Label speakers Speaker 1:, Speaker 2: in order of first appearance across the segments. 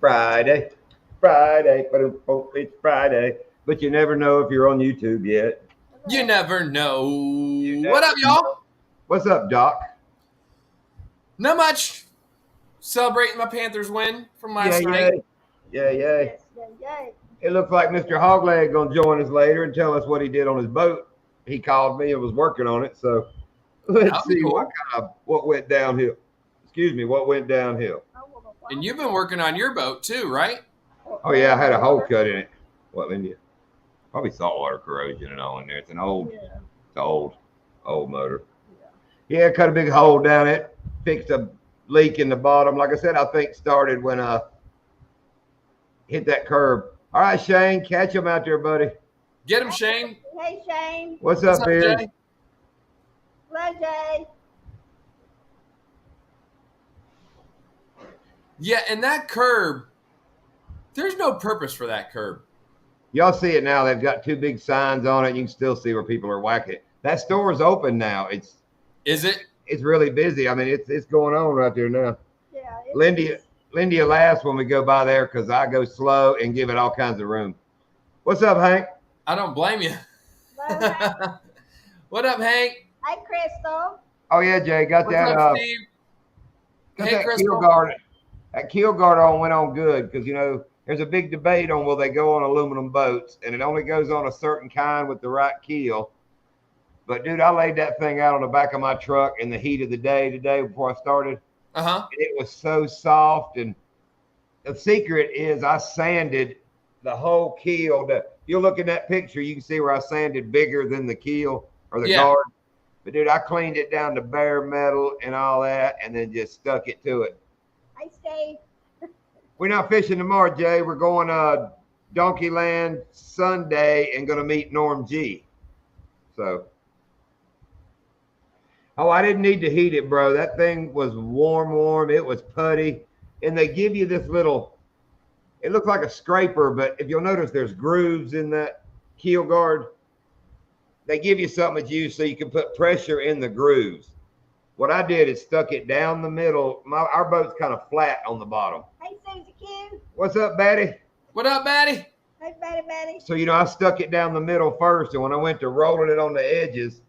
Speaker 1: Friday, Friday, but it's Friday. But you never know if you're on YouTube yet.
Speaker 2: You never know.
Speaker 1: You never
Speaker 2: What up, y'all?
Speaker 1: What's up, Doc?
Speaker 2: Not much. Celebrating my Panthers win from last night.
Speaker 1: Yeah. It looks like Mr. Hogleg gonna join us later and tell us what he did on his boat. He called me and was working on it. So let's see
Speaker 2: cool.
Speaker 1: what went downhill. Excuse me, what went downhill?
Speaker 2: And you've been working on your boat too, right?
Speaker 1: Oh yeah, I had a hole cut in it. What, India? Probably saltwater corrosion and all in there. It's an old motor. Yeah, cut a big hole down it. Fixed a leak in the bottom. Like I said, I think started when hit that curb. All right, Shane, catch him out there, buddy.
Speaker 2: Get him, Shane.
Speaker 3: Hey, Shane.
Speaker 1: What's up, Beard?
Speaker 2: Jay?
Speaker 3: Hello, Jay.
Speaker 2: Yeah, and that curb, there's no purpose for that curb.
Speaker 1: Y'all see it now. They've got two big signs on it. You can still see where people are whacking it. That store is open now.
Speaker 2: Is it?
Speaker 1: It's really busy. I mean, it's going on right there now.
Speaker 3: Yeah.
Speaker 1: Lindy laughs when we go by there because I go slow and give it all kinds of room. What's up, Hank?
Speaker 2: I don't blame you.
Speaker 3: Hello, Hank.
Speaker 2: What up, Hank?
Speaker 3: Hi, Crystal.
Speaker 1: Oh yeah, Jay, got
Speaker 2: What's
Speaker 1: that.
Speaker 2: up, Steve?
Speaker 1: Got
Speaker 2: Hey,
Speaker 1: that
Speaker 2: Crystal.
Speaker 1: keel guard. That keel guard on went on good because there's a big debate on will they go on aluminum boats, and it only goes on a certain kind with the right keel. But dude, I laid that thing out on the back of my truck in the heat of the day today before I started. It was so soft, and the secret is I sanded the whole keel. You look in that picture, you can see where I sanded bigger than the keel or the guard. But dude, I cleaned it down to bare metal and all that, and then just stuck it to it.
Speaker 3: Hi, Steve.
Speaker 1: We're not fishing tomorrow, Jay. We're going Donkeyland Sunday and going to meet Norm G. So. Oh, I didn't need to heat it, bro. That thing was warm. It was putty. And they give you this little, it looked like a scraper, but if you'll notice, there's grooves in that keel guard. They give you something to use so you can put pressure in the grooves. What I did is stuck it down the middle. Our boat's kind of flat on the bottom.
Speaker 3: Hey, Susie Q.
Speaker 1: What's up, Batty?
Speaker 2: What up, Batty?
Speaker 3: Hey, Betty.
Speaker 1: So, I stuck it down the middle first, and when I went to rolling it on the edges,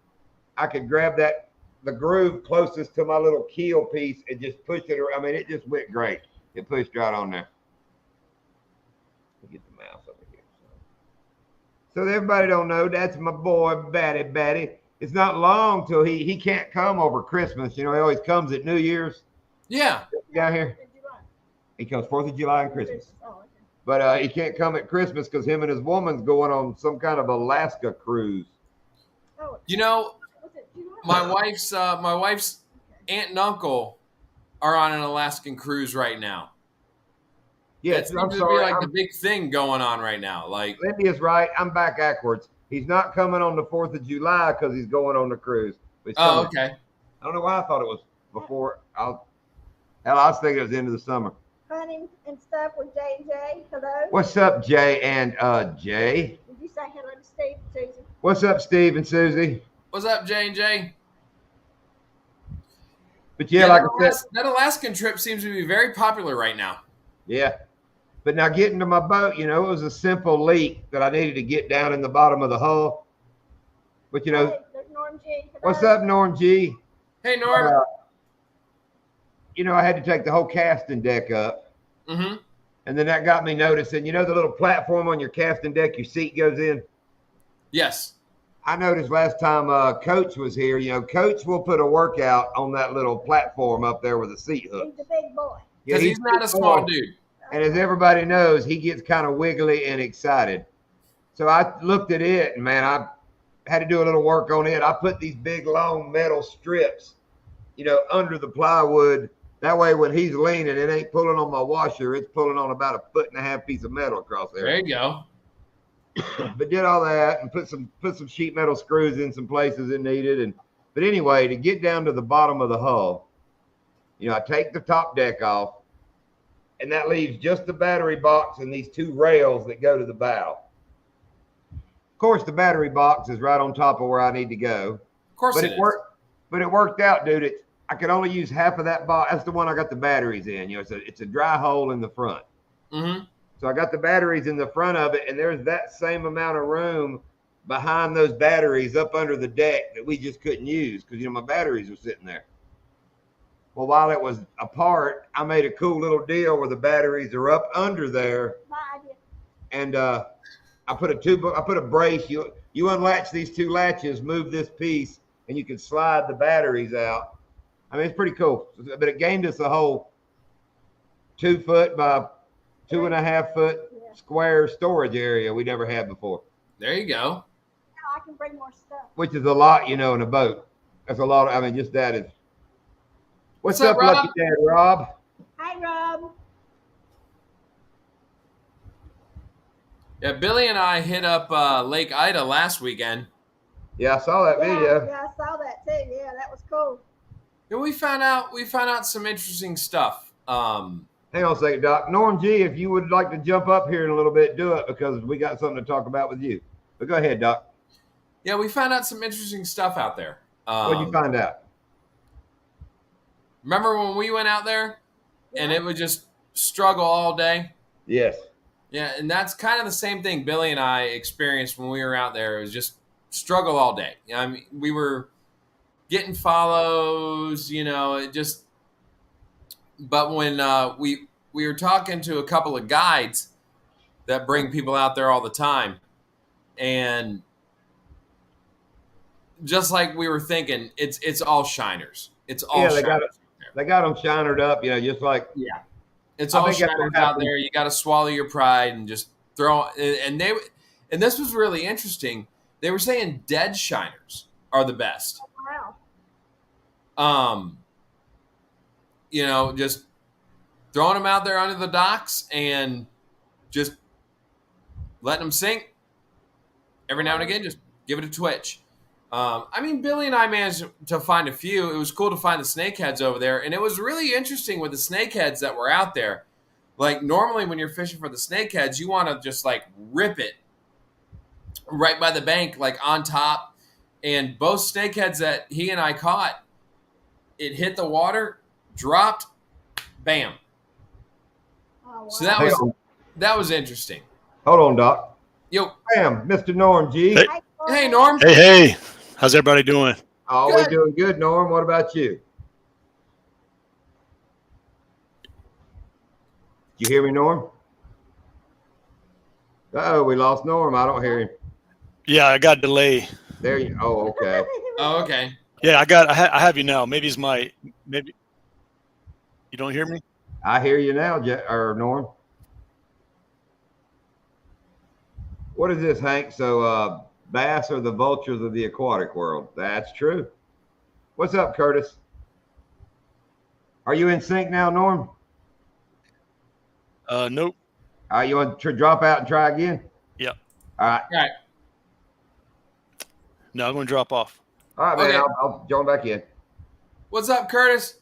Speaker 1: I could grab the groove closest to my little keel piece and just push it around. I mean, it just went great. It pushed right on there. Let me get the mouse over here. So everybody don't know, that's my boy, Batty. It's not long till he can't come over Christmas. He always comes at New Year's.
Speaker 2: Yeah.
Speaker 1: Down here. He comes 4th of July and Christmas. But he can't come at Christmas because him and his woman's going on some kind of Alaska cruise.
Speaker 2: My wife's aunt and uncle are on an Alaskan cruise right now.
Speaker 1: Yeah,
Speaker 2: it seems to be like the big thing going on right now. Like
Speaker 1: Lindy is right. I'm back backwards. He's not coming on the 4th of July because he's going on the cruise.
Speaker 2: Oh, okay.
Speaker 1: I don't know why I thought it was before. I was thinking it was the end of the summer.
Speaker 3: Hunting and stuff with Jay and Jay. Hello.
Speaker 1: What's up, Jay and Jay?
Speaker 3: Did you say hello to Steve and Susie?
Speaker 1: What's up, Steve and Susie?
Speaker 2: What's up, Jay and Jay?
Speaker 1: But yeah, like I said,
Speaker 2: that Alaskan trip seems to be very popular right now.
Speaker 1: Yeah. But now getting to my boat, it was a simple leak that I needed to get down in the bottom of the hull. But
Speaker 3: There's Norm G. Hello.
Speaker 1: What's up, Norm G?
Speaker 2: Hey, Norm.
Speaker 1: I had to take the whole casting deck up.
Speaker 2: Mm-hmm.
Speaker 1: And then that got me noticing, the little platform on your casting deck your seat goes in?
Speaker 2: Yes.
Speaker 1: I noticed last time Coach was here, Coach will put a workout on that little platform up there with a seat hook.
Speaker 3: He's a big boy.
Speaker 2: Because he's not a small dude.
Speaker 1: And as everybody knows, he gets kind of wiggly and excited. So I looked at it, and man, I had to do a little work on it. I put these big, long metal strips, under the plywood. That way, when he's leaning, it ain't pulling on my washer. It's pulling on about 1.5 foot piece of metal across there.
Speaker 2: There you go.
Speaker 1: But did all that and put some sheet metal screws in some places it needed. But anyway, to get down to the bottom of the hull, I take the top deck off, and that leaves just the battery box and these two rails that go to the bow. Of course, the battery box is right on top of where I need to go.
Speaker 2: Of course
Speaker 1: but
Speaker 2: it is.
Speaker 1: But it worked out, dude. I could only use half of that box. That's the one I got the batteries in. It's a dry hole in the front.
Speaker 2: Mm-hmm.
Speaker 1: So I got the batteries in the front of it, and there's that same amount of room behind those batteries up under the deck that we just couldn't use because my batteries were sitting there. Well, while it was apart, I made a cool little deal where the batteries are up under there,
Speaker 3: My idea.
Speaker 1: and I put a brace. You unlatch these two latches, move this piece, and you can slide the batteries out. I mean, it's pretty cool. But it gained us a whole 2 foot by 2.5 foot square storage area we never had before.
Speaker 2: There you go.
Speaker 3: Now I can bring more stuff.
Speaker 1: Which is a lot, in a boat. That's a lot. I mean, just that is. What's
Speaker 2: What's up,
Speaker 1: up,
Speaker 2: Rob?
Speaker 1: Lucky Dad, Rob?
Speaker 3: Hi, Rob.
Speaker 2: Yeah, Billy and I hit up Lake Ida last weekend.
Speaker 1: Yeah, I saw that video.
Speaker 3: Yeah, I saw that too. Yeah, that was cool.
Speaker 2: And we found out some interesting stuff.
Speaker 1: Hang on a second, Doc. Norm G, if you would like to jump up here in a little bit, do it because we got something to talk about with you. But go ahead, Doc.
Speaker 2: Yeah, we found out some interesting stuff out there.
Speaker 1: What'd you find out?
Speaker 2: Remember when we went out there and it would just struggle all day?
Speaker 1: Yes.
Speaker 2: Yeah, and that's kind of the same thing Billy and I experienced when we were out there. It was just struggle all day. I mean, we were getting follows, it just. But when we were talking to a couple of guides that bring people out there all the time, and just like we were thinking, it's all shiners. It's all
Speaker 1: Yeah,
Speaker 2: shiners.
Speaker 1: they got them shinered up, just like
Speaker 2: It's
Speaker 1: I
Speaker 2: all
Speaker 1: think that's
Speaker 2: shiners
Speaker 1: what
Speaker 2: out
Speaker 1: happened.
Speaker 2: there. You got to swallow your pride and just throw. And this was really interesting. They were saying dead shiners are the best.
Speaker 3: Wow.
Speaker 2: Just throwing them out there under the docks and just letting them sink every now and again. Just give it a twitch. Billy and I managed to find a few. It was cool to find the snakeheads over there, and it was really interesting with the snakeheads that were out there. Like normally when you're fishing for the snakeheads, you want to just like rip it right by the bank, like on top. And both snakeheads that he and I caught, it hit the water, dropped, bam.
Speaker 3: Oh, wow.
Speaker 2: So that was interesting.
Speaker 1: Hold on, Doc.
Speaker 2: Yo,
Speaker 1: Bam, Mr. Norm G.
Speaker 4: Hey.
Speaker 2: hey Norm.
Speaker 4: Hey, how's everybody doing?
Speaker 1: Always
Speaker 2: Good.
Speaker 1: doing good, Norm. What about you? You hear me, Norm? Uh-oh, we lost Norm. I don't hear him.
Speaker 4: Yeah, I got delay.
Speaker 1: There you. Oh, okay.
Speaker 2: Oh, okay.
Speaker 4: Yeah, I have you now. Maybe you don't hear me?
Speaker 1: I hear you now, Norm. What is this, Hank? So bass are the vultures of the aquatic world. That's true. What's up, Curtis? Are you in sync now, Norm?
Speaker 4: Nope.
Speaker 1: You want to drop out and try again?
Speaker 4: Yep.
Speaker 1: All right.
Speaker 2: All right.
Speaker 4: No, I'm going to drop off.
Speaker 1: All right, man.
Speaker 2: Okay.
Speaker 1: I'll join back in.
Speaker 2: What's up, Curtis?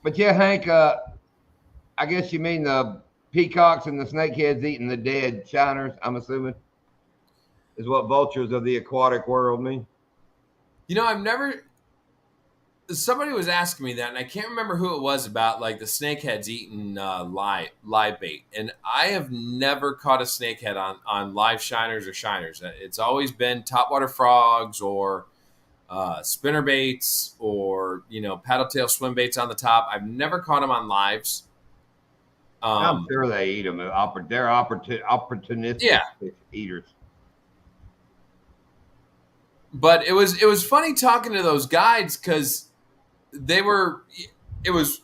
Speaker 1: But yeah, Hank, I guess you mean the peacocks and the snakeheads eating the dead shiners, I'm assuming, is what vultures of the aquatic world mean.
Speaker 2: Somebody was asking me that, and I can't remember who it was about, like the snakeheads eating live bait. And I have never caught a snakehead on live shiners or shiners. It's always been topwater frogs or spinner baits or, paddle tail swim baits on the top. I've never caught them on lives.
Speaker 1: I'm sure they eat them. They're opportunistic fish eaters.
Speaker 2: But it was funny talking to those guides because it was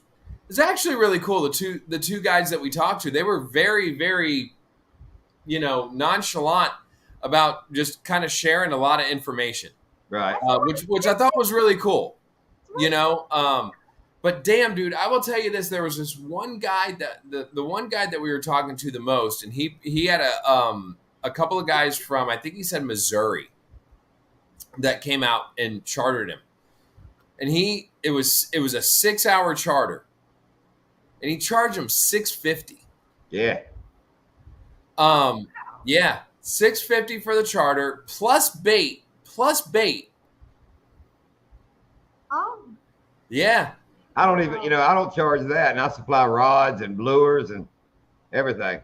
Speaker 2: actually really cool. The two guides that we talked to, they were very, very, nonchalant about just kind of sharing a lot of information,
Speaker 1: Right.
Speaker 2: which I thought was really cool, But damn, dude, I will tell you this: there was this one guide that the one guide that we were talking to the most, and he had a couple of guys from, I think he said Missouri, that came out and chartered him. And it was a 6-hour charter, and he charged him $650.
Speaker 1: Yeah.
Speaker 2: Yeah, $650 for the charter plus bait.
Speaker 3: Oh,
Speaker 2: Yeah,
Speaker 1: I don't even, I don't charge that, and I supply rods and lures and everything.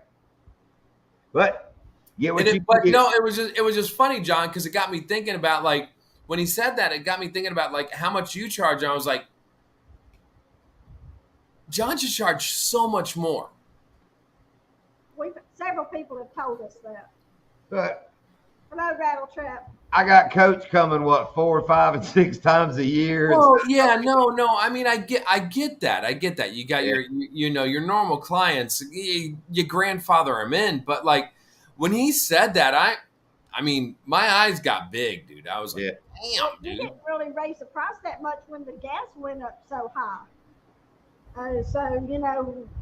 Speaker 1: But yeah,
Speaker 2: But no, it was just funny, John, because it got me thinking about like when he said that, it got me thinking about like how much you charge. And I was like, John should charge so much more.
Speaker 3: Several people have told us that.
Speaker 1: But
Speaker 3: Hello, Rattle Trap.
Speaker 1: I got Coach coming 4, 5, and 6 times a year.
Speaker 2: Oh yeah, no. I mean, I get that. I get that. You got your your normal clients. You grandfather them in, but like when he said that, I mean, my eyes got big, dude. I was like, damn, dude.
Speaker 3: You didn't really raise the price that much when the gas went up so high. So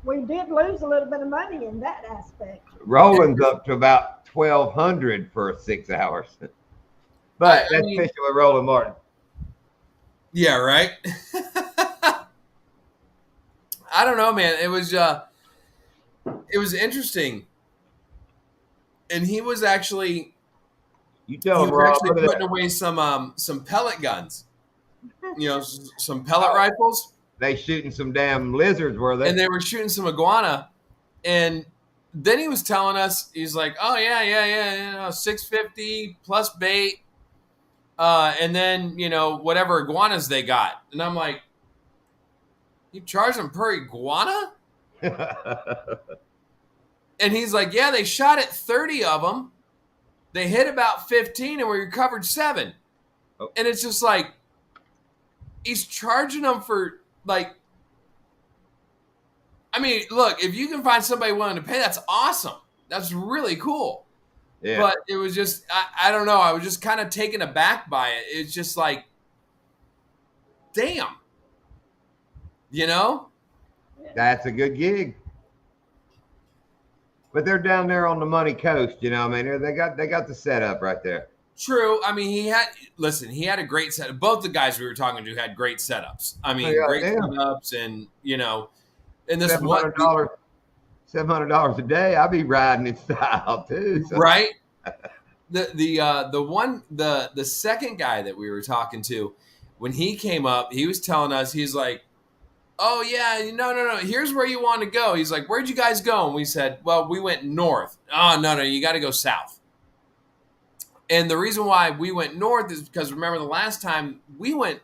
Speaker 3: we did lose a little bit of money in that aspect.
Speaker 1: Rolling's up to about $1,200 for 6 hours. But that's fishing with Roland Martin.
Speaker 2: Yeah, right. I don't know, man. It was interesting, and he was actually putting away some pellet guns. Some pellet rifles.
Speaker 1: They shooting some damn lizards, were they?
Speaker 2: And they were shooting some iguana, and then he was telling us, he's like, "Oh yeah, 650 plus bait." And then, whatever iguanas they got. And I'm like, you charge them per iguana? And he's like, yeah, they shot at 30 of them. They hit about 15 and we recovered 7. Oh. And it's just like, he's charging them for like, I mean, look, if you can find somebody willing to pay, that's awesome. That's really cool. Yeah. But it was just, I don't know. I was just kind of taken aback by it. It's just like, damn.
Speaker 1: That's a good gig. But they're down there on the money coast, they got the setup right there.
Speaker 2: True. I mean, he had a great setup. Both the guys we were talking to had great setups. I mean, great setups and, and this
Speaker 1: $700 a day, I'll be riding in style too. So.
Speaker 2: Right. The second guy that we were talking to, when he came up, he was telling us, he's like, oh yeah, no. Here's where you want to go. He's like, where'd you guys go? And we said, well, we went north. Oh, no, you got to go south. And the reason why we went north is because remember the last time we went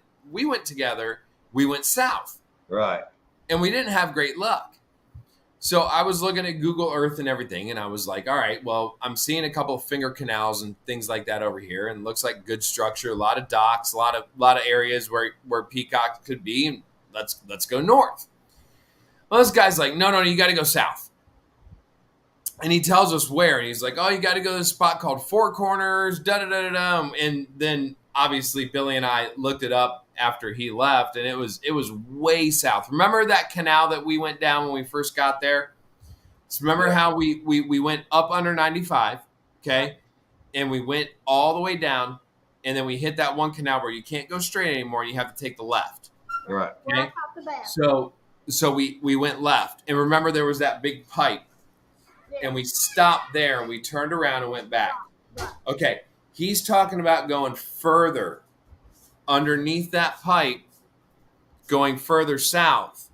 Speaker 2: together, we went south.
Speaker 1: Right.
Speaker 2: And we didn't have great luck. So I was looking at Google Earth and everything, and I was like, all right, well, I'm seeing a couple of finger canals and things like that over here, and it looks like good structure, a lot of docks, a lot of areas where peacock could be, and let's go north. Well, this guy's like, no, you got to go south. And he tells us where, and he's like, oh, you got to go to this spot called Four Corners, da-da-da-da-da. And then, obviously, Billy and I looked it up after he left, and it was way south. Remember that canal that we went down when we first got there? So remember how we went up under 95, okay? And we went all the way down, and then we hit that one canal where you can't go straight anymore, and you have to take the left.
Speaker 1: Right.
Speaker 2: Okay? So we went left. And remember there was that big pipe. And we stopped there, and we turned around and went back. Okay. He's talking about going further underneath that pipe, going further south,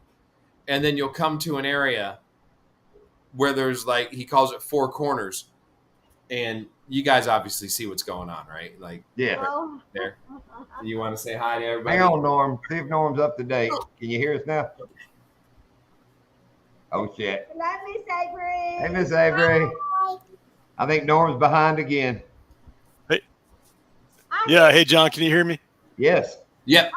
Speaker 2: and then you'll come to an area where there's like, he calls it Four Corners, and you guys obviously see what's going on, right? Like,
Speaker 1: yeah,
Speaker 2: there. You want to say hi to everybody?
Speaker 1: Hang on, Norm. See if Norm's up to date. Can you hear us now? Oh shit!
Speaker 3: Hello, Miss Avery.
Speaker 1: Hey, Miss Avery.
Speaker 3: Hi.
Speaker 1: I think Norm's behind again.
Speaker 4: Hey. Yeah. Hey, John. Can you hear me?
Speaker 1: Yes.
Speaker 2: Yep.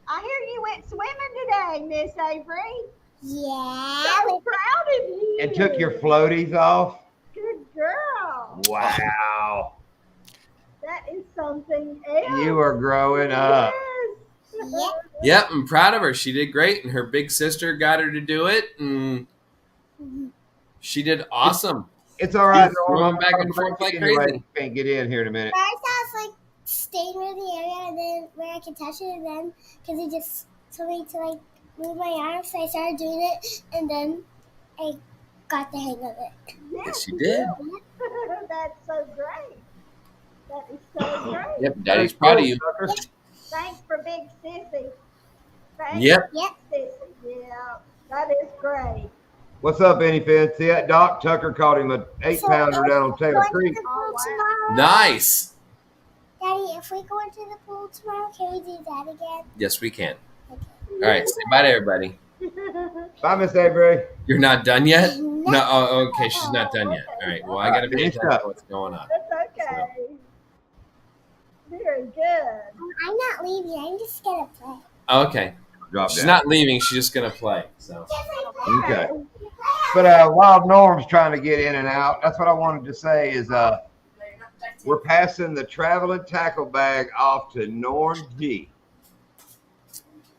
Speaker 3: I hear you went swimming today, Miss Avery.
Speaker 5: Yeah.
Speaker 3: So proud of you.
Speaker 1: And took your floaties off.
Speaker 3: Good girl.
Speaker 1: Wow.
Speaker 3: That is something else.
Speaker 1: You are growing up.
Speaker 3: Yes.
Speaker 2: Yep, I'm proud of her. She did great, and her big sister got her to do it, and she did awesome.
Speaker 1: It's all right.
Speaker 2: Going back and forth like crazy.
Speaker 1: Can't get in here in a minute.
Speaker 5: First, I was like staying near the area, and then where I could touch it, and then because he just told me to like move my arms, so I started doing it, and then I got the hang of it.
Speaker 2: Yes, you did.
Speaker 3: That's so great. That is so great.
Speaker 2: Yep, Daddy's proud of you.
Speaker 3: Thanks for Big Sissy. Thank
Speaker 2: Yep.
Speaker 3: you, Sissy. Yeah, that is great.
Speaker 1: What's up, anything? See that Doc Tucker caught him a 8-pounder down on Taylor
Speaker 5: Going to
Speaker 1: Creek.
Speaker 5: the pool
Speaker 3: Oh, wow.
Speaker 5: tomorrow.
Speaker 2: Nice.
Speaker 5: Daddy, if we go into the pool tomorrow, can we do that again?
Speaker 2: Yes, we can.
Speaker 5: Okay.
Speaker 2: All right. Say bye to everybody.
Speaker 1: Bye, Miss Avery.
Speaker 2: You're not done yet?
Speaker 5: No.
Speaker 2: No. Oh, okay. She's not done yet. All right. Well, I got to pay
Speaker 1: Finish
Speaker 2: attention
Speaker 1: up.
Speaker 2: to what's going on.
Speaker 3: That's okay. Very good.
Speaker 5: I'm not leaving. I'm just gonna play.
Speaker 2: Okay.
Speaker 1: Drop
Speaker 2: She's
Speaker 1: down.
Speaker 2: not leaving. She's just going to play. So.
Speaker 1: Okay. But while Norm's trying to get in and out, that's what I wanted to say is we're passing the traveling tackle bag off to Norm G.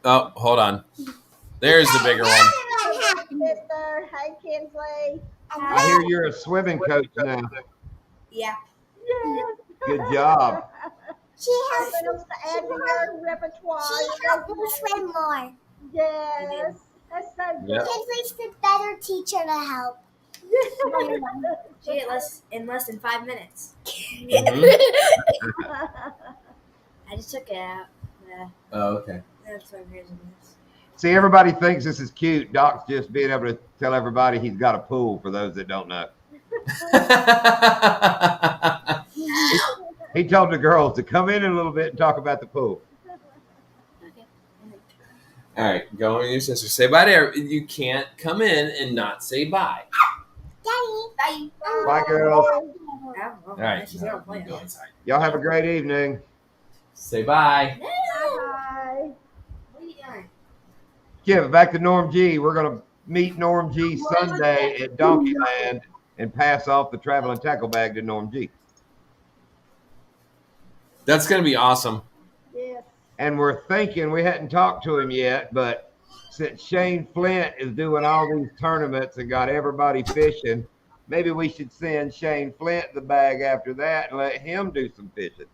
Speaker 2: Oh, hold on. There's the bigger one.
Speaker 3: Hi, sister. Hey, Kinsley.
Speaker 1: I hear you're a swimming coach now.
Speaker 6: Yeah.
Speaker 3: Yes.
Speaker 1: Good job.
Speaker 5: She helps.
Speaker 3: Something else to add to your repertoire.
Speaker 5: She helps me swim more.
Speaker 3: Yes. That's so good.
Speaker 2: Yep.
Speaker 5: Kinsley's the better teacher to help.
Speaker 6: She hit in less than 5 minutes.
Speaker 2: Mhm.
Speaker 6: I just took it out.
Speaker 2: Oh, okay.
Speaker 6: That's what crazy is.
Speaker 1: See, everybody thinks this is cute. Doc's just being able to tell everybody he's got a pool for those that don't know. He told the girls to come in a little bit and talk about the pool.
Speaker 6: Okay.
Speaker 2: All right, go with your sister. Say bye to her. You can't come in and not say bye.
Speaker 5: Daddy.
Speaker 6: Bye.
Speaker 1: Bye, girls.
Speaker 2: All right.
Speaker 6: She's gonna play.
Speaker 2: You go inside.
Speaker 1: Y'all have a great evening.
Speaker 2: Say bye.
Speaker 3: Bye.
Speaker 6: What are you doing?
Speaker 1: Yeah, but back to Norm G. We're going to meet Norm G Sunday at Donkeyland and pass off the traveling tackle bag to Norm G.
Speaker 2: That's going to be awesome.
Speaker 3: Yes.
Speaker 1: And we're thinking, we hadn't talked to him yet, but since Shane Flint is doing all these tournaments and got everybody fishing, maybe we should send Shane Flint the bag after that and let him do some fishing.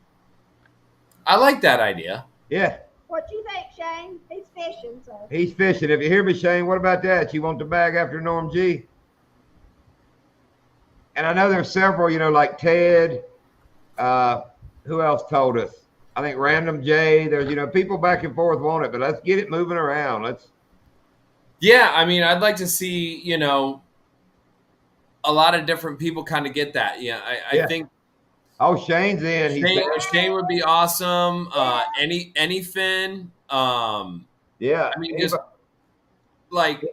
Speaker 2: I like that idea.
Speaker 1: Yeah,
Speaker 3: What you think, Shane? He's fishing, so.
Speaker 1: he's fishing. If you hear me, Shane, what about that? You want the bag after Norm G? And I know there's several, like Ted. Who else told us? I think Random J. There's, people back and forth want it, but let's get it moving around.
Speaker 2: Yeah, I mean, I'd like to see, a lot of different people kind of get that. Yeah, I
Speaker 1: Yeah.
Speaker 2: think
Speaker 1: Oh, Shane's in. He's
Speaker 2: Shane would be awesome. Any Finn.
Speaker 1: yeah.
Speaker 2: I mean, just like,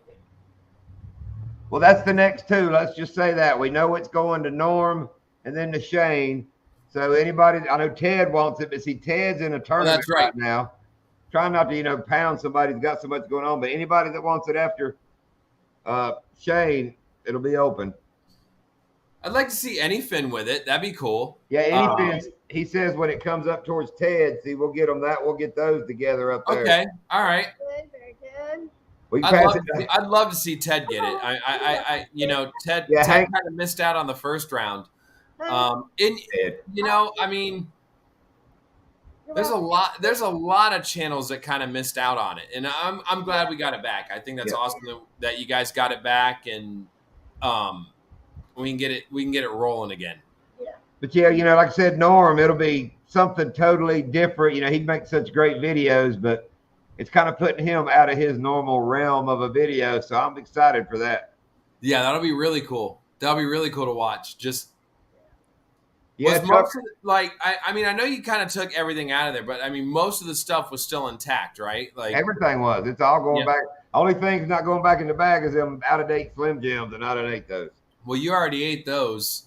Speaker 1: Well, that's the next two. Let's just say that. We know it's going to Norm and then to Shane. So anybody, I know Ted wants it, but see, Ted's in a tournament
Speaker 2: that's right.
Speaker 1: now. Trying not to, pound somebody who's got so much going on. But anybody that wants it after Shane, it'll be open.
Speaker 2: I'd like to see any Finn with it. That'd be cool.
Speaker 1: Yeah, anything. He says when it comes up towards Ted, see, we'll get them that. We'll get those together up there.
Speaker 2: Okay, all right.
Speaker 3: Good, very good.
Speaker 1: We can pass it.
Speaker 2: I'd love to see Ted get it. Ted
Speaker 1: Yeah,
Speaker 2: Ted
Speaker 1: Hank-
Speaker 2: kind of missed out on the first round. I mean, there's a lot of channels that kind of missed out on it, and I'm glad we got it back. I think that's awesome that you guys got it back, and we can get it rolling again.
Speaker 1: But yeah, like I said, Norm, it'll be something totally different. He makes such great videos, but it's kind of putting him out of his normal realm of a video. So I'm excited for that.
Speaker 2: Yeah, that'll be really cool. That'll be really cool to watch. Just
Speaker 1: Yeah,
Speaker 2: was
Speaker 1: Chuck,
Speaker 2: most of, I mean, I know you kind of took everything out of there, but I mean, most of the stuff was still intact, right? Like
Speaker 1: everything was. It's all going
Speaker 2: Yeah.
Speaker 1: back. Only thing's not going back in the bag is them out of date Slim Jims, and I done ate those.
Speaker 2: well, you already ate those.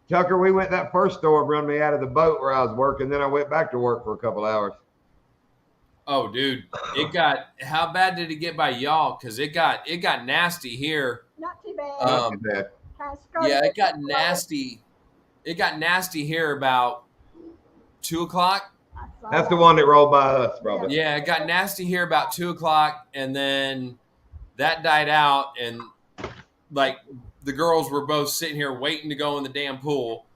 Speaker 1: Tucker, we went that first storm, run me out of the boat where I was working. Then I went back to work for a couple hours.
Speaker 2: Oh, dude, how bad did it get by y'all? Because it got nasty here.
Speaker 3: Not too bad.
Speaker 1: Not too bad.
Speaker 3: Kind of skirted
Speaker 2: Yeah, it got
Speaker 3: the
Speaker 2: nasty. It got nasty here about 2:00.
Speaker 3: I saw
Speaker 1: That's the
Speaker 3: that.
Speaker 1: one that rolled by us, probably.
Speaker 2: Yeah, it got nasty here about 2:00, and then that died out, and like the girls were both sitting here waiting to go in the damn pool,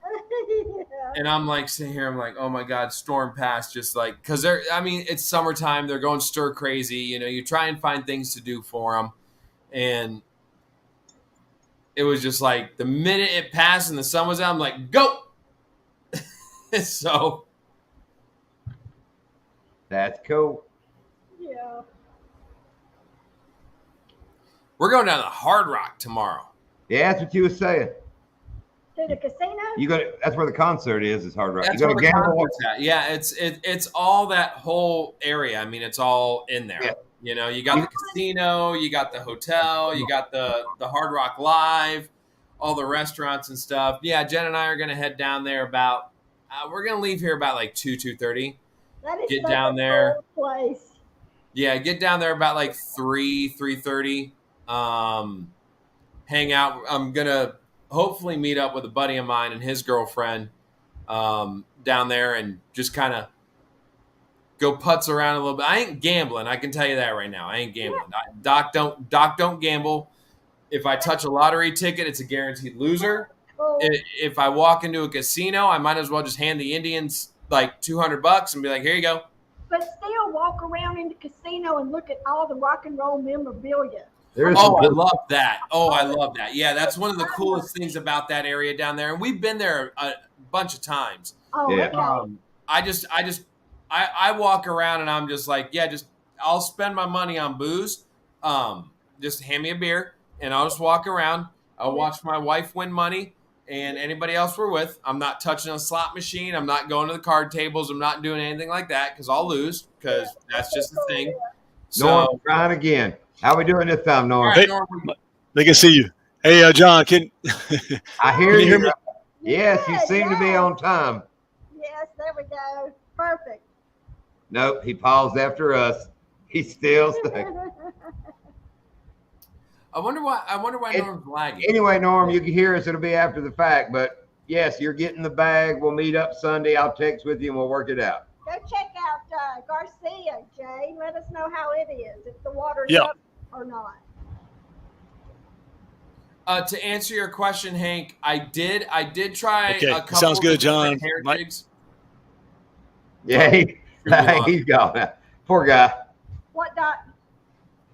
Speaker 3: Yeah.
Speaker 2: and I'm like sitting here, I'm like, oh my god, storm passed, just like because it's summertime, they're going stir crazy, you try and find things to do for them, and it was just like the minute it passed and the sun was out, I'm like, go. So
Speaker 1: That's cool.
Speaker 3: Yeah.
Speaker 2: We're going down to the Hard Rock tomorrow.
Speaker 1: Yeah, that's what you was saying.
Speaker 3: To the casino?
Speaker 1: That's where the concert is Hard Rock.
Speaker 2: That's
Speaker 1: You
Speaker 2: where
Speaker 1: gonna
Speaker 2: the
Speaker 1: gamble?
Speaker 2: concert's at. Yeah, it's all that whole area. I mean, it's all in there.
Speaker 1: Yeah.
Speaker 2: You know, you got the casino, you got the hotel, you got the Hard Rock Live, all the restaurants and stuff. Yeah, Jen and I are gonna head down there about. We're gonna leave here about like 2:30.
Speaker 3: That is
Speaker 2: Get
Speaker 3: such
Speaker 2: down
Speaker 3: a
Speaker 2: there.
Speaker 3: cool place.
Speaker 2: Yeah, get down there about like 3:30. Hang out. I'm gonna hopefully meet up with a buddy of mine and his girlfriend down there and just kind of go putz around a little bit. I ain't gambling. I can tell you that right now. I ain't gambling. Doc don't gamble. If I touch a lottery ticket, it's a guaranteed loser.
Speaker 3: Cool.
Speaker 2: If I walk into a casino, I might as well just hand the Indians like $200 and be like, here you go.
Speaker 3: But still walk around in the casino and look at all the rock and roll memorabilia.
Speaker 1: There's
Speaker 2: Oh, I
Speaker 1: some-
Speaker 2: love that. Oh, I love that. Yeah, that's one of the coolest things about that area down there. And we've been there a bunch of times.
Speaker 3: Oh,
Speaker 1: Yeah.
Speaker 3: okay.
Speaker 2: I walk around and I'm just like, yeah, I'll spend my money on booze. Just hand me a beer and I'll just walk around. I'll watch my wife win money and anybody else we're with. I'm not touching a slot machine. I'm not going to the card tables. I'm not doing anything like that because I'll lose because that's just the thing.
Speaker 1: Norm,
Speaker 2: So,
Speaker 1: trying again. How we doing this time,
Speaker 2: all
Speaker 1: Norm?
Speaker 2: right,
Speaker 4: Hey.
Speaker 2: Norm,
Speaker 4: They can see you. Hey, John, can
Speaker 1: I hear
Speaker 4: Can you
Speaker 1: you.
Speaker 4: hear me?
Speaker 1: Yes, you
Speaker 3: Yes,
Speaker 1: seem to be
Speaker 3: yes.
Speaker 1: on time.
Speaker 3: Yes, there we go. Perfect.
Speaker 1: Nope, he paused after us. He's still stuck.
Speaker 2: I wonder why
Speaker 1: It-
Speaker 2: Norm's lagging.
Speaker 1: Anyway, Norm, you can hear us. It'll be after the fact, but yes, you're getting the bag. We'll meet up Sunday. I'll text with you and we'll work it out.
Speaker 3: Go check out Garcia, Jay. Let us know how it is, if the water's
Speaker 4: Yeah.
Speaker 3: up or not.
Speaker 2: To answer your question, Hank, I did try
Speaker 4: Okay,
Speaker 2: a couple
Speaker 4: sounds good,
Speaker 2: of different
Speaker 4: John.
Speaker 2: hair
Speaker 4: My-
Speaker 2: jigs.
Speaker 1: Yeah,
Speaker 2: Good
Speaker 1: he's gone. Poor guy.
Speaker 3: What, Doc?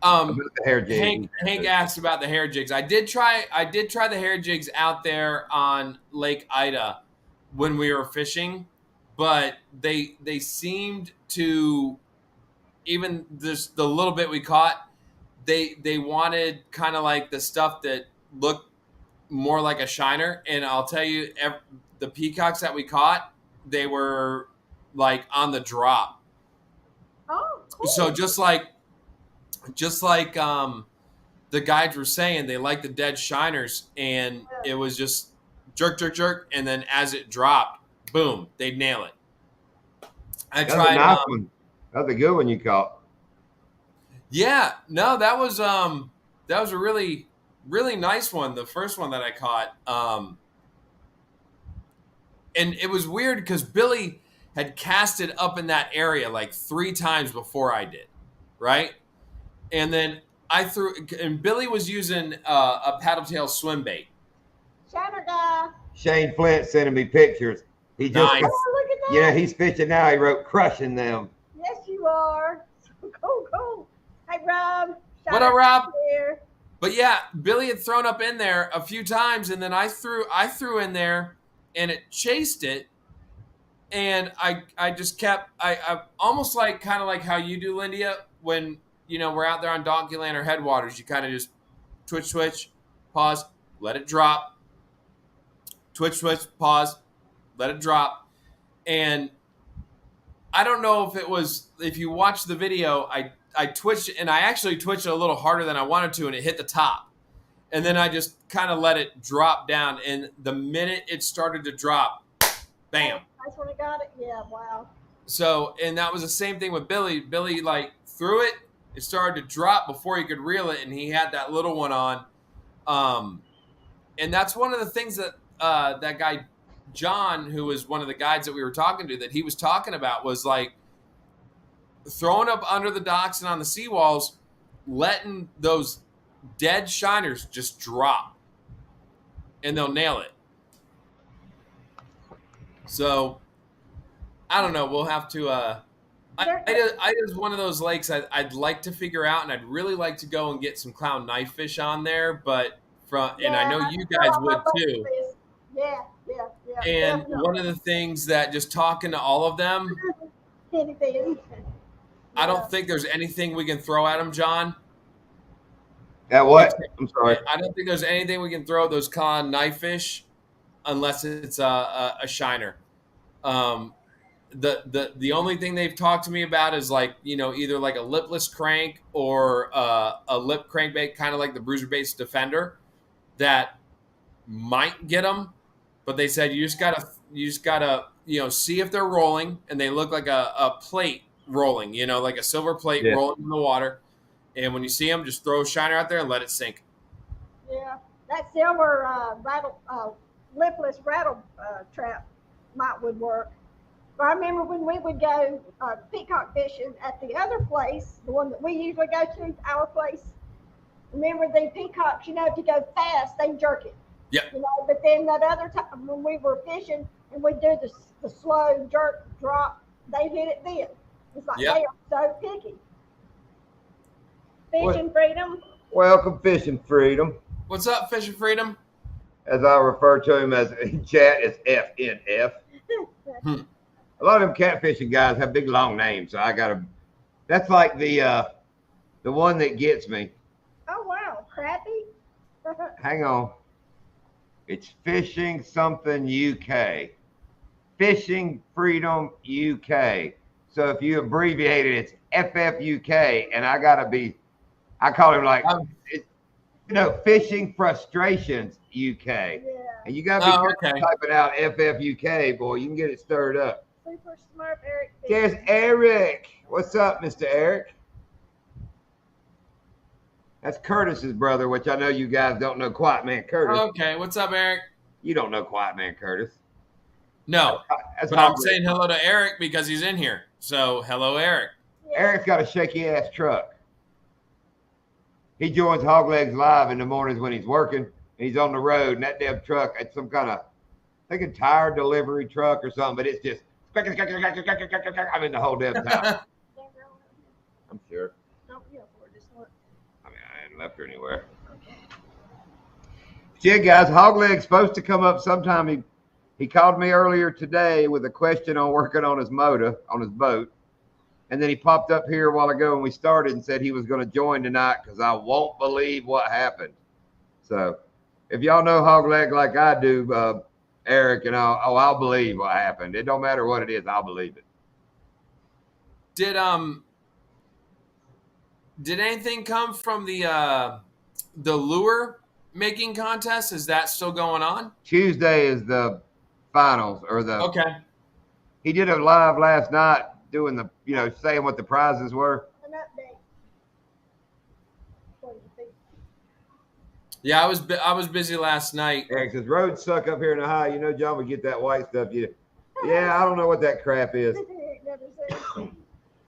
Speaker 2: Um,
Speaker 1: About the hair jig.
Speaker 2: Hank asked about the hair jigs. I did try the hair jigs out there on Lake Ida when we were fishing, but they seemed to, even just the little bit we caught, they wanted kind of like the stuff that looked more like a shiner. And I'll tell you, the peacocks that we caught, they were like on the drop.
Speaker 3: Oh, cool.
Speaker 2: So just like the guides were saying, they like the dead shiners, and it was just jerk, and then as it dropped, boom, they'd nail it. I
Speaker 1: That was a
Speaker 2: tried.
Speaker 1: nice one. That was a good one you caught.
Speaker 2: Yeah, no, that was a really nice one. The first one that I caught, and it was weird because Billy had casted up in that area like 3 times before I did, right? And then I threw, and Billy was using a paddle tail swim bait.
Speaker 3: Shiner guy.
Speaker 1: Shane Flint sending me pictures. He just,
Speaker 2: Nice.
Speaker 3: Oh, look at that.
Speaker 1: yeah, he's fishing now. He wrote crushing them.
Speaker 3: Yes, you are. Cool. Hey, Rob.
Speaker 2: What up, Rob?
Speaker 3: Here.
Speaker 2: But yeah, Billy had thrown up in there a few times, and then I threw in there, and it chased it, and I just kept I almost like kind of like how you do, Lindia, when we're out there on Donkeyland or Headwaters, you kind of just twitch, pause, let it drop, twitch, pause, let it drop, and I don't know if you watch the video, I twitched, and I actually twitched it a little harder than I wanted to, and it hit the top. And then I just kind of let it drop down. And the minute it started to drop, bam.
Speaker 3: That's when I got it. Yeah, wow.
Speaker 2: So, and that was the same thing with Billy. Billy, like, threw it. It started to drop before he could reel it, and he had that little one on. And that's one of the things that that guy, John, who was one of the guides that we were talking to, that he was talking about was, like, throwing up under the docks and on the seawalls, letting those dead shiners just drop, and they'll nail it. So, I don't know. We'll have to. Ida's one of those lakes I'd like to figure out, and I'd really like to go and get some clown knife fish on there. But and I know you guys would too.
Speaker 3: Yeah.
Speaker 2: And
Speaker 3: definitely.
Speaker 2: one of the things that just talking to all of them,
Speaker 3: Anything.
Speaker 2: I don't think there's anything we can throw at them, John.
Speaker 1: That what? I'm sorry.
Speaker 2: I don't think there's anything we can throw at those con knife fish unless it's a shiner. The only thing they've talked to me about is like, you know, either like a lipless crank or a lip crankbait, kind of like the Bruiser Baits Defender, that might get them. But they said you just gotta you know, see if they're rolling and they look like a plate rolling, you know, like a silver plate
Speaker 1: Yeah.
Speaker 2: rolling in the water. And when you see them, just throw a shiner out there and let it sink.
Speaker 3: Yeah, that silver lipless rattle trap would work. But I remember when we would go peacock fishing at the other place, the one that we usually go to, our place. Remember the peacocks, you know, if you go fast, they jerk it.
Speaker 2: Yep.
Speaker 3: You know, but then that other time when we were fishing and we do the slow jerk drop, they hit it then. It's like
Speaker 2: Yep.
Speaker 3: they are so picky. Fishing freedom.
Speaker 1: Welcome, Fishing Freedom.
Speaker 2: What's up, Fishing Freedom?
Speaker 1: As I refer to him as in chat, is FNF. A lot of them catfishing guys have big long names, so I gotta. That's like the one that gets me.
Speaker 3: Oh wow, crappie.
Speaker 1: Hang on. It's Fishing something UK. Fishing Freedom UK. So if you abbreviate it, it's FFUK, and I call him like, Fishing Frustrations UK.
Speaker 3: Yeah.
Speaker 1: And you gotta be careful
Speaker 2: okay.
Speaker 1: typing out FFUK, boy. You can get it stirred up.
Speaker 3: Super smart Eric.
Speaker 1: There's Eric. What's up, Mr. Eric? That's Curtis's brother, which I know you guys don't know Quiet Man Curtis.
Speaker 2: Okay, what's up, Eric?
Speaker 1: You don't know Quiet Man Curtis.
Speaker 2: No,
Speaker 1: That's
Speaker 2: but I'm
Speaker 1: Hog Leg.
Speaker 2: saying hello to Eric because he's in here. So, hello, Eric.
Speaker 3: Yeah.
Speaker 1: Eric's got a shaky ass truck. He joins Hog Legs Live in the mornings when he's working, and he's on the road, and that damn truck, it's some kind of, I think a tire delivery truck or something, but it's just, I mean, the whole damn time. I'm sure.
Speaker 3: Don't feel for it, just look.
Speaker 1: I mean, I ain't left her anywhere. Yeah, guys, Hog Leg's supposed to come up sometime. He called me earlier today with a question on working on his motor, on his boat. And then he popped up here a while ago when we started and said he was going to join tonight because I won't believe what happened. So if y'all know Hog Leg like I do, Eric, and I'll believe what happened. It don't matter what it is, I'll believe it.
Speaker 2: Did anything come from the lure making contest? Is that still going on?
Speaker 1: Tuesday is the finals or the.
Speaker 2: Okay.
Speaker 1: He did a live last night doing the, saying what the prizes were.
Speaker 3: An update. What do you think?
Speaker 2: Yeah, I was busy last night.
Speaker 1: Eric says, roads suck up here in Ohio. You know, John would get that white stuff. Yeah, I don't know what that crap is.
Speaker 3: Never said.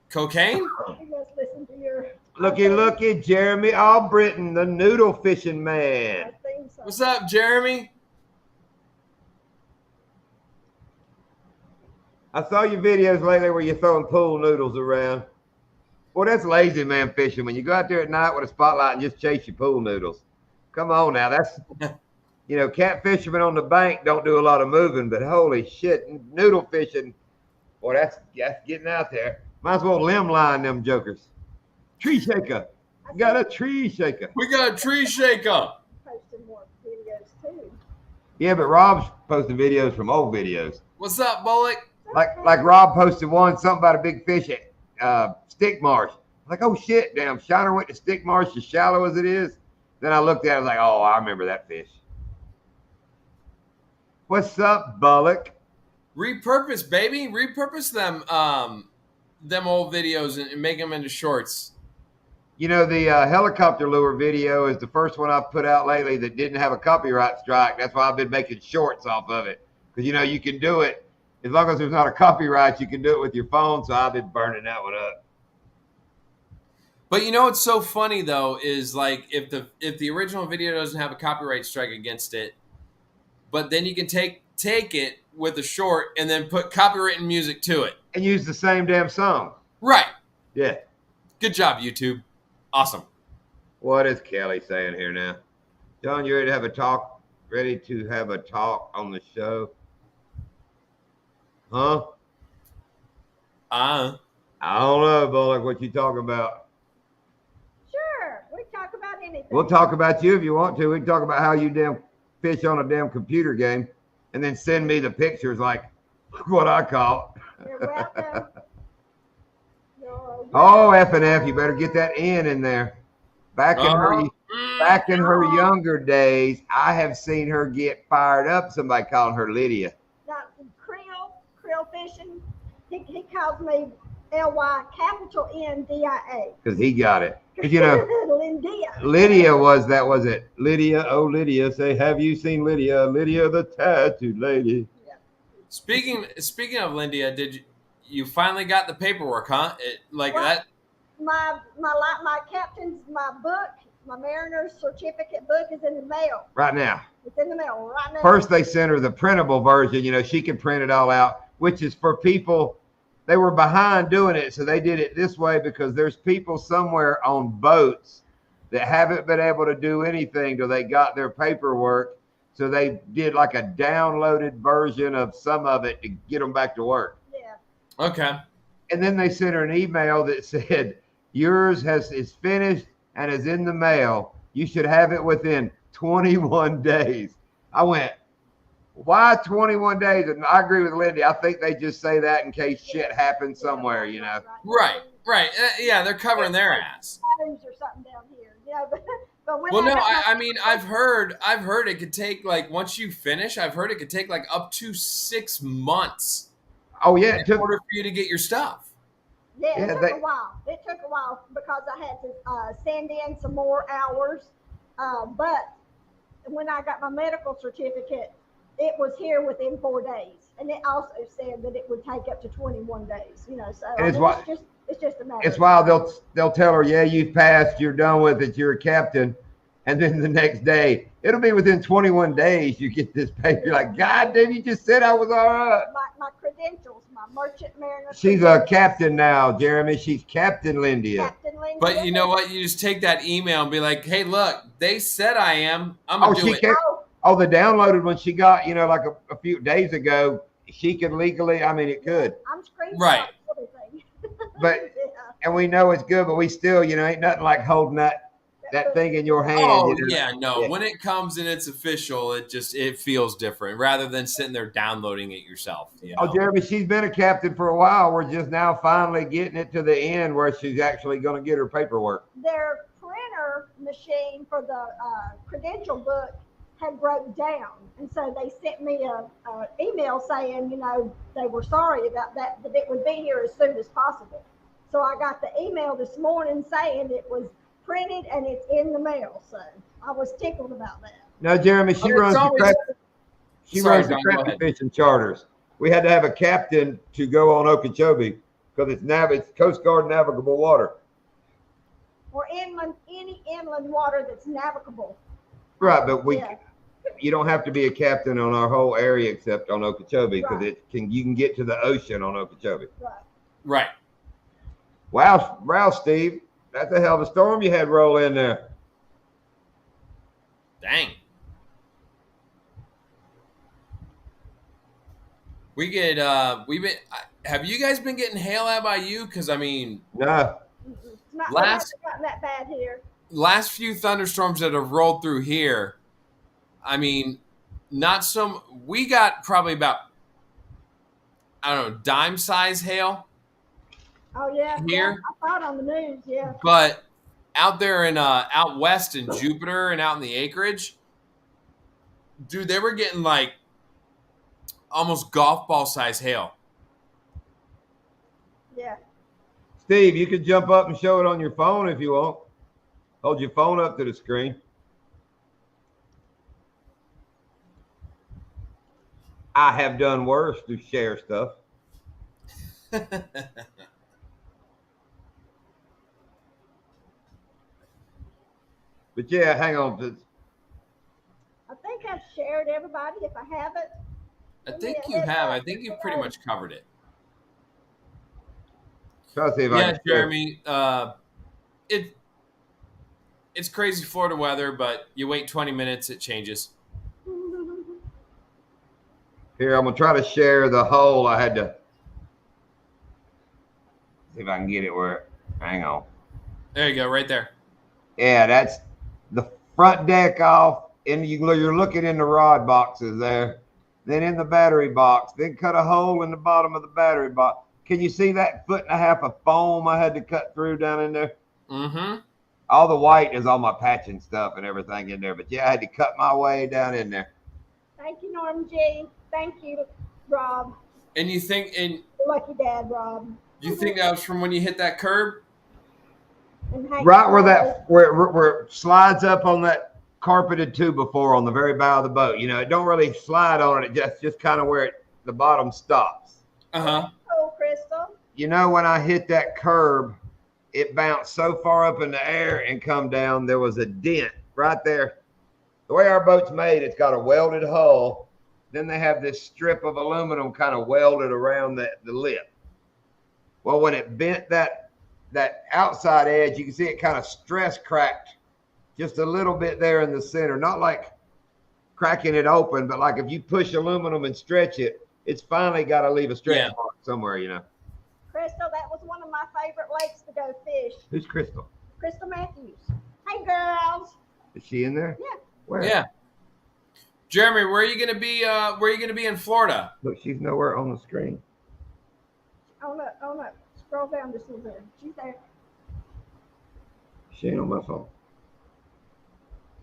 Speaker 2: Cocaine?
Speaker 3: You must listen to your.
Speaker 1: Looky, Jeremy Albritton, the noodle fishing man.
Speaker 2: What's up, Jeremy?
Speaker 1: I saw your videos lately where you're throwing pool noodles around. Boy, that's lazy man fishing. When you go out there at night with a spotlight and just chase your pool noodles. Come on now, that's, cat fishermen on the bank don't do a lot of moving, but holy shit, noodle fishing, boy, that's getting out there. Might as well limb line them jokers. Tree shaker. Got a tree shaker.
Speaker 2: We got a tree shaker.
Speaker 3: Posting more videos too.
Speaker 1: Yeah, but Rob's posting videos from old videos.
Speaker 2: What's up, Bullock?
Speaker 1: Like Rob posted something about a big fish at Stick Marsh. Like, oh shit, damn, Shiner went to Stick Marsh as shallow as it is. Then I looked at it, I was like, oh, I remember that fish. What's up, Bullock?
Speaker 2: Repurpose, baby. Repurpose them old videos and make them into shorts.
Speaker 1: The helicopter lure video is the first one I've put out lately that didn't have a copyright strike. That's why I've been making shorts off of it. Because, you can do it. As long as there's not a copyright, you can do it with your phone. So I've been burning that one up.
Speaker 2: But what's so funny though is like if the original video doesn't have a copyright strike against it, but then you can take it with a short and then put copywritten music to it
Speaker 1: and use the same damn song.
Speaker 2: Right.
Speaker 1: Yeah.
Speaker 2: Good job, YouTube. Awesome.
Speaker 1: What is Kelly saying here now? John, you ready to have a talk? Ready to have a talk on the show? Huh?
Speaker 2: I
Speaker 1: don't know, Bullock. What you talking about?
Speaker 3: Sure, we talk about anything.
Speaker 1: We'll talk about you if you want to. We can talk about how you damn fish on a damn computer game, and then send me the pictures like what I caught.
Speaker 3: You're welcome.
Speaker 1: Oh, F and F, you better get that in there. Back in her younger days, I have seen her get fired up. Somebody calling her Lydia.
Speaker 3: Got some krill fishing. He calls me L-Y capital N-D-I-A.
Speaker 1: Because he got it. 'Cause, you know,
Speaker 3: Lydia.
Speaker 1: Lydia was it? Lydia, oh Lydia, say, have you seen Lydia? Lydia the tattooed lady.
Speaker 2: Speaking of Lydia, did you finally got the paperwork, huh? That.
Speaker 3: My captain's book, my mariner's certificate book is in the mail.
Speaker 1: Right now.
Speaker 3: It's in the mail right now.
Speaker 1: First, they sent her the printable version. You know, she can print it all out, which is for people. They were behind doing it, so they did it this way because there's people somewhere on boats that haven't been able to do anything till they got their paperwork. So they did like a downloaded version of some of it to get them back to work.
Speaker 3: Yeah.
Speaker 2: Okay.
Speaker 1: And then they sent her an email that said, yours is finished and is in the mail. You should have it within 21 days. I went, why 21 days? And I agree with Lindy. I think they just say that in case shit happens somewhere, you know.
Speaker 2: Right. Yeah, they're covering their ass.
Speaker 3: Or something down here. Yeah, but when
Speaker 2: Well, no, I mean, I've heard it could take, like, once you finish, I've heard it could take like up to 6 months.
Speaker 1: Oh yeah,
Speaker 2: in order for you to get your stuff.
Speaker 3: Yeah, it took a while. It took a while because I had to send in some more hours. But when I got my medical certificate, it was here within 4 days, and it also said that it would take up to 21 days. You know, so it's just a matter.
Speaker 1: It's wild. They'll tell her, yeah, you've passed, you're done with it, you're a captain, and then the next day it'll be within 21 days you get this paper. You're like, God damn, you just said I was all right.
Speaker 3: My credentials, my merchant mariner.
Speaker 1: She's a captain now, Jeremy. She's Captain Lindia.
Speaker 3: Captain Lindia.
Speaker 2: But you know what? You just take that email and be like, hey, look, they said I am. I'm going to do it.
Speaker 1: Oh, the downloaded one she got, you know, like a few days ago, she could legally, I mean, it could.
Speaker 3: I'm screenshotting
Speaker 2: right.
Speaker 3: everything.
Speaker 1: But, and we know it's good, but we still, you know, ain't nothing like holding that thing in your hand.
Speaker 2: Oh,
Speaker 1: you know?
Speaker 2: yeah, no. Yeah. When it comes and it's official, it feels different rather than sitting there downloading it yourself. You know?
Speaker 1: Oh, Jeremy, she's been a captain for a while. We're just now finally getting it to the end where she's actually going to get her paperwork.
Speaker 3: Their printer machine for the credential book had broke down, and so they sent me a email saying, you know, they were sorry about that, but it would be here as soon as possible. So I got the email this morning saying it was printed and it's in the mail. So I was tickled about that.
Speaker 1: No, Jeremy, she runs the crappie fishing charters. We had to have a captain to go on Okeechobee because it's Coast Guard navigable water.
Speaker 3: Or any inland water that's navigable.
Speaker 1: Right, but you don't have to be a captain on our whole area except on Okeechobee because you can get to the ocean on Okeechobee.
Speaker 2: Right.
Speaker 1: Wow, Steve, that's a hell of a storm you had roll in there.
Speaker 2: Dang. Have you guys been getting hail out by you? Because I mean,
Speaker 1: no.
Speaker 3: Not gotten that bad here.
Speaker 2: Last few thunderstorms that have rolled through here, I mean, we got probably about, I don't know, dime size hail.
Speaker 3: Oh yeah,
Speaker 2: here.
Speaker 3: I saw it on the news. Yeah.
Speaker 2: But out there in out west in Jupiter and out in the acreage, dude, they were getting like almost golf ball size hail.
Speaker 3: Yeah.
Speaker 1: Steve, you could jump up and show it on your phone if you want. Hold your phone up to the screen. I have done worse to share stuff. But yeah, hang on.
Speaker 3: I think I've shared everybody. If I haven't,
Speaker 2: I think you have. I think you've pretty much covered it.
Speaker 1: Yeah,
Speaker 2: Jeremy. It's crazy Florida weather, but you wait 20 minutes, it changes.
Speaker 1: Here, I'm gonna try to share the whole. I had to see if I can get it where. Hang on.
Speaker 2: There you go, right there.
Speaker 1: Yeah, front deck off, and you're looking in the rod boxes there, then in the battery box, then cut a hole in the bottom of the battery box. Can you see that 1.5 feet of foam I had to cut through down in there?
Speaker 2: Mm-hmm.
Speaker 1: All the white is all my patching stuff and everything in there, but yeah, I had to cut my way down in there.
Speaker 3: Thank you, Norm G. Thank you, Rob.
Speaker 2: And you think
Speaker 3: Lucky Dad, Rob.
Speaker 2: you think that was from when you hit that curb?
Speaker 3: And Hank
Speaker 1: Right where
Speaker 3: Charlie.
Speaker 1: where it slides up on that carpeted 2x4 on the very bow of the boat. You know, it don't really slide on it. It just kind of where the bottom stops.
Speaker 2: Uh-huh.
Speaker 3: Oh, Crystal.
Speaker 1: You know, when I hit that curb, it bounced so far up in the air and come down. There was a dent right there. The way our boat's made, it's got a welded hull. Then they have this strip of aluminum kind of welded around the lip. Well, when it bent that outside edge, you can see it kind of stress cracked just a little bit there in the center. Not like cracking it open, but like if you push aluminum and stretch it, it's finally got to leave a stretch mark somewhere, you know.
Speaker 3: Crystal, that was one of my favorite lakes to go fish.
Speaker 1: Who's Crystal?
Speaker 3: Crystal Matthews. Hey, girls.
Speaker 1: Is she in there?
Speaker 3: Yeah.
Speaker 1: Where?
Speaker 2: Yeah. Jeremy, where are you gonna be? Where are you gonna be in Florida?
Speaker 1: Look, she's nowhere on the screen.
Speaker 3: On up. Scroll down just a little bit. She's there.
Speaker 1: She ain't on my phone.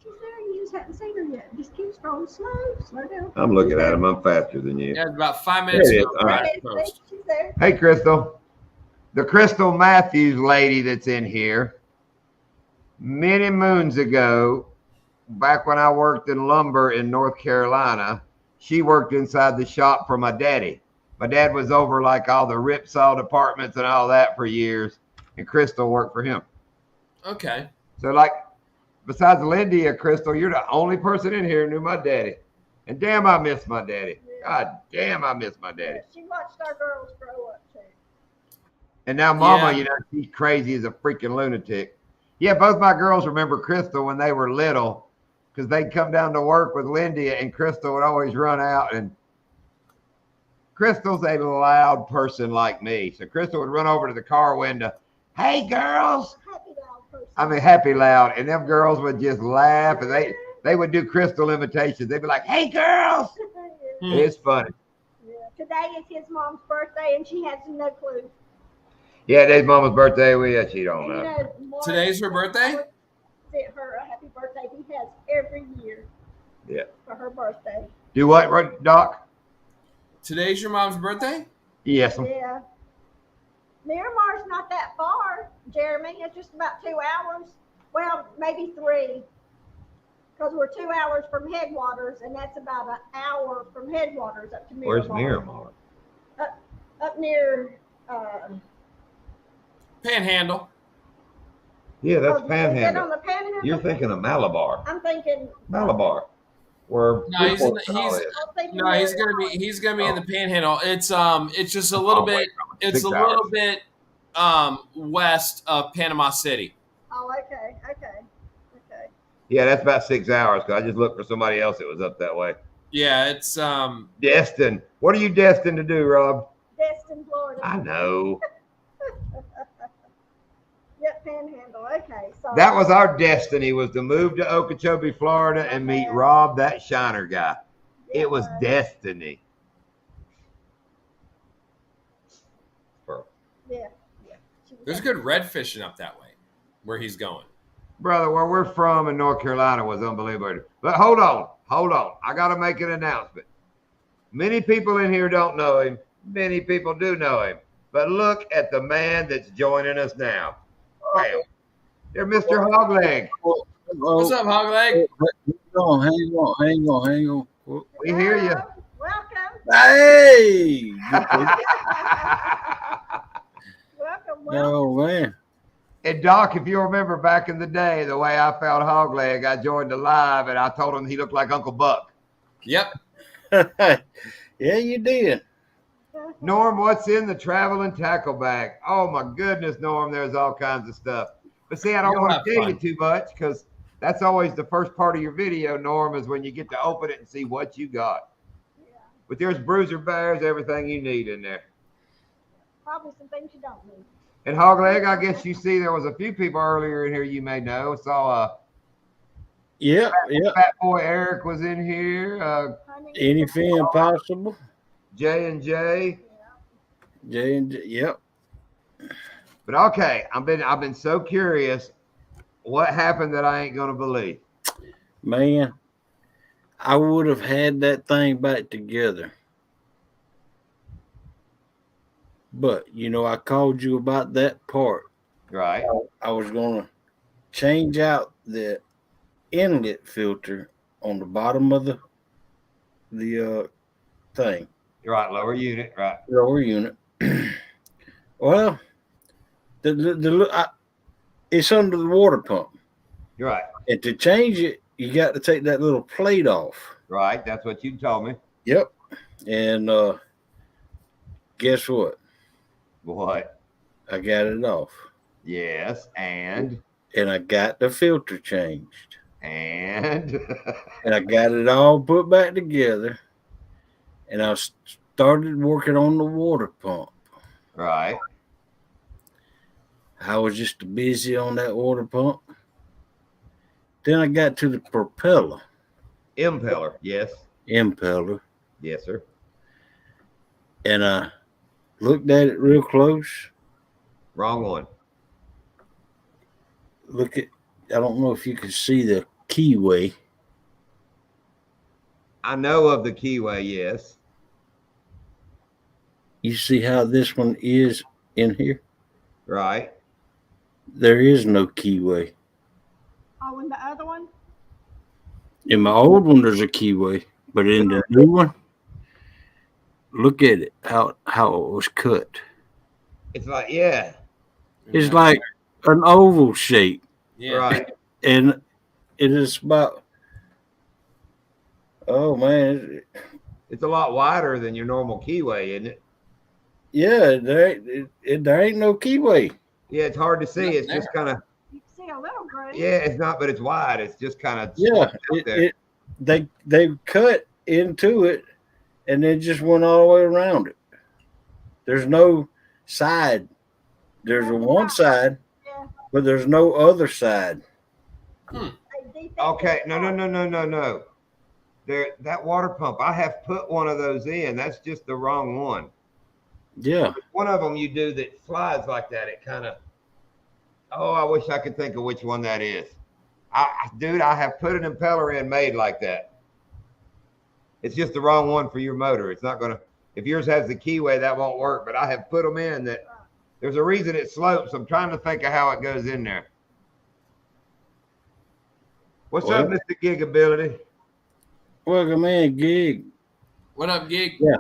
Speaker 3: She's there. You just haven't seen her yet. Just keep scrolling slow down.
Speaker 1: I'm looking at him. I'm faster than you.
Speaker 2: Yeah, it's about 5 minutes
Speaker 1: There it
Speaker 2: ago.
Speaker 1: is. All right.
Speaker 3: There it is. See? She's there.
Speaker 1: Hey, Crystal. The Crystal Matthews lady that's in here, many moons ago, back when I worked in lumber in North Carolina, she worked inside the shop for my daddy. My dad was over like all the Ripsaw departments and all that for years, and Crystal worked for him.
Speaker 2: Okay.
Speaker 1: So, like, besides Lindy, Crystal, you're the only person in here who knew my daddy. And damn, I miss my daddy. God damn, I miss my daddy.
Speaker 3: She watched our girls grow up too.
Speaker 1: And now Mama,
Speaker 2: Yeah.
Speaker 1: you know, she's crazy as a freaking lunatic. Yeah, both my girls remember Crystal when they were little because they'd come down to work with Lindy and Crystal would always run out. And Crystal's a loud person like me. So Crystal would run over to the car window. Hey, girls.
Speaker 3: Happy loud person.
Speaker 1: I mean, happy loud. And them girls would just laugh and they would do Crystal imitations. They'd be like, hey, girls.
Speaker 2: Hmm.
Speaker 1: It's funny.
Speaker 3: Yeah. Today is his mom's birthday and she has no clue.
Speaker 1: Yeah, today's Mama's birthday. She don't
Speaker 3: And
Speaker 1: know.
Speaker 3: Mark
Speaker 2: Today's her birthday?
Speaker 3: sent her a happy birthday. He has every year.
Speaker 1: Yeah.
Speaker 3: For her birthday.
Speaker 1: Do what, right, Doc?
Speaker 2: Today's your mom's birthday?
Speaker 1: Yes.
Speaker 3: Yeah. Miramar's not that far, Jeremy. It's just about 2 hours. Well, maybe 3. Because we're 2 hours from Headwaters, and that's about an hour from Headwaters up to Miramar.
Speaker 1: Where's Miramar?
Speaker 3: Up near.
Speaker 2: Panhandle.
Speaker 1: Yeah, that's
Speaker 3: Is that
Speaker 1: Panhandle.
Speaker 3: on the Panhandle?
Speaker 1: You're thinking of Malabar.
Speaker 3: I'm thinking.
Speaker 1: Malabar. Where
Speaker 2: No, he's
Speaker 1: Newport
Speaker 2: in-
Speaker 1: Canal
Speaker 2: he's-
Speaker 1: is.
Speaker 3: I'm thinking
Speaker 2: No, he's
Speaker 3: Miramar.
Speaker 2: gonna be in the Panhandle. It's just a little
Speaker 1: Oh,
Speaker 2: bit.
Speaker 1: wait,
Speaker 2: It's
Speaker 1: 6
Speaker 2: a
Speaker 1: hours.
Speaker 2: little bit west of Panama City.
Speaker 3: Oh, okay.
Speaker 1: Yeah, that's about 6 hours. Cause I just looked for somebody else that was up that way.
Speaker 2: Yeah, it's
Speaker 1: Destined. What are you destined to do, Rob?
Speaker 3: Destin, Florida.
Speaker 1: I know.
Speaker 3: Yep, Panhandle. Okay. So
Speaker 1: That was our destiny, was to move to Okeechobee, Florida, and meet Rob, that Shiner guy. It was destiny.
Speaker 3: Yeah. She was
Speaker 2: there's good red fishing up that way, where he's going.
Speaker 1: Brother, where we're from in North Carolina was unbelievable. But hold on. I got to make an announcement. Many people in here don't know him. Many people do know him. But look at the man that's joining us now. Bam. They're Mr. Hogleg.
Speaker 2: What's up, Hogleg?
Speaker 7: Hang on.
Speaker 1: We hear you.
Speaker 3: Welcome.
Speaker 7: Hey!
Speaker 3: Welcome.
Speaker 7: Oh, man.
Speaker 1: And Doc, if you remember back in the day, the way I found Hogleg, I joined the live and I told him he looked like Uncle Buck.
Speaker 2: Yep.
Speaker 7: Yeah, you did.
Speaker 1: Norm, what's in the travel and tackle bag? Oh my goodness, Norm, there's all kinds of stuff. But see, I don't
Speaker 2: You'll
Speaker 1: want
Speaker 2: have
Speaker 1: to tell you
Speaker 2: fun.
Speaker 1: too much because that's always the first part of your video, Norm, is when you get to open it and see what you got. But there's bruiser bears, everything you need in there.
Speaker 3: Probably some things you don't need.
Speaker 1: And Hogleg, I guess you see there was a few people earlier in here you may know. Saw
Speaker 7: Yep, yep.
Speaker 1: Fat Boy Eric was in here.
Speaker 3: Honey,
Speaker 7: Anything possible.
Speaker 1: J and J.
Speaker 7: J&J, yep.
Speaker 1: But okay, I've been so curious. What happened that I ain't gonna believe?
Speaker 7: Man, I would have had that thing back together. But, I called you about that part.
Speaker 1: Right.
Speaker 7: I was going to change out the inlet filter on the bottom of the thing,
Speaker 1: Right. Lower unit. Right.
Speaker 7: lower unit. Well, it's under the water pump.
Speaker 1: Right.
Speaker 7: And to change it, you got to take that little plate off.
Speaker 1: Right. That's what you told me.
Speaker 7: Yep. And guess what?
Speaker 1: What?
Speaker 7: I got it off.
Speaker 1: Yes. And
Speaker 7: I got the filter changed.
Speaker 1: and
Speaker 7: And I got it all put back together. And I started working on the water pump.
Speaker 1: right.
Speaker 7: I was just busy on that water pump. Then I got to the propeller,
Speaker 1: Impeller. Yes.
Speaker 7: impeller,
Speaker 1: Yes, sir.
Speaker 7: and I looked at it real close.
Speaker 1: Wrong one.
Speaker 7: I don't know if you can see the keyway.
Speaker 1: I know of the keyway. Yes.
Speaker 7: You see how this one is in here?
Speaker 1: Right.
Speaker 7: There is no keyway.
Speaker 3: oh, and the other one?
Speaker 7: In my old one, there's a keyway, but in the new one, look at it, how it was cut.
Speaker 1: It's like yeah.
Speaker 7: It's like an oval shape,
Speaker 2: Yeah.
Speaker 1: Right.
Speaker 7: and it is about, oh man,
Speaker 1: It's a lot wider than your normal keyway, isn't it?
Speaker 7: yeah, there ain't no keyway.
Speaker 1: Yeah. It's hard to see. It's just kind of
Speaker 3: You can see a little groove.
Speaker 1: yeah. It's not, but it's wide. It's just kind of
Speaker 7: Yeah, they cut into it, and then just went all the way around it. There's no side. There's a one side,
Speaker 3: Yeah.
Speaker 7: but there's no other side.
Speaker 3: They defect
Speaker 1: Okay,
Speaker 3: it.
Speaker 1: no. That water pump, I have put one of those in. That's just the wrong one.
Speaker 7: Yeah,
Speaker 1: One of them you do that slides like that. It kind of. Oh, I wish I could think of which one that is. Dude, I have put an impeller in made like that. It's just the wrong one for your motor. It's not gonna. If yours has the keyway, that won't work. But I have put them in that. There's a reason it slopes. I'm trying to think of how it goes in there. What's up, Mr. Gigability?
Speaker 7: welcome in, Gig.
Speaker 2: What up, Gig?
Speaker 7: Yeah.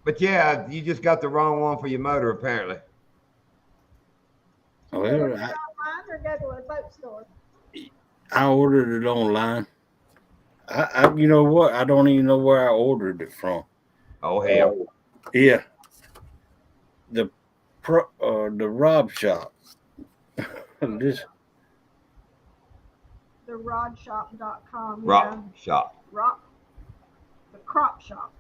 Speaker 1: But yeah, you just got the wrong one for your motor, apparently.
Speaker 7: Well,
Speaker 3: Online or go to a boat store?
Speaker 7: I ordered it online. You know what? I don't even know where I ordered it from.
Speaker 1: Oh hell.
Speaker 7: Yeah, the Rob Shop. This
Speaker 3: TheRodShop.com.
Speaker 1: Rock shop.
Speaker 3: Rock. The crop shop.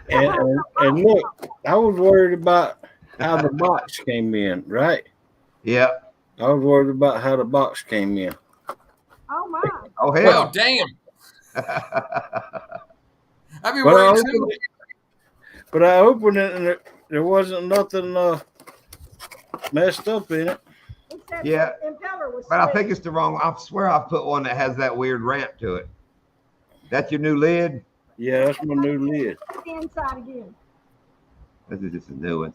Speaker 7: and look, I was worried about how the box came in. Right,
Speaker 1: Yep.
Speaker 7: I was worried about how the box came in.
Speaker 3: Oh my.
Speaker 1: Oh
Speaker 2: Oh,
Speaker 1: hell.
Speaker 2: damn. I'd be
Speaker 7: But I
Speaker 2: worried too.
Speaker 7: opened it and there wasn't nothing messed up in it.
Speaker 3: Except
Speaker 1: Yeah.
Speaker 3: the impeller was
Speaker 1: But I
Speaker 3: split.
Speaker 1: think it's the wrong. I swear I put one that has that weird ramp to it. That's your new lid.
Speaker 7: Yeah, that's my new lid.
Speaker 3: the inside again.
Speaker 1: This is just a new one.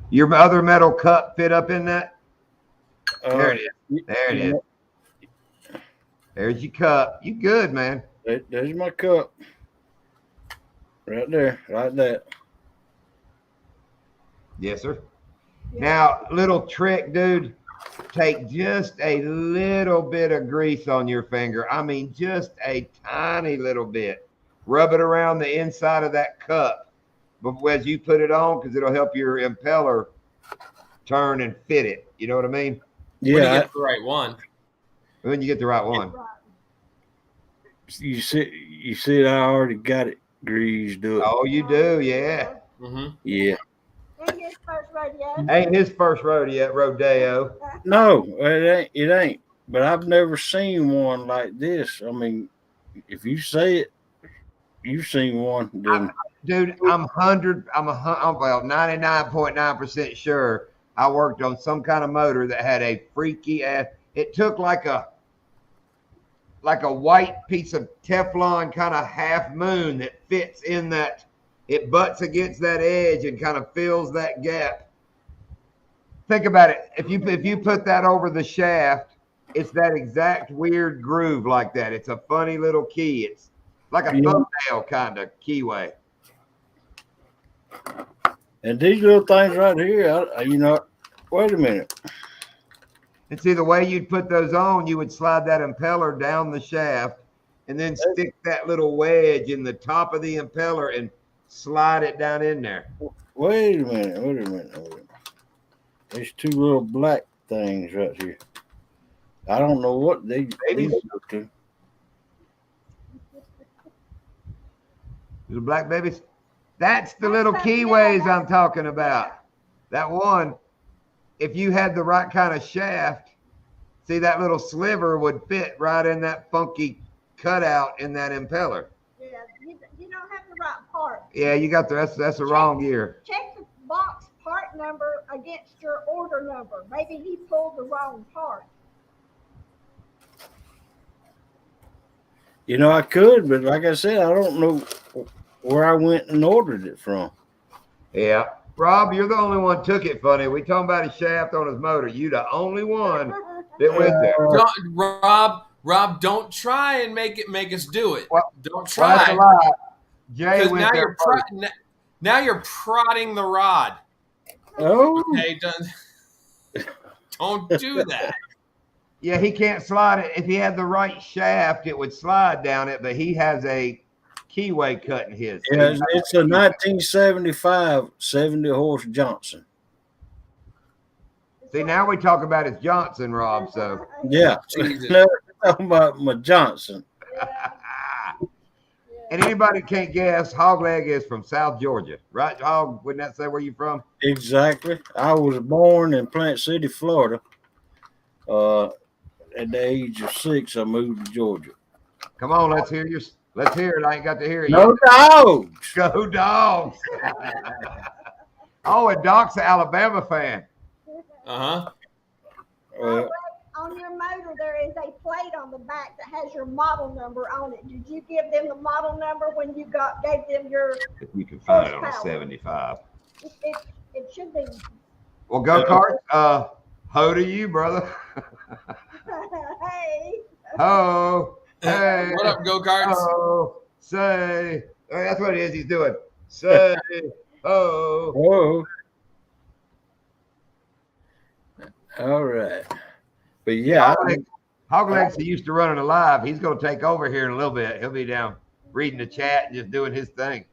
Speaker 1: Your other metal cup fit up in that. There it is. There it is. There's your cup. You good, man?
Speaker 7: There's my cup. Right there, like that.
Speaker 1: Yes, sir.
Speaker 3: Yeah.
Speaker 1: Now, little trick, dude. Take just a little bit of grease on your finger. I mean, just a tiny little bit. Rub it around the inside of that cup as you put it on, because it'll help your impeller turn and fit it. You know what I mean?
Speaker 2: When you
Speaker 7: Yeah,
Speaker 2: get the right one.
Speaker 1: When you get the right one.
Speaker 3: Right.
Speaker 7: you see, I already got it greased up.
Speaker 1: Oh, you do, yeah.
Speaker 2: Mm-hmm.
Speaker 7: Yeah,
Speaker 3: And his first rodeo.
Speaker 1: Ain't his first rodeo.
Speaker 7: No, it ain't. It ain't. But I've never seen one like this. I mean, if you say it, you've seen one. Then
Speaker 1: Dude, I'm 99.9% sure I worked on some kind of motor that had a freaky ass. It took like a white piece of Teflon kind of half moon that fits in that. It butts against that edge and kind of fills that gap. Think about it. If you put that over the shaft, it's that exact weird groove like that. It's a funny little key. It's like a thumbnail kind of keyway.
Speaker 7: and these little things right here, wait a minute.
Speaker 1: And see, the way you'd put those on, you would slide that impeller down the shaft and then stick that little wedge in the top of the impeller and slide it down in there.
Speaker 7: Wait a minute. There's two little black things right here. I don't know what these go to.
Speaker 1: The black babies. That's the little keyways I'm talking about. That one, if you had the right kind of shaft, see that little sliver would fit right in that funky cutout in that impeller.
Speaker 3: Yeah, you don't have the right part.
Speaker 1: Yeah, you got that's the wrong gear.
Speaker 3: Check the box part number against your order number. Maybe he pulled the wrong part.
Speaker 7: I could, but like I said, I don't know where I went and ordered it from.
Speaker 1: Yeah. Rob, you're the only one took it funny. We talking about his shaft on his motor. You the only one that went there.
Speaker 2: Rob, don't try and make us do it.
Speaker 1: Well,
Speaker 2: don't
Speaker 1: That's a
Speaker 2: try.
Speaker 1: lie. Jay
Speaker 2: Because
Speaker 1: went there first.
Speaker 2: now you're prodding the rod.
Speaker 7: Oh,
Speaker 2: Okay, don't do that.
Speaker 1: Yeah, he can't slide it. If he had the right shaft, it would slide down it, but he has a keyway cut in his.
Speaker 7: yeah, it's a 1975 70-horse Johnson.
Speaker 1: See, now we talk about his Johnson, Rob. So
Speaker 7: Yeah,
Speaker 2: Jesus.
Speaker 7: no, we're talking about my Johnson.
Speaker 1: and anybody can't guess, Hogleg is from South Georgia, right? Hog, wouldn't that say where you from?
Speaker 7: Exactly. I was born in Plant City, Florida. At the age of 6, I moved to Georgia.
Speaker 1: Come on, let's hear it. I ain't got to hear it
Speaker 7: No
Speaker 1: yet.
Speaker 7: dogs.
Speaker 1: Go Dogs. Oh, and Doc's an Alabama fan.
Speaker 2: Uh-huh.
Speaker 3: On your motor, there is a plate on the back that has your model number on it. Did you give them the model number when you gave them your?
Speaker 1: If you can find it on a
Speaker 3: Horsepower.
Speaker 1: 75.
Speaker 3: It should be.
Speaker 1: Well, go kart. Ho to you, brother.
Speaker 3: Hey.
Speaker 1: Ho. Hey.
Speaker 2: What up, go-karts?
Speaker 1: Ho. Say. Oh, that's what it is. He's doing. Say. Ho.
Speaker 7: Oh. All right. But yeah,
Speaker 1: Hoglegs, he used to running alive. He's going to take over here in a little bit. He'll be down reading the chat and just doing his thing.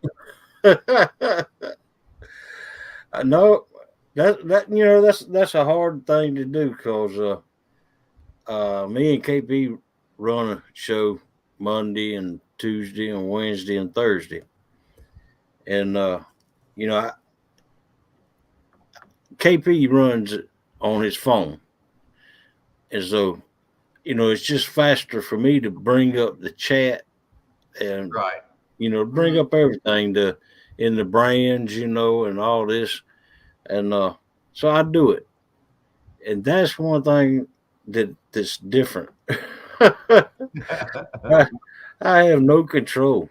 Speaker 7: no, that's a hard thing to do because me and KP run a show Monday and Tuesday and Wednesday and Thursday, and KP runs it on his phone, and so it's just faster for me to bring up the chat and
Speaker 1: Right.
Speaker 7: bring up everything in the brands, and all this. And so I do it. And that's one thing that's different. I have no control.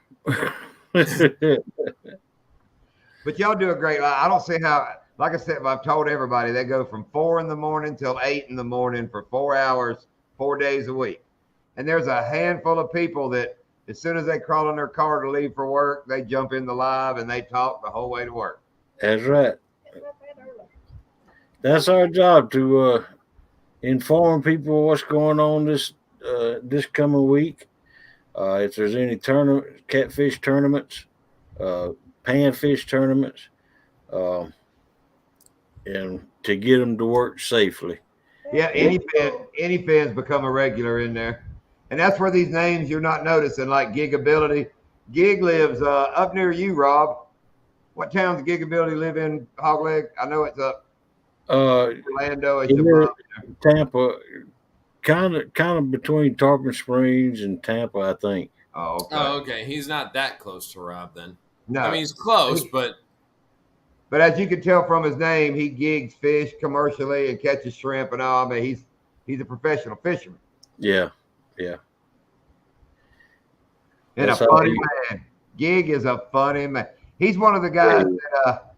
Speaker 1: But y'all do a great. I don't see how. Like I said, I've told everybody they go from 4 a.m. till 8 a.m. for 4 hours, 4 days a week. And there's a handful of people that as soon as they crawl in their car to leave for work, they jump in the live and they talk the whole way to work.
Speaker 7: That's right. That's our job, to inform people what's going on this coming week. If there's any catfish tournaments, panfish tournaments, and to get them to work safely.
Speaker 1: Yeah, any fans become a regular in there. And that's where these names you're not noticing, like Gigability. Gig lives up near you, Rob. What town's Gigability live in, Hogleg? I know it's up Orlando. It's
Speaker 7: Yeah.
Speaker 1: above.
Speaker 7: Tampa, kind of between Tarpon Springs and Tampa, I think.
Speaker 1: Oh, okay.
Speaker 2: Oh, okay. He's not that close to Rob then.
Speaker 1: No,
Speaker 2: I mean, he's close, but
Speaker 1: but as you can tell from his name, he gigs fish commercially and catches shrimp and all. I mean, he's a professional fisherman
Speaker 7: Yeah.
Speaker 1: and
Speaker 7: That's
Speaker 1: a
Speaker 7: how
Speaker 1: funny
Speaker 7: he-
Speaker 1: man. Gig is a funny man. He's one of the guys that,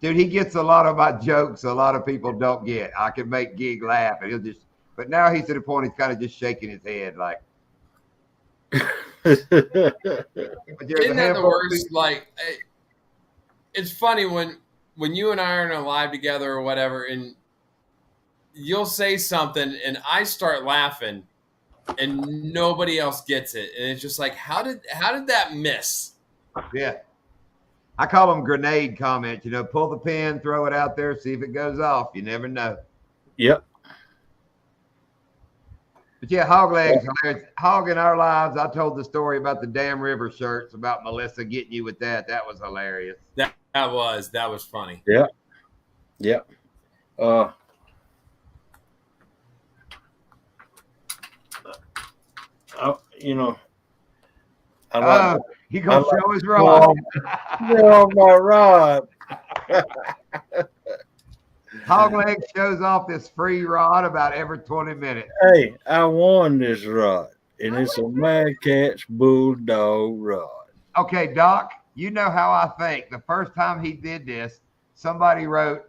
Speaker 1: dude, he gets a lot of my jokes a lot of people don't get. I can make Gig laugh, and he'll just. But now he's to the point he's kind of just shaking his head like. But there's a
Speaker 2: isn't that the
Speaker 1: handful of
Speaker 2: worst?
Speaker 1: people-
Speaker 2: Like, it's funny when you and I are live together or whatever, and you'll say something, and I start laughing, and nobody else gets it, and it's just like, how did that miss?
Speaker 1: Yeah. I call them grenade comments. You know, pull the pin, throw it out there, see if it goes off. You never know.
Speaker 7: Yep.
Speaker 1: But yeah, Hog Legs, hilarious. Hog in Our Lives. I told the story about the Damn River shirts, about Melissa getting you with that. That was hilarious.
Speaker 2: That was funny.
Speaker 7: Yep. You know, I like
Speaker 1: He gonna
Speaker 7: I like-
Speaker 1: show his rod.
Speaker 7: oh my rod.
Speaker 1: Hog Legs shows off this free rod about every 20 minutes.
Speaker 7: Hey, I won this rod, and it's a Mad Catz Bulldog rod.
Speaker 1: Okay, Doc, you know how I think. The first time he did this, somebody wrote,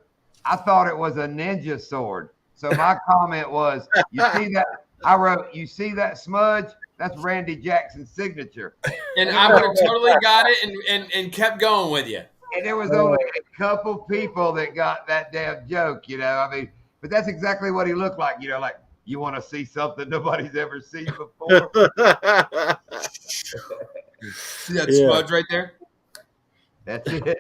Speaker 1: I thought it was a ninja sword. So my comment was, you see that? I wrote, you see that smudge? That's Randy Jackson's signature.
Speaker 2: And I would have totally got it and kept going with you.
Speaker 1: And there was only a couple people that got that damn joke, you know. I mean, but that's exactly what he looked like, you know, like you want to see something nobody's ever seen before.
Speaker 2: See that
Speaker 7: Yeah.
Speaker 2: smudge right there?
Speaker 1: That's it.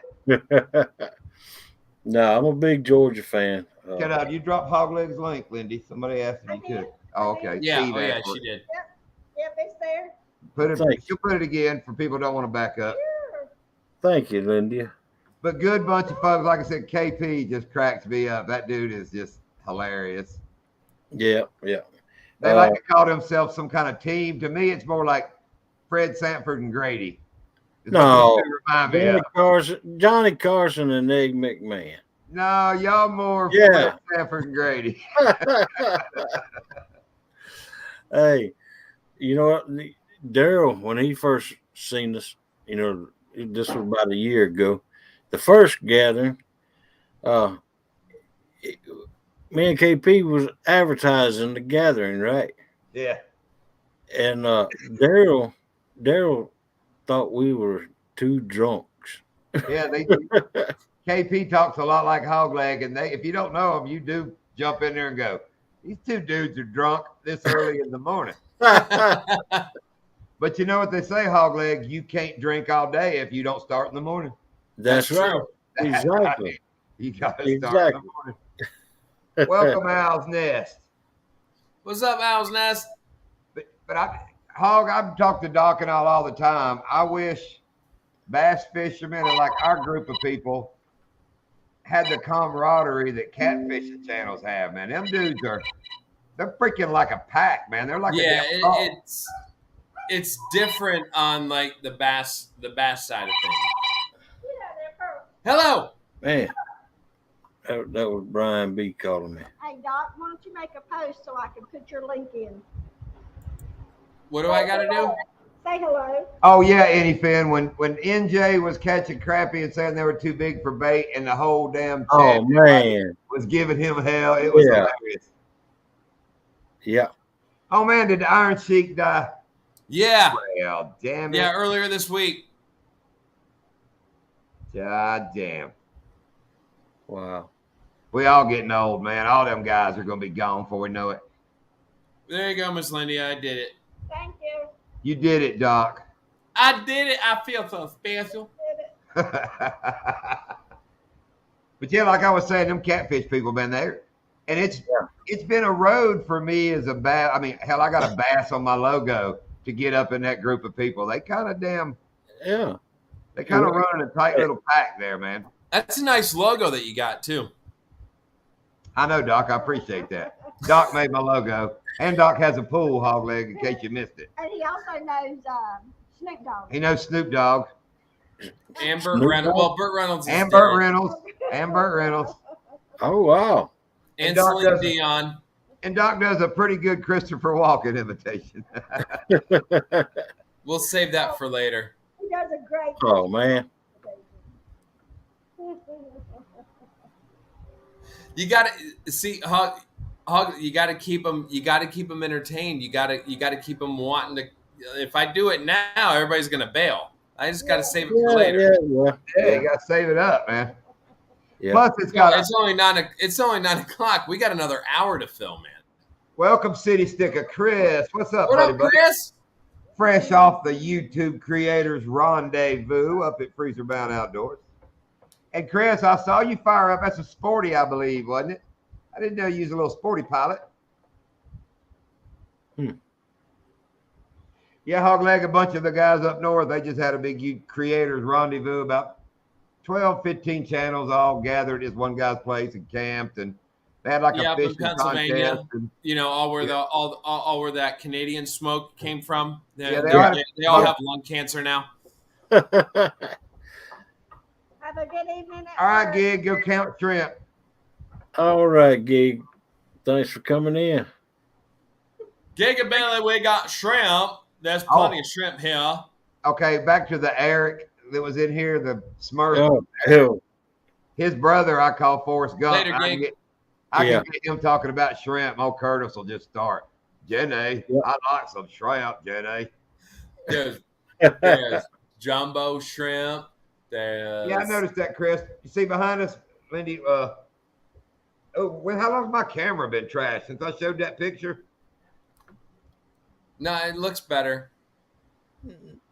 Speaker 7: No, I'm a big Georgia fan.
Speaker 1: Shut up. You dropped Hog Legs link, Lindy. Somebody asked if you
Speaker 3: I
Speaker 1: could.
Speaker 3: did.
Speaker 1: Oh, okay.
Speaker 2: Yeah.
Speaker 1: Steve
Speaker 2: Oh, yeah,
Speaker 1: asked for
Speaker 2: she
Speaker 1: it.
Speaker 2: did.
Speaker 3: Yep, it's there.
Speaker 1: Put it.
Speaker 7: Thanks.
Speaker 1: You'll put it again for people who don't want to back up.
Speaker 3: Sure.
Speaker 7: Thank you, Lindy.
Speaker 1: But good bunch of folks. Like I said, KP just cracks me up. That dude is just hilarious.
Speaker 7: Yeah.
Speaker 1: They like to call themselves some kind of team. To me, it's more like Fred Sanford and Grady. It's
Speaker 7: No.
Speaker 1: what they remind me of.
Speaker 7: Johnny Carson and Egg McMahon.
Speaker 1: No, y'all more
Speaker 7: Yeah.
Speaker 1: Fred Sanford and Grady.
Speaker 7: Hey, you know what? Daryl, when he first seen us, you know, this was about a year ago, the first gathering, me and KP was advertising the gathering, right?
Speaker 1: Yeah.
Speaker 7: And Daryl thought we were two drunks.
Speaker 1: Yeah, KP talks a lot like Hog Leg, and if you don't know him, you do jump in there and go, these two dudes are drunk this early in the morning. But you know what they say, Hog Leg, you can't drink all day if you don't start in the morning.
Speaker 7: That's right.
Speaker 2: true.
Speaker 7: Exactly.
Speaker 1: You got to start in the morning. Welcome, Al's Nest.
Speaker 2: What's up, Owl's Nest?
Speaker 1: But Hog, I've talked to Doc and all the time. I wish bass fishermen and like our group of people had the camaraderie that catfishing channels have, man. Them dudes they're freaking like a pack, man. They're like
Speaker 2: Yeah,
Speaker 1: a damn cult.
Speaker 2: it's different on like the bass side of things.
Speaker 3: Yeah, they're perfect.
Speaker 2: Hello.
Speaker 7: Man, that was Brian B calling me.
Speaker 3: Hey, Doc, why don't you make a post so I can put your link in?
Speaker 2: What do I got to do?
Speaker 3: Say hello.
Speaker 1: Oh yeah, Any Finn. When NJ was catching crappie and saying they were too big for bait, and the whole damn chat
Speaker 7: Oh man,
Speaker 1: was giving him hell. It was
Speaker 7: Yeah.
Speaker 1: hilarious.
Speaker 7: yeah.
Speaker 1: Oh man, did the Iron Sheik die?
Speaker 2: Yeah.
Speaker 1: Well, damn it.
Speaker 2: Yeah, earlier this week.
Speaker 1: God damn.
Speaker 7: Wow.
Speaker 1: We all getting old, man. All them guys are gonna be gone before we know it.
Speaker 2: There you go, Miss Lindy. I did it.
Speaker 3: Thank you.
Speaker 1: You did it, Doc.
Speaker 2: I did it. I feel so special.
Speaker 3: Did it.
Speaker 1: But yeah, like I was saying, them catfish people, man, and it's been a road for me as a bass. I mean, hell, I got a bass on my logo to get up in that group of people. They kind of They kind of run in a tight little pack there, man.
Speaker 2: That's a nice logo that you got too.
Speaker 1: I know, Doc. I appreciate that. Doc made my logo, and Doc has a pool, hog leg, in case you missed it.
Speaker 3: And he also knows Snoop Dogg.
Speaker 1: He knows Snoop Dogg
Speaker 2: And Burt Reynolds. Well, Burt Reynolds is
Speaker 1: and
Speaker 2: dead.
Speaker 1: Burt Reynolds and Burt Reynolds.
Speaker 7: Oh wow.
Speaker 2: And
Speaker 1: Doc
Speaker 2: Celine
Speaker 1: does it.
Speaker 2: Dion.
Speaker 1: And Doc does a pretty good Christopher Walken imitation.
Speaker 2: We'll save that for later.
Speaker 3: He does a great
Speaker 7: Oh man.
Speaker 2: You got to see Hog. You got to keep them. You got to keep them entertained. You got to keep them wanting to. If I do it now, everybody's gonna bail. I just got to save it for later.
Speaker 1: Yeah, you got to save it up, man.
Speaker 7: Yeah.
Speaker 1: Plus, it's got
Speaker 2: It's only 9 o'clock. We got another hour to film, man.
Speaker 1: Welcome City Sticker Chris. What's up,
Speaker 2: What
Speaker 1: buddy?
Speaker 2: up, Chris?
Speaker 1: Fresh off the YouTube Creators Rendezvous up at Freezer Bound Outdoors. And Chris, I saw you fire up. That's a sporty, I believe, wasn't it? I didn't know you used a little sporty pilot. Yeah, Hogleg, a bunch of the guys up north, they just had a big Creators Rendezvous, about 12, 15 channels all gathered at this one guy's place and camped, and they had like
Speaker 2: Yeah,
Speaker 1: a
Speaker 2: up in
Speaker 1: fishing
Speaker 2: Pennsylvania.
Speaker 1: contest. And
Speaker 2: You know, all where that Canadian smoke came from. They
Speaker 1: all
Speaker 2: all have lung cancer now.
Speaker 3: Have a good evening.
Speaker 1: all right, Gig, go count shrimp.
Speaker 7: All right, Gig. Thanks for coming in.
Speaker 2: Gigabilly, we got shrimp. There's plenty of shrimp here.
Speaker 1: Okay, back to the Eric that was in here, the Smurf.
Speaker 7: Oh, hell.
Speaker 1: His brother, I call Forrest Gump.
Speaker 2: Later, Gig.
Speaker 1: I
Speaker 7: Yeah.
Speaker 1: can get him talking about shrimp. Oh, Curtis will just start. Jenny,
Speaker 7: Yeah.
Speaker 1: I like some shrimp, Jenny.
Speaker 2: There's jumbo shrimp. There's
Speaker 1: Yeah, I noticed that, Chris. You see behind us, Lindy. How long's my camera been trashed since I showed that picture?
Speaker 2: No, it looks better.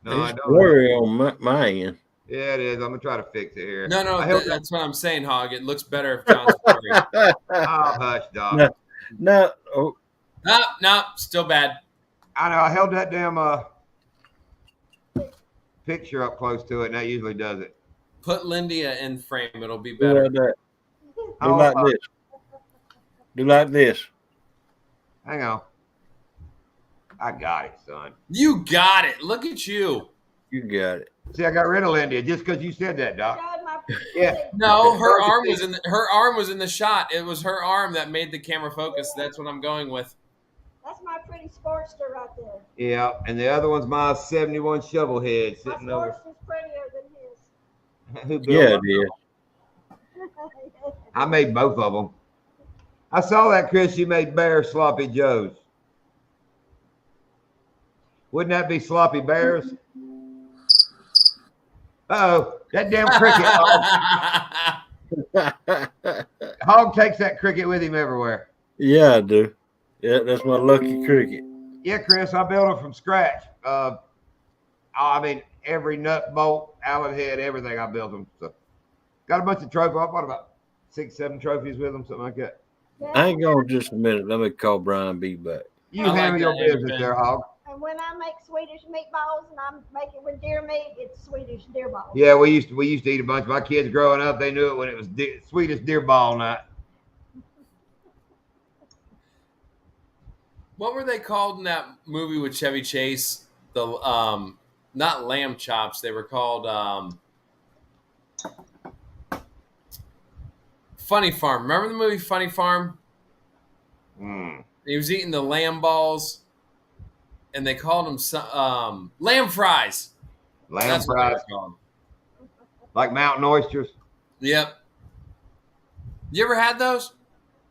Speaker 1: No, I
Speaker 7: It's
Speaker 1: don't.
Speaker 7: blurry on my end.
Speaker 1: Yeah, it is. I'm gonna try to fix it here.
Speaker 2: No,
Speaker 1: I hope
Speaker 2: that's what I'm saying, Hog. It looks better if John's blurry.
Speaker 1: Oh, hush, dog.
Speaker 7: No. No. Oh,
Speaker 2: No, still bad.
Speaker 1: I know. I held that damn picture up close to it, and that usually does it.
Speaker 2: Put Lindia in frame. It'll be
Speaker 7: do
Speaker 2: better.
Speaker 7: like that. Do
Speaker 1: Oh,
Speaker 7: like this. Do like this.
Speaker 1: hang on. I got it, son.
Speaker 2: You got it. Look at you.
Speaker 7: You got it.
Speaker 1: See, I got rid of Lindy just because you said that, Doc.
Speaker 3: Showed my
Speaker 1: Yeah.
Speaker 2: No, her arm was in the shot. It was her arm that made the camera focus. That's what I'm going with.
Speaker 3: That's my pretty Sportster right there.
Speaker 1: Yeah, and the other one's my 71 Shovelhead
Speaker 3: My
Speaker 1: sitting over.
Speaker 3: Sportster's prettier than his.
Speaker 1: Who built
Speaker 7: Yeah,
Speaker 1: my-
Speaker 7: it is.
Speaker 1: I made both of them. I saw that, Chris. You made Bear Sloppy Joes. Wouldn't that be Sloppy Bears? Uh-oh, that damn cricket. Hog takes that cricket with him everywhere.
Speaker 7: Yeah, I do. Yeah, that's my lucky cricket.
Speaker 1: Yeah, Chris, I built them from scratch. I mean, every nut, bolt, Allen head, everything I built them. So, got a bunch of trophies. I bought about 6, 7 trophies with them, something like that.
Speaker 7: Hang on just a minute. Let me call Brian B back.
Speaker 1: You
Speaker 2: I like
Speaker 1: handle your
Speaker 2: that,
Speaker 1: business
Speaker 2: Evan.
Speaker 1: there, Hog.
Speaker 3: And when I make Swedish meatballs and I make it with deer meat, it's Swedish deer balls.
Speaker 1: Yeah, we used to eat a bunch. My kids growing up, they knew it when it was sweetest deer ball night.
Speaker 2: What were they called in that movie with Chevy Chase? The not lamb chops. They were called Funny Farm. Remember the movie Funny Farm?
Speaker 1: Mm.
Speaker 2: He was eating the lamb balls, and they called them lamb fries.
Speaker 1: Lamb
Speaker 2: That's what
Speaker 1: fries,
Speaker 2: they were called.
Speaker 1: like mountain oysters.
Speaker 2: Yep. You ever had those?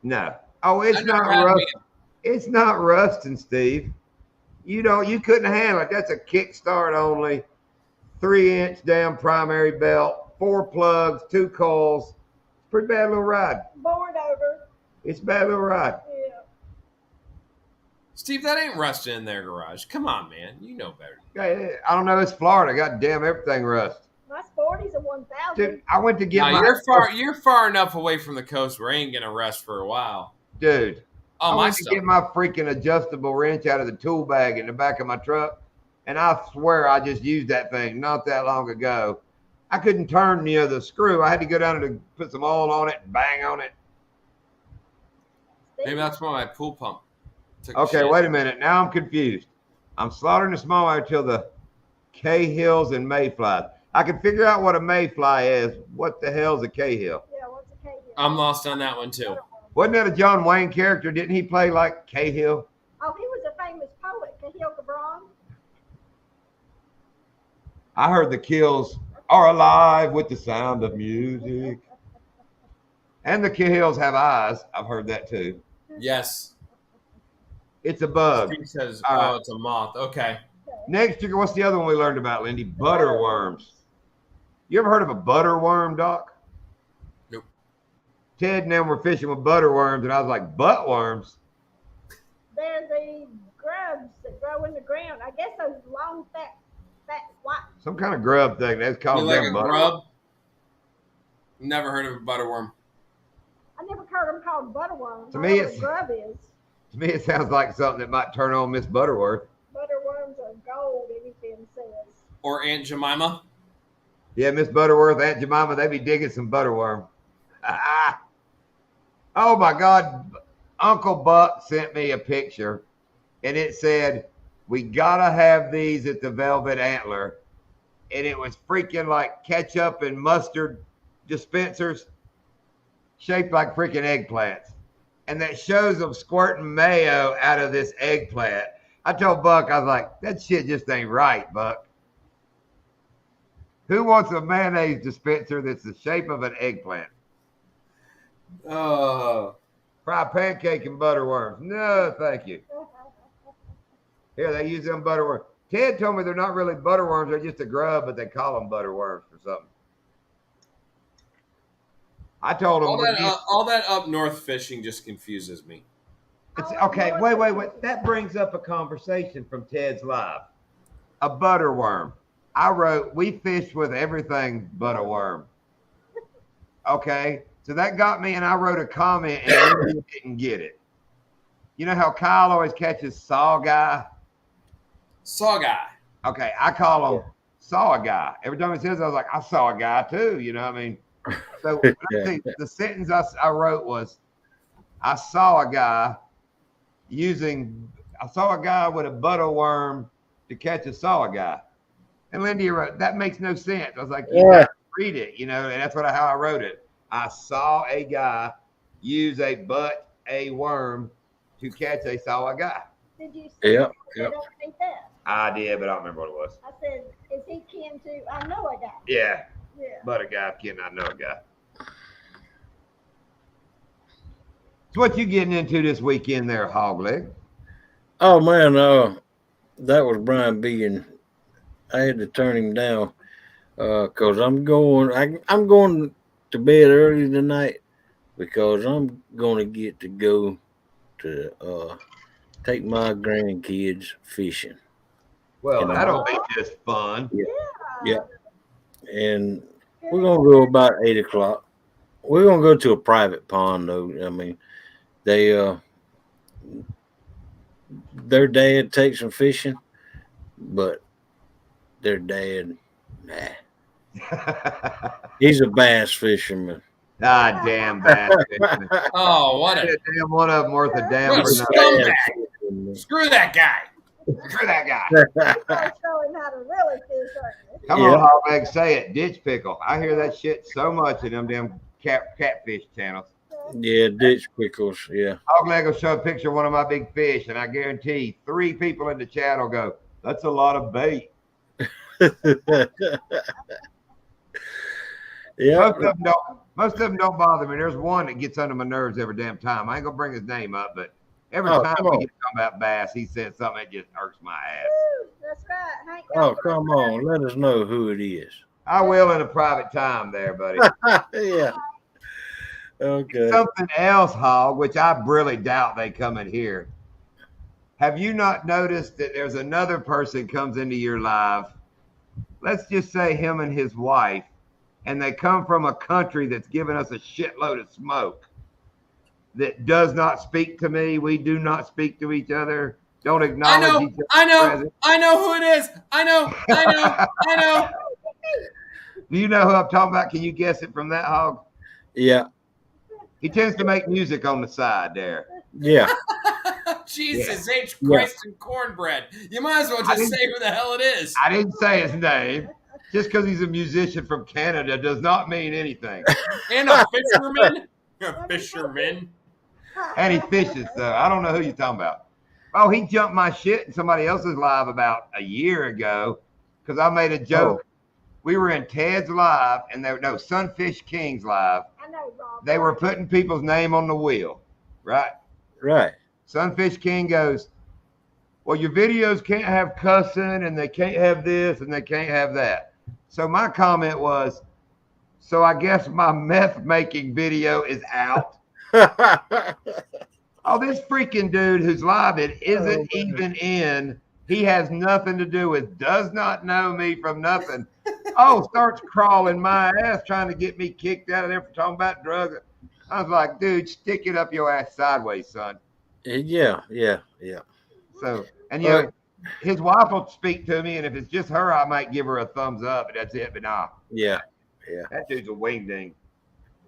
Speaker 1: No. Oh, it's
Speaker 2: I never
Speaker 1: not
Speaker 2: had
Speaker 1: rust.
Speaker 2: them.
Speaker 1: It's not rusting, Steve. You couldn't handle it. That's a kickstart only, 3-inch damn primary belt, 4 plugs, 2 coils. Pretty bad little ride.
Speaker 3: Bored over.
Speaker 1: It's a bad little ride.
Speaker 3: Yeah.
Speaker 2: Steve, that ain't rusted in their garage. Come on, man. You know better.
Speaker 1: I don't know. It's Florida. God damn, everything rust.
Speaker 3: My Sporty's a 1000.
Speaker 1: Dude, I went to get
Speaker 2: Now,
Speaker 1: my
Speaker 2: you're far enough away from the coast where I ain't gonna rust for a while.
Speaker 1: dude.
Speaker 2: Oh,
Speaker 1: I
Speaker 2: my
Speaker 1: went to
Speaker 2: stuff.
Speaker 1: get my freaking adjustable wrench out of the tool bag in the back of my truck, and I swear I just used that thing not that long ago. I couldn't turn the screw. I had to go down and put some oil on it and bang on it.
Speaker 2: Maybe that's why my pool pump took a
Speaker 1: Okay,
Speaker 2: shit.
Speaker 1: wait a minute. Now I'm confused. I'm slaughtering the smallmouth till the Cahills and mayflies. I can figure out what a mayfly is. What the hell's a Cahill?
Speaker 3: Yeah, what's a Cahill?
Speaker 2: I'm lost on that one too.
Speaker 1: Wasn't that a John Wayne character? Didn't he play like Cahill?
Speaker 3: Oh, he was a famous poet, Cahill Gibran.
Speaker 1: I heard the Kills are alive with the sound of music. And the Cahills have eyes. I've heard that too.
Speaker 2: Yes.
Speaker 1: It's a bug.
Speaker 2: Steve says,
Speaker 1: All right.
Speaker 2: oh, it's a moth. Okay.
Speaker 1: Next, what's the other one we learned about, Lindy? Butterworms. You ever heard of a butterworm, Doc?
Speaker 2: Nope.
Speaker 1: Ted and them were fishing with butterworms, and I was like, buttworms?
Speaker 3: They're the grubs that grow in the ground. I guess those long, fat, white.
Speaker 1: Some kind of grub thing. That's
Speaker 2: You
Speaker 1: called
Speaker 2: like a
Speaker 1: them butterworms.
Speaker 2: grub? Never heard of a butterworm.
Speaker 3: I never heard them called butterworms.
Speaker 1: To
Speaker 3: I
Speaker 1: me,
Speaker 3: know what
Speaker 1: it's-
Speaker 3: a grub is.
Speaker 1: To me, it sounds like something that might turn on Miss Butterworth.
Speaker 3: Butterworms are gold, anything says.
Speaker 2: Or Aunt Jemima?
Speaker 1: Yeah, Miss Butterworth, Aunt Jemima, they be digging some butterworm. Oh my God. Uncle Buck sent me a picture and it said, we gotta have these at the Velvet Antler. And it was freaking like ketchup and mustard dispensers shaped like freaking eggplants. And that shows them squirting mayo out of this eggplant. I told Buck, I was like, that shit just ain't right, Buck. Who wants a mayonnaise dispenser that's the shape of an eggplant?
Speaker 2: Oh.
Speaker 1: Fry pancake and butterworms. No, thank you. Here, they use them butterworms. Ted told me they're not really butterworms. They're just a grub, but they call them butterworms for something. I told him.
Speaker 2: All that up north fishing just confuses me.
Speaker 1: It's, okay, wait. That brings up a conversation from Ted's Live. A butterworm. I wrote, we fished with everything but a worm. Okay, so that got me, and I wrote a comment, and he didn't get it. You know how Kyle always catches saw guy?
Speaker 2: Saw guy.
Speaker 1: Okay, I call him saw guy. Every time he says, I was like, I saw a guy too. You know what I mean? So let's see, the sentence I wrote was, I saw a guy with a butterworm to catch a saw guy. And Lindy wrote, that makes no sense. I was like, you gotta read it, and that's how I wrote it. I saw a guy use a worm to catch a saw guy.
Speaker 3: Did you say
Speaker 7: Yep.
Speaker 3: I don't think that?
Speaker 1: I did, but I don't remember what it was.
Speaker 3: I said, is he kin to, I know a guy.
Speaker 1: Yeah,
Speaker 3: Yeah.
Speaker 1: but a guy cannot know a guy. So what you getting into this weekend there, Hogleg?
Speaker 7: Oh man, that was Brian B, and I had to turn him down because I'm going to bed early tonight because I'm going to get to go to take my grandkids fishing.
Speaker 1: Well, that'll be just fun.
Speaker 7: Yeah, and we're gonna go about 8 o'clock. We're gonna go to a private pond though. I mean, their dad takes them fishing, but their dad, he's a bass fisherman.
Speaker 1: Ah, damn bass fisherman.
Speaker 2: Oh, what a
Speaker 1: Damn one of them worth a damn
Speaker 2: What a
Speaker 1: for
Speaker 2: scumbag. Screw that guy.
Speaker 1: nothing. Screw that guy.
Speaker 3: I'll show him how to really fish, aren't you?
Speaker 1: Come on, Hogleg, say it. Ditch pickle. I hear that shit so much in them damn catfish channels.
Speaker 7: Yeah, ditch pickles. Yeah.
Speaker 1: Hogleg will show a picture of one of my big fish, and I guarantee 3 people in the chat will go, that's a lot of bait.
Speaker 7: Yeah.
Speaker 1: Most of them don't bother me. There's one that gets under my nerves every damn time. I ain't gonna bring his name up, but every time we get talking about bass, he says something that just irks my ass.
Speaker 3: Woo, that's right. Hank
Speaker 7: Oh,
Speaker 3: Goldberg.
Speaker 7: come on. Let us know who it is.
Speaker 1: I will in a private time there, buddy.
Speaker 7: Yeah. Okay.
Speaker 1: Something else, Hog, which I really doubt they come in here. Have you not noticed that there's another person comes into your life? Let's just say him and his wife, and they come from a country that's given us a shitload of smoke, that does not speak to me. We do not speak to each other. Don't acknowledge each other's presence.
Speaker 2: I know who it is. I know.
Speaker 1: Do you know who I'm talking about? Can you guess it from that, Hog?
Speaker 7: Yeah,
Speaker 1: He tends to make music on the side there.
Speaker 7: yeah.
Speaker 2: Jesus H.
Speaker 7: Yeah.
Speaker 2: Christ and cornbread. You might as well
Speaker 1: I
Speaker 2: just
Speaker 1: didn't-
Speaker 2: say who the hell it is.
Speaker 1: I didn't say his name. Just because he's a musician from Canada does not mean anything.
Speaker 2: And a fisherman. A fisherman.
Speaker 1: And he fishes, so I don't know who you're talking about. Oh, he jumped my shit in somebody else's live about a year ago because I made a joke. We were in Ted's live, and Sunfish King's live.
Speaker 3: I know, Rob.
Speaker 1: They were putting people's name on the wheel, right?
Speaker 7: Right.
Speaker 1: Sunfish King goes, well, your videos can't have cussing, and they can't have this, and they can't have that. So my comment was, so I guess my meth making video is out. Oh, this freaking dude who's live it isn't even in. He has nothing to do with, does not know me from nothing. Oh, starts crawling my ass trying to get me kicked out of there for talking about drugs. I was like, dude, stick it up your ass sideways, son.
Speaker 7: Yeah.
Speaker 1: So, and you know, his wife will speak to me, and if it's just her, I might give her a thumbs up, but that's it. But nah,
Speaker 7: Yeah.
Speaker 1: that dude's a wingding.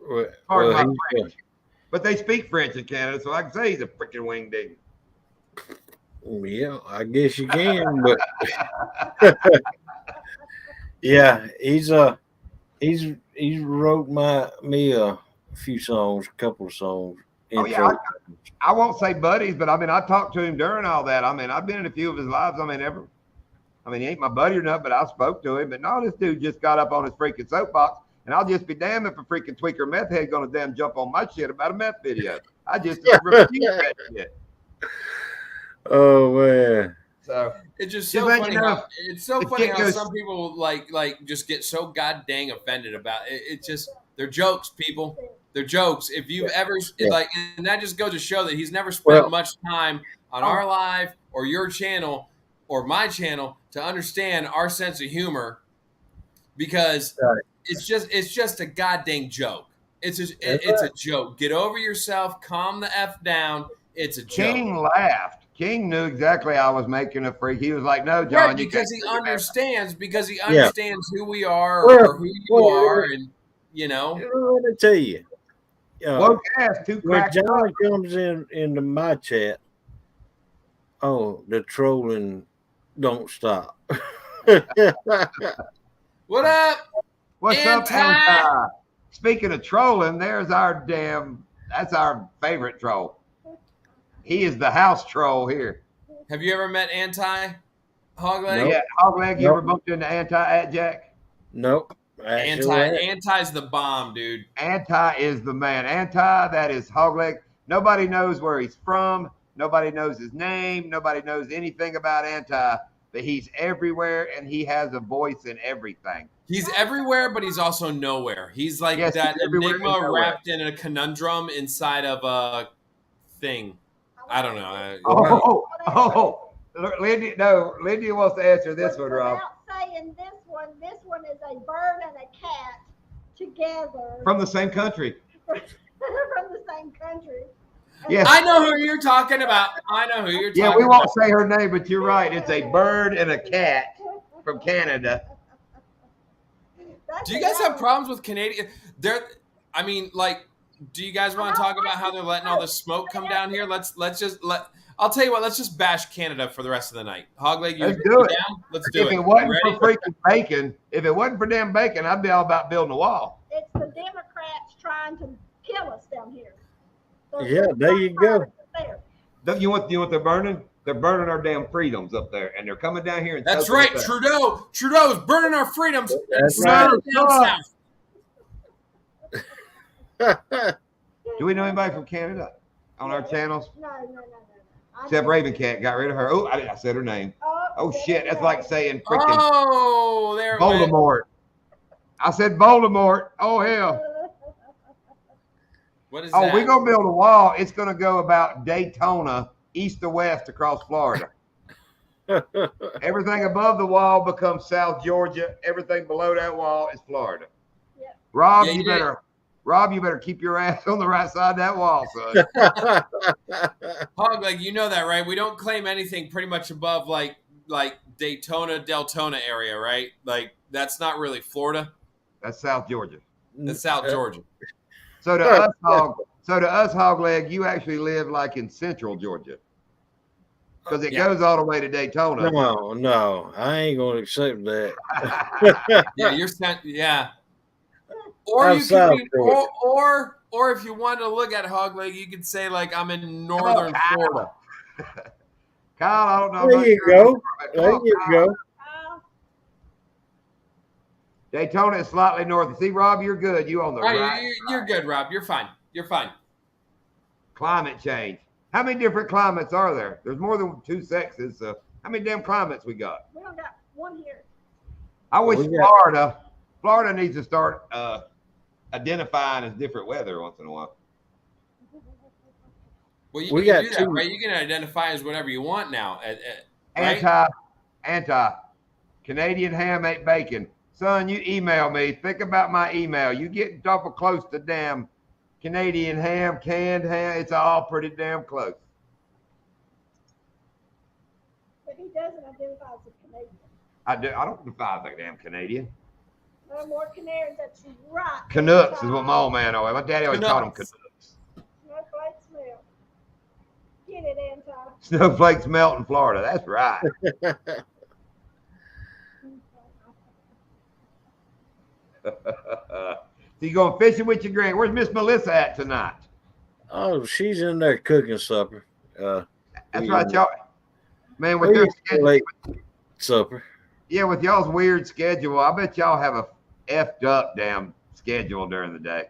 Speaker 7: Well,
Speaker 1: Pardon my
Speaker 7: he's,
Speaker 1: French. But they speak French in Canada, so I can say he's a freaking wingding.
Speaker 7: yeah, I guess you can, but yeah, he's wrote me a few songs, a couple of songs.
Speaker 1: Oh, yeah, I won't say buddies, but I mean, I talked to him during all that. I mean, I've been in a few of his lives. I mean, he ain't my buddy or nothing, but I spoke to him. But no, this dude just got up on his freaking soapbox, and I'll just be damned if a freaking tweaker meth head gonna damn jump on my shit about a meth video. I just refuse that shit.
Speaker 7: Oh man.
Speaker 1: So
Speaker 2: It's just
Speaker 1: Just
Speaker 2: so
Speaker 1: let you
Speaker 2: funny
Speaker 1: know,
Speaker 2: how it's so
Speaker 1: if
Speaker 2: funny
Speaker 1: it
Speaker 2: how
Speaker 1: goes-
Speaker 2: some people like just get so goddamn offended about it. It's just they're jokes, people. They're jokes. If you've ever like, and that just goes to show that he's never spent
Speaker 7: Well-
Speaker 2: much time on our live or your channel or my channel to understand our sense of humor, because
Speaker 7: Right.
Speaker 2: it's just a goddamn joke. It's
Speaker 7: That's
Speaker 2: a joke. Get over yourself. Calm the f down. It's a joke.
Speaker 1: King laughed. King knew exactly I was making a freak. He was like, "No, John,
Speaker 2: Right,
Speaker 1: you
Speaker 2: because
Speaker 1: can't
Speaker 2: he
Speaker 1: do that."
Speaker 2: understands who we are or who you
Speaker 7: Well,
Speaker 2: are, and you know.
Speaker 7: Let me tell you.
Speaker 1: Woke ass, two
Speaker 7: When
Speaker 1: cracks.
Speaker 7: John comes into my chat, the trolling don't stop.
Speaker 2: What up?
Speaker 1: What's up,
Speaker 2: Anti?
Speaker 1: Anti? Speaking of trolling, that's our favorite troll. He is the house troll here.
Speaker 2: Have you ever met Anti Hogleg?
Speaker 7: Nope.
Speaker 1: Yeah, Hogleg, you
Speaker 7: Nope.
Speaker 1: ever bumped into Anti at Jack?
Speaker 7: Nope.
Speaker 2: Anti's the bomb, dude.
Speaker 1: Anti is the man. Anti, that is Hogleg. Nobody knows where he's from. Nobody knows his name. Nobody knows anything about Anti, but he's everywhere and he has a voice in everything.
Speaker 2: He's everywhere, but he's also nowhere. He's like
Speaker 1: Yes,
Speaker 2: that
Speaker 1: he's everywhere and
Speaker 2: enigma
Speaker 1: nowhere.
Speaker 2: wrapped in a conundrum inside of a thing. I don't know.
Speaker 1: Lindy wants to answer this one, Rob.
Speaker 3: Without saying this one is a bird and a cat together
Speaker 1: From the same country.
Speaker 3: from the same country.
Speaker 1: Yes.
Speaker 2: I know who you're talking about. I know who you're talking
Speaker 1: Yeah, we
Speaker 2: about.
Speaker 1: won't say her name, but you're right. It's a bird and a cat from Canada.
Speaker 2: Do you guys have problems with Canadian? I mean, like, do you guys want to talk about how they're letting all the smoke come down here? I'll tell you what. Let's just bash Canada for the rest of the night. Hogleg, you
Speaker 1: Let's do it.
Speaker 2: down? Let's do
Speaker 1: If
Speaker 2: it.
Speaker 1: it wasn't
Speaker 2: You
Speaker 1: for
Speaker 2: ready?
Speaker 1: freaking bacon, if it wasn't for damn bacon, I'd be all about building a wall.
Speaker 3: It's the Democrats trying to kill us down here.
Speaker 7: Yeah, there you go.
Speaker 3: There.
Speaker 1: Don't you want they're burning? They're burning our damn freedoms up there, and they're coming down here and
Speaker 2: That's
Speaker 1: choking
Speaker 2: right.
Speaker 1: us out.
Speaker 2: Trudou's burning our freedoms.
Speaker 7: That's
Speaker 2: Down
Speaker 1: right.
Speaker 2: south.
Speaker 1: Do we know anybody from Canada on our channels?
Speaker 3: No.
Speaker 1: Except Raven Cat got rid of her. Oh, I said her name. Oh shit, that's like saying freaking
Speaker 2: Oh, there it went.
Speaker 1: Voldemort. I said Voldemort. Oh hell.
Speaker 2: What is
Speaker 1: Oh,
Speaker 2: that?
Speaker 1: we're gonna build a wall. It's gonna go about Daytona, east to west across Florida. Everything above the wall becomes South Georgia. Everything below that wall is Florida.
Speaker 3: Yeah.
Speaker 1: Rob,
Speaker 2: Yeah,
Speaker 1: you
Speaker 2: yeah.
Speaker 1: better keep your ass on the right side of that wall, son.
Speaker 2: Hogleg, you know that, right? We don't claim anything pretty much above like Daytona, Deltona area, right? Like that's not really Florida.
Speaker 1: That's South Georgia.
Speaker 2: That's South Georgia.
Speaker 1: So to us, hog leg, you actually live like in Central Georgia because it goes all the way to Daytona.
Speaker 7: No, I ain't gonna accept that.
Speaker 2: Yeah, you're sent. Yeah. Or
Speaker 7: I'm
Speaker 2: you
Speaker 7: South
Speaker 2: can be,
Speaker 7: Georgia.
Speaker 2: or if you want to look at hog leg, you could say like I'm in northern Florida.
Speaker 1: Kyle, I don't know.
Speaker 7: There you go. There you go.
Speaker 1: Daytona is slightly north. See, Rob, you're good. You on the
Speaker 2: Right,
Speaker 1: right.
Speaker 2: you're good, Rob. You're fine. You're fine.
Speaker 1: Climate change. How many different climates are there? There's more than two sexes. So how many damn climates we got?
Speaker 3: We don't got one here.
Speaker 1: I wish
Speaker 7: We got-
Speaker 1: Florida needs to start identifying as different weather once in a while.
Speaker 2: Well, you
Speaker 7: We
Speaker 2: can
Speaker 7: got
Speaker 2: do that,
Speaker 7: two.
Speaker 2: right? You can identify as whatever you want now. Right?
Speaker 1: Anti. Canadian ham ain't bacon. Son, you email me. Think about my email. You get double close to damn Canadian ham, canned ham. It's all pretty damn close.
Speaker 3: But he doesn't identify as a Canadian.
Speaker 1: I don't defy the damn Canadian.
Speaker 3: No more Canaries. That's right.
Speaker 1: Canucks is what my old man always. My daddy always called them
Speaker 2: Canucks.
Speaker 1: Canucks.
Speaker 3: Snowflake smell. Get it, Anti.
Speaker 1: Snowflakes melt in Florida. That's right. So you going fishing with your grand? Where's Miss Melissa at tonight?
Speaker 7: Oh, she's in there cooking supper.
Speaker 1: That's right, y'all. Man, with their schedule,
Speaker 7: late supper.
Speaker 1: yeah, with y'all's weird schedule, I bet y'all have a effed up damn schedule during the day.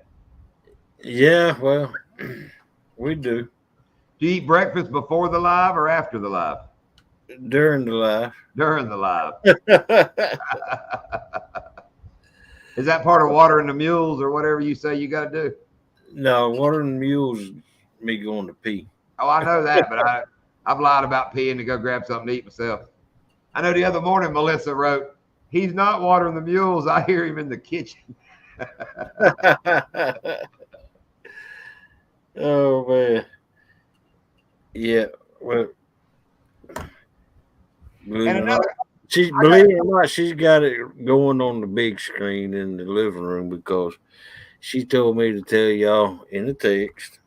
Speaker 7: Yeah, well, we do
Speaker 1: Do you eat breakfast before the live or after the live?
Speaker 7: during the life.
Speaker 1: During the live. Is that part of watering the mules or whatever you say you got to do?
Speaker 7: No, watering mules, me going to pee.
Speaker 1: Oh, I know that, but I've lied about peeing to go grab something to eat myself. I know the other morning Melissa wrote, "He's not watering the mules. I hear him in the kitchen."
Speaker 7: Oh man, yeah. Well, believe
Speaker 1: And
Speaker 7: it or
Speaker 1: another,
Speaker 7: not, believe it or not, she's got it going on the big screen in the living room because she told me to tell y'all in the text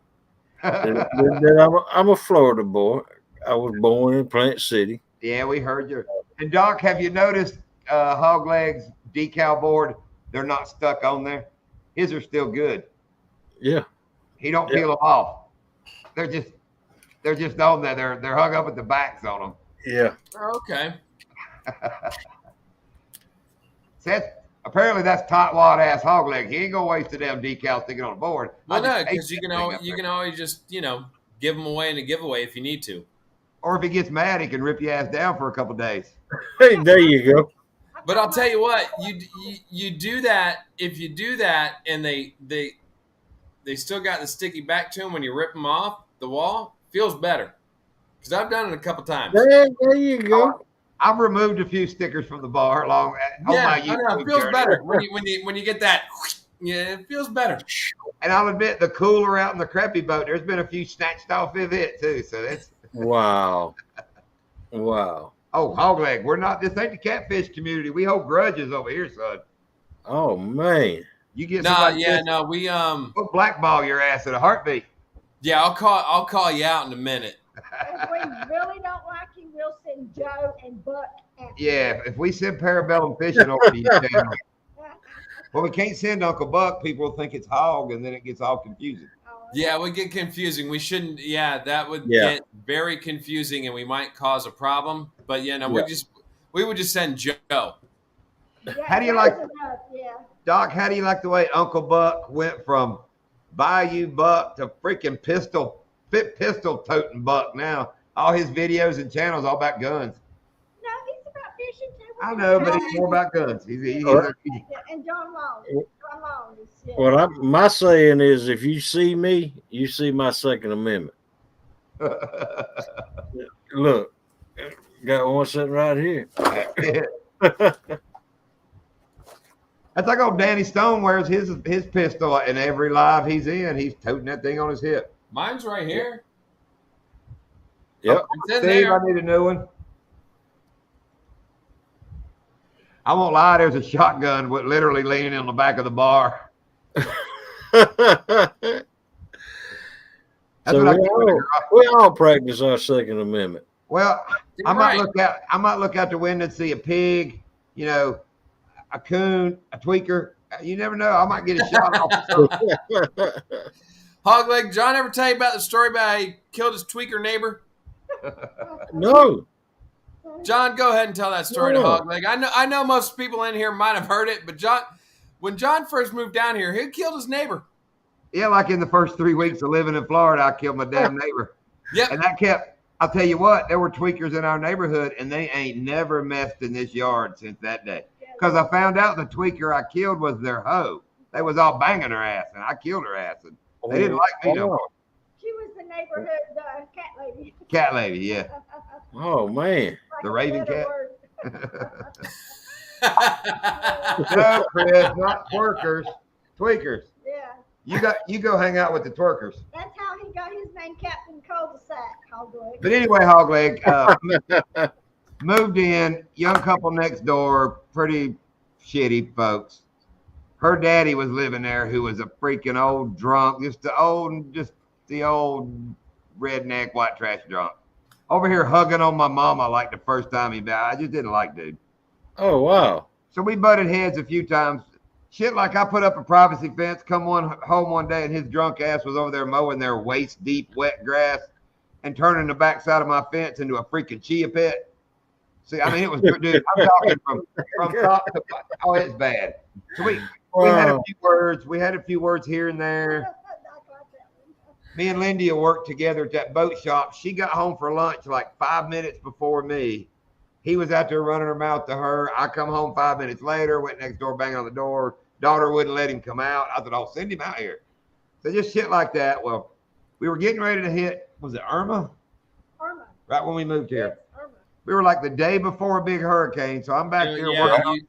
Speaker 7: that I'm a Florida boy. I was born in Plant City.
Speaker 1: yeah, we heard you. And Doc, have you noticed Hog Legs decal board? They're not stuck on there. His are still good.
Speaker 7: Yeah.
Speaker 1: He don't
Speaker 7: Yeah.
Speaker 1: peel them off. They're just on there. They're hung up at the backs on them.
Speaker 7: Yeah.
Speaker 2: Okay.
Speaker 1: Apparently that's tightwad ass Hog Leg. He ain't gonna waste a damn decal sticking on the board.
Speaker 2: Well,
Speaker 1: I just
Speaker 2: no,
Speaker 1: hate
Speaker 2: because you
Speaker 1: that
Speaker 2: can
Speaker 1: thing
Speaker 2: always,
Speaker 1: up
Speaker 2: you
Speaker 1: there.
Speaker 2: can always just give them away in a giveaway if you need to.
Speaker 1: Or if he gets mad, he can rip your ass down for a couple days.
Speaker 7: Hey, there you go.
Speaker 2: But I'll tell you what, you do that if you do that, and they still got the sticky back to them when you rip them off the wall. Feels better because I've done it a couple times.
Speaker 7: There you go.
Speaker 1: I've removed a few stickers from the bar along on
Speaker 2: Yeah,
Speaker 1: my
Speaker 2: I know,
Speaker 1: YouTube
Speaker 2: it feels
Speaker 1: journey.
Speaker 2: better when you get that. Yeah, it feels better.
Speaker 1: And I'll admit the cooler out in the crappy boat, there's been a few snatched off of it too. So that's
Speaker 7: Wow. Wow.
Speaker 1: oh Hog Leg. This ain't the catfish community. We hold grudges over here, son.
Speaker 7: Oh man.
Speaker 1: You get
Speaker 2: No,
Speaker 1: somebody
Speaker 2: yeah,
Speaker 1: pissed,
Speaker 2: no, we
Speaker 1: we'll blackball your ass at a heartbeat.
Speaker 2: yeah, I'll call you out in a minute.
Speaker 3: If we really don't like you, we'll send Joe and Buck after
Speaker 1: Yeah, if we send Parabellum fishing over to your channel, well, we can't send Uncle Buck. People will think it's hog, and then it gets all confusing.
Speaker 2: Yeah, it would get confusing. We shouldn't. Yeah, that would
Speaker 7: Yeah.
Speaker 2: get very confusing, and we might cause a problem. But yeah, no,
Speaker 7: Yeah.
Speaker 2: we would just send Joe.
Speaker 3: Yeah,
Speaker 1: How do you
Speaker 3: Joe's
Speaker 1: like-
Speaker 3: enough, yeah.
Speaker 1: Doc, how do you like the way Uncle Buck went from Bayou Buck to freaking pistol toting Buck now? All his videos and channels all about guns.
Speaker 3: No, he's about fishing too.
Speaker 1: I know, but it's more about guns. He's
Speaker 3: And John Long. John Long is, yeah.
Speaker 7: Well, my saying is, if you see me, you see my Second Amendment. Look, got one sitting right here.
Speaker 1: That's like old Danny Stone wears his pistol in every live he's in. He's toting that thing on his hip.
Speaker 2: Mine's right here.
Speaker 7: Yep.
Speaker 2: It's in
Speaker 1: Steve,
Speaker 2: there.
Speaker 1: I need a new one. I won't lie, there's a shotgun with literally leaning on the back of the bar. That's
Speaker 7: So
Speaker 1: what I keep in the garage.
Speaker 7: we all practice our Second Amendment.
Speaker 1: Well, I might look out the window and see a pig, you know, a coon, a tweaker. You never know. I might get a shot off.
Speaker 2: Hogleg, John ever tell you about the story about how he killed his tweaker neighbor?
Speaker 7: No.
Speaker 2: John, go ahead and tell that story to
Speaker 7: No.
Speaker 2: Hogleg. I know most people in here might have heard it, but when John first moved down here, he killed his neighbor.
Speaker 1: Yeah, like in the first 3 weeks of living in Florida, I killed my damn neighbor.
Speaker 2: Yep.
Speaker 1: And that kept, I'll tell you what, there were tweakers in our neighborhood, and they ain't never messed in this yard since that day. Because I found out the tweaker I killed was their hoe. They was all banging her ass, and I killed her ass. And they didn't like me no more.
Speaker 3: She was the neighborhood cat lady.
Speaker 1: Cat lady, yeah.
Speaker 7: Oh man.
Speaker 3: Like
Speaker 1: The
Speaker 3: a
Speaker 1: Raven
Speaker 3: better
Speaker 1: cat?
Speaker 3: word.
Speaker 1: No, Chris, not twerkers, tweakers.
Speaker 3: Yeah,
Speaker 1: You go hang out with the twerkers.
Speaker 3: that's how he got his name, Captain Cul-de-sac. Hogleg.
Speaker 1: But anyway, Hogleg, moved in, young couple next door, pretty shitty folks. Her daddy was living there, who was a freaking old drunk, just the old redneck white trash drunk. Over here hugging on my mama like the first time he died. I just didn't like dude.
Speaker 7: Oh wow.
Speaker 1: So we butted heads a few times. Shit, like I put up a privacy fence, come home one day, and his drunk ass was over there mowing their waist deep wet grass and turning the backside of my fence into a freaking chia pit. See, I mean, it was good, dude. I'm talking from top to bottom. Oh, it's bad. So we had a few words. We had a few words here and there. Me and Lindy worked together at that boat shop. She got home for lunch like 5 minutes before me. He was out there running her mouth to her. I come home 5 minutes later, went next door, banging on the door. Daughter wouldn't let him come out. I said, "I'll send him out here." So just shit like that. Well, we were getting ready to hit, was it Irma?
Speaker 3: Irma.
Speaker 1: Right when we moved here.
Speaker 3: Yes, Irma.
Speaker 1: We were like the day before a big hurricane. So I'm back there
Speaker 2: Yeah,
Speaker 1: working.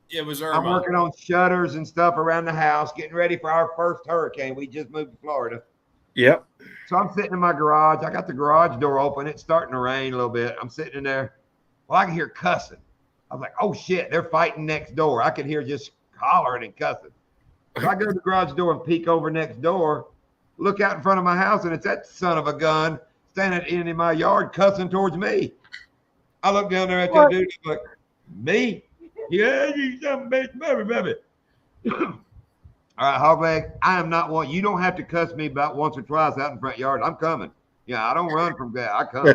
Speaker 2: it was
Speaker 1: I'm
Speaker 2: Irma.
Speaker 1: working on shutters and stuff around the house, getting ready for our first hurricane. We just moved to Florida.
Speaker 7: Yep.
Speaker 1: So I'm sitting in my garage. I got the garage door open. It's starting to rain a little bit. I'm sitting in there. Well, I can hear cussing. I was like, oh shit, they're fighting next door. I could hear just hollering and cussing. So I go to the garage door and peek over next door, look out in front of my house, and it's that son of a gun standing in my yard cussing towards me. I look down there at that dude. I'm like, me? Yeah, you son of a bitch, baby. All right, Hogleg, I am not one. You don't have to cuss me about once or twice out in front yard. I'm coming. Yeah, I don't run from that. I come.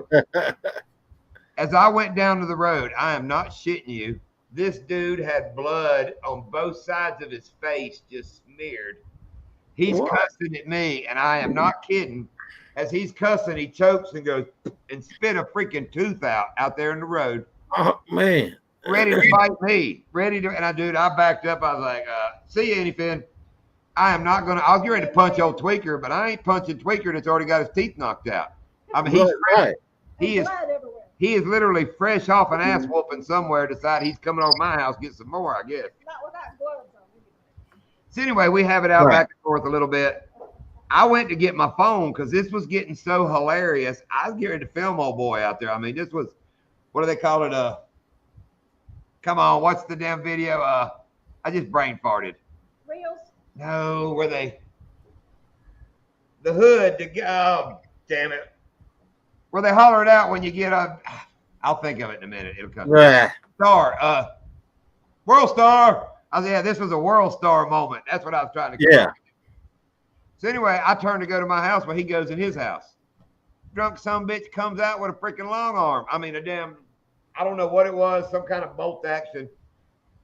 Speaker 1: As I went down to the road, I am not shitting you. This dude had blood on both sides of his face just smeared. He's cussing at me, and I am not kidding. As he's cussing, he chokes and goes and spit a freaking tooth out there in the road.
Speaker 7: Oh man.
Speaker 1: Ready to fight me. I backed up. I was like, see you, anything. I am not going to, I was ready to punch old Tweaker, but I ain't punching Tweaker that's already got his teeth knocked out. I mean, he is literally fresh off an ass whooping somewhere, decide he's coming over my house, get some more, I guess.
Speaker 3: Not without gloves on.
Speaker 1: So anyway, we have it out back and forth a little bit. I went to get my phone because this was getting so hilarious. I was getting to film old boy out there. I mean, this was, what do they call it? Come on, what's the damn video? I just brain farted.
Speaker 3: Reels?
Speaker 1: No, were they? The hood, oh, damn it. Where they holler it out when you get a, I'll think of it in a minute. It'll come. Star, World Star. I said, yeah, this was a World Star moment. That's what I was trying to get.
Speaker 7: Yeah.
Speaker 1: So anyway, I turn to go to my house where he goes in his house. Drunk son bitch comes out with a freaking long arm. I mean, I don't know what it was, some kind of bolt action.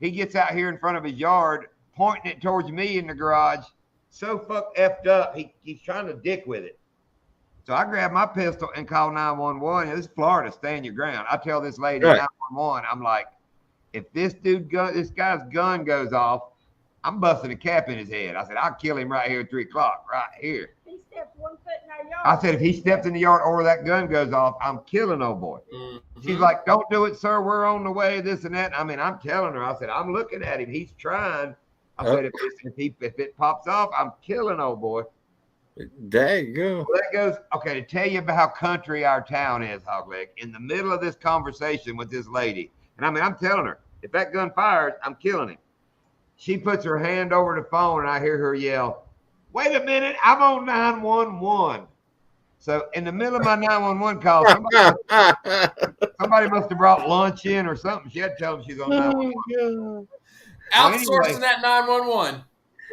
Speaker 1: He gets out here in front of his yard, pointing it towards me in the garage. So fuck effed up, he's trying to dick with it. So I grab my pistol and call 911. This is Florida, stand your ground. I tell this lady 911, I'm like, if this guy's gun goes off, I'm busting a cap in his head. I said, I'll kill him right here at 3 o'clock, right here.
Speaker 3: He stepped 1 foot in our yard.
Speaker 1: I said, if he steps in the yard or that gun goes off, I'm killing old boy.
Speaker 2: Mm-hmm.
Speaker 1: She's like, don't do it, sir. We're on the way, this and that. I mean, I'm telling her, I said, I'm looking at him. He's trying. I said, if it pops off, I'm killing old boy.
Speaker 7: There you go.
Speaker 1: Well, that goes, okay, to tell you about how country our town is, Hogleg, in the middle of this conversation with this lady, and I mean, I'm telling her, If that gun fires, I'm killing him. She puts her hand over the phone, and I hear her yell, "Wait a minute, I'm on 911." So in the middle of my 911 call, somebody must have brought lunch in or something. She had to tell them she's on 911.
Speaker 2: Outsourcing that 911.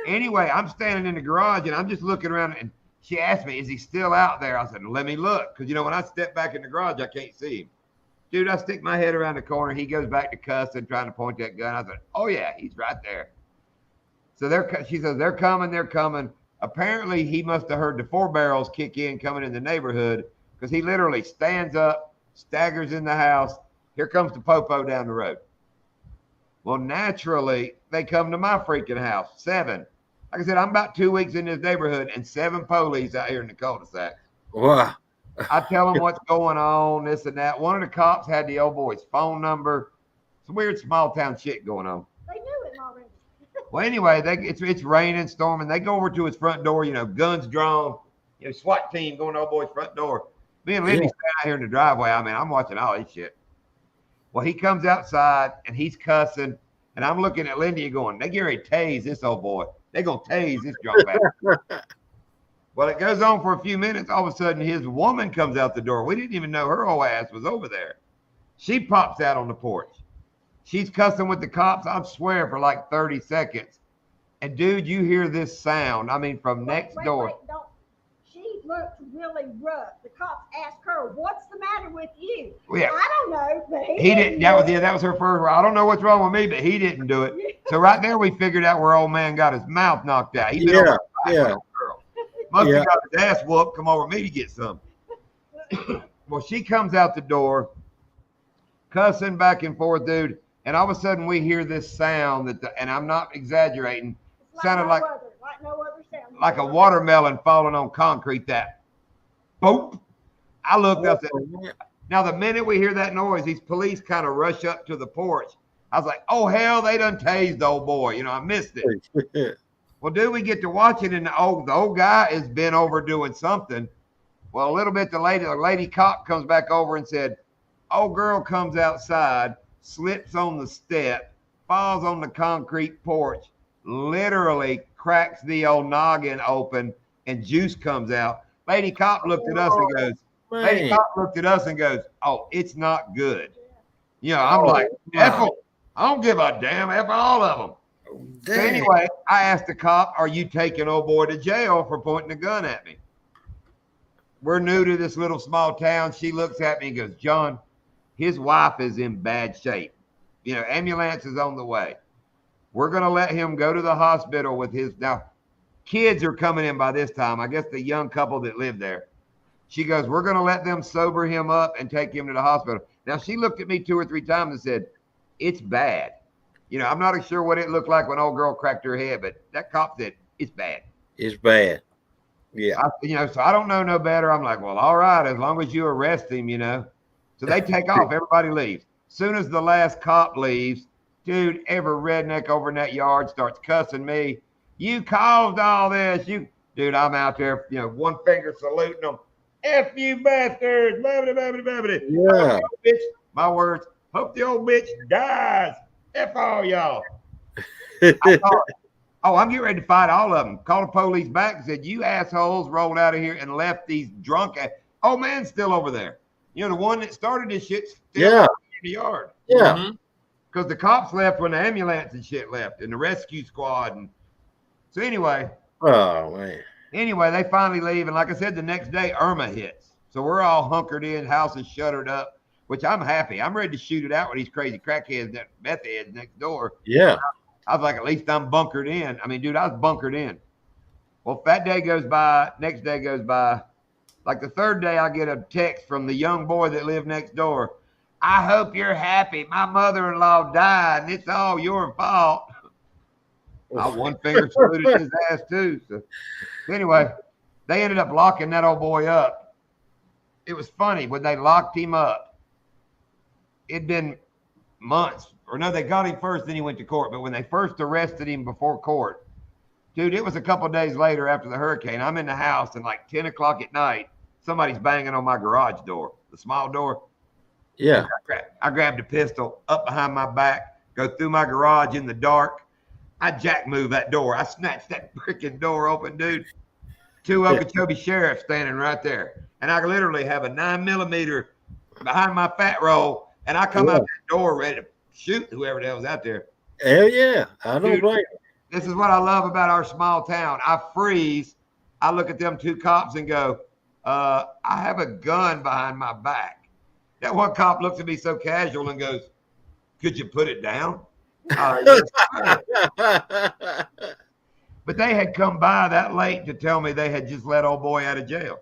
Speaker 1: Anyway, I'm standing in the garage, and I'm just looking around, and she asked me, "Is he still out there?" I said, "Let me look." Because, when I step back in the garage, I can't see him. Dude, I stick my head around the corner. He goes back to cussing, trying to point that gun. I said, "Oh, yeah, he's right there." So she says, they're coming. Apparently, he must have heard the 4 barrels kick in coming in the neighborhood because he literally stands up, staggers in the house. Here comes the popo down the road. Well, naturally, they come to my freaking house. 7. Like I said, I'm about 2 weeks in this neighborhood and 7 police out here in the cul-de-sac.
Speaker 7: Wow.
Speaker 1: I tell them what's going on, this and that. One of the cops had the old boy's phone number. Some weird small town shit going on.
Speaker 3: They knew it already.
Speaker 1: Well, anyway, it's raining, storming. They go over to his front door, guns drawn, SWAT team going to old boy's front door. Me and Lindy stand out here in the driveway. I mean, I'm watching all this shit. Well, he comes outside and he's cussing, and I'm looking at Lindy and going, they get ready to tase this old boy. They gonna tase this drunk bastard. Well, it goes on for a few minutes. All of a sudden, his woman comes out the door. We didn't even know her old ass was over there. She pops out on the porch. She's cussing with the cops, I swear, for like 30 seconds. And, dude, you hear this sound. I mean, from next door.
Speaker 3: Don't. She looked really rough. The cops asked her, "What's the matter with you?"
Speaker 1: Yeah.
Speaker 3: I don't know, but
Speaker 1: He didn't. That was her first word. I don't know what's wrong with me, but he didn't do it. So right there, we figured out where old man got his mouth knocked out. He been over girl. Must have got his ass whooped. Come over me to get some. Well, she comes out the door, cussing back and forth, dude. And all of a sudden, we hear this sound and I'm not exaggerating. Sounded like
Speaker 3: no other sound.
Speaker 1: Like a watermelon falling on concrete. That boop. I looked up. Now, the minute we hear that noise, these police kind of rush up to the porch. I was like, "Oh hell, they done tased the old boy." I missed it. Well, dude, we get to watch it, and the old guy has been over doing something. Well, a little bit, the lady cop comes back over and said, "Old girl comes outside, slips on the step, falls on the concrete porch, literally cracks the old noggin open, and juice comes out." Lady cop looked at us and goes, "Oh, it's not good." I'm like, F 'em. I don't give a damn. F all of them. So anyway, I asked the cop, "Are you taking old boy to jail for pointing a gun at me?" We're new to this little small town. She looks at me and goes, "John, his wife is in bad shape. Ambulance is on the way. We're going to let him go to the hospital with his." Now, kids are coming in by this time. I guess the young couple that live there. She goes, "We're going to let them sober him up and take him to the hospital." Now, she looked at me 2 or 3 times and said, "It's bad." I'm not sure what it looked like when old girl cracked her head, but that cop said, "It's bad."
Speaker 7: It's bad. Yeah.
Speaker 1: So I don't know no better. I'm like, "Well, all right, as long as you arrest him, So they take off. Everybody leaves. Soon as the last cop leaves, dude, every redneck over in that yard starts cussing me. "You caused all this. Dude, I'm out there, one finger saluting them. F you bastards. Blah, blah, blah, blah, blah, blah.
Speaker 7: Yeah.
Speaker 1: Bitch, my words. Hope the old bitch dies. F all y'all." I'm getting ready to fight all of them. Called the police back and said, "You assholes rolled out of here and left these drunk old man's still over there. The one that started this shit still in the yard."
Speaker 7: Yeah.
Speaker 1: Because the cops left when the ambulance and shit left and the rescue squad. And so anyway.
Speaker 7: Oh, man.
Speaker 1: Anyway, they finally leave. And like I said, the next day, Irma hits. So we're all hunkered in, house is shuttered up, which I'm happy. I'm ready to shoot it out with these crazy crackheads, meth heads next door.
Speaker 7: Yeah.
Speaker 1: I was like, at least I'm bunkered in. I mean, dude, I was bunkered in. Well, that day goes by. Next day goes by. Like the third day, I get a text from the young boy that lived next door. "I hope you're happy. My mother-in-law died, and it's all your fault." I one finger saluted his ass too. So anyway, they ended up locking that old boy up. It was funny when they locked him up. It'd been months, or no, they got him first, then he went to court. But when they first arrested him before court, dude, it was a couple of days later after the hurricane. I'm in the house, and like 10 o'clock at night, somebody's banging on my garage door, the small door.
Speaker 7: Yeah.
Speaker 1: I grabbed a pistol up behind my back, go through my garage in the dark. I jack move that door. I snatched that freaking door open, dude. 2 Okeechobee sheriffs standing right there. And I literally have a 9mm behind my fat roll, and I come out that door ready to shoot whoever the hell's out there.
Speaker 7: Hell yeah. I don't
Speaker 1: Dude,
Speaker 7: blame you.
Speaker 1: This is what I love about our small town. I freeze. I look at them 2 cops and go, I have a gun behind my back. That one cop looks at me so casual and goes, could you put it down? Yes, sir. But they had come by that late to tell me they had just let old boy out of jail.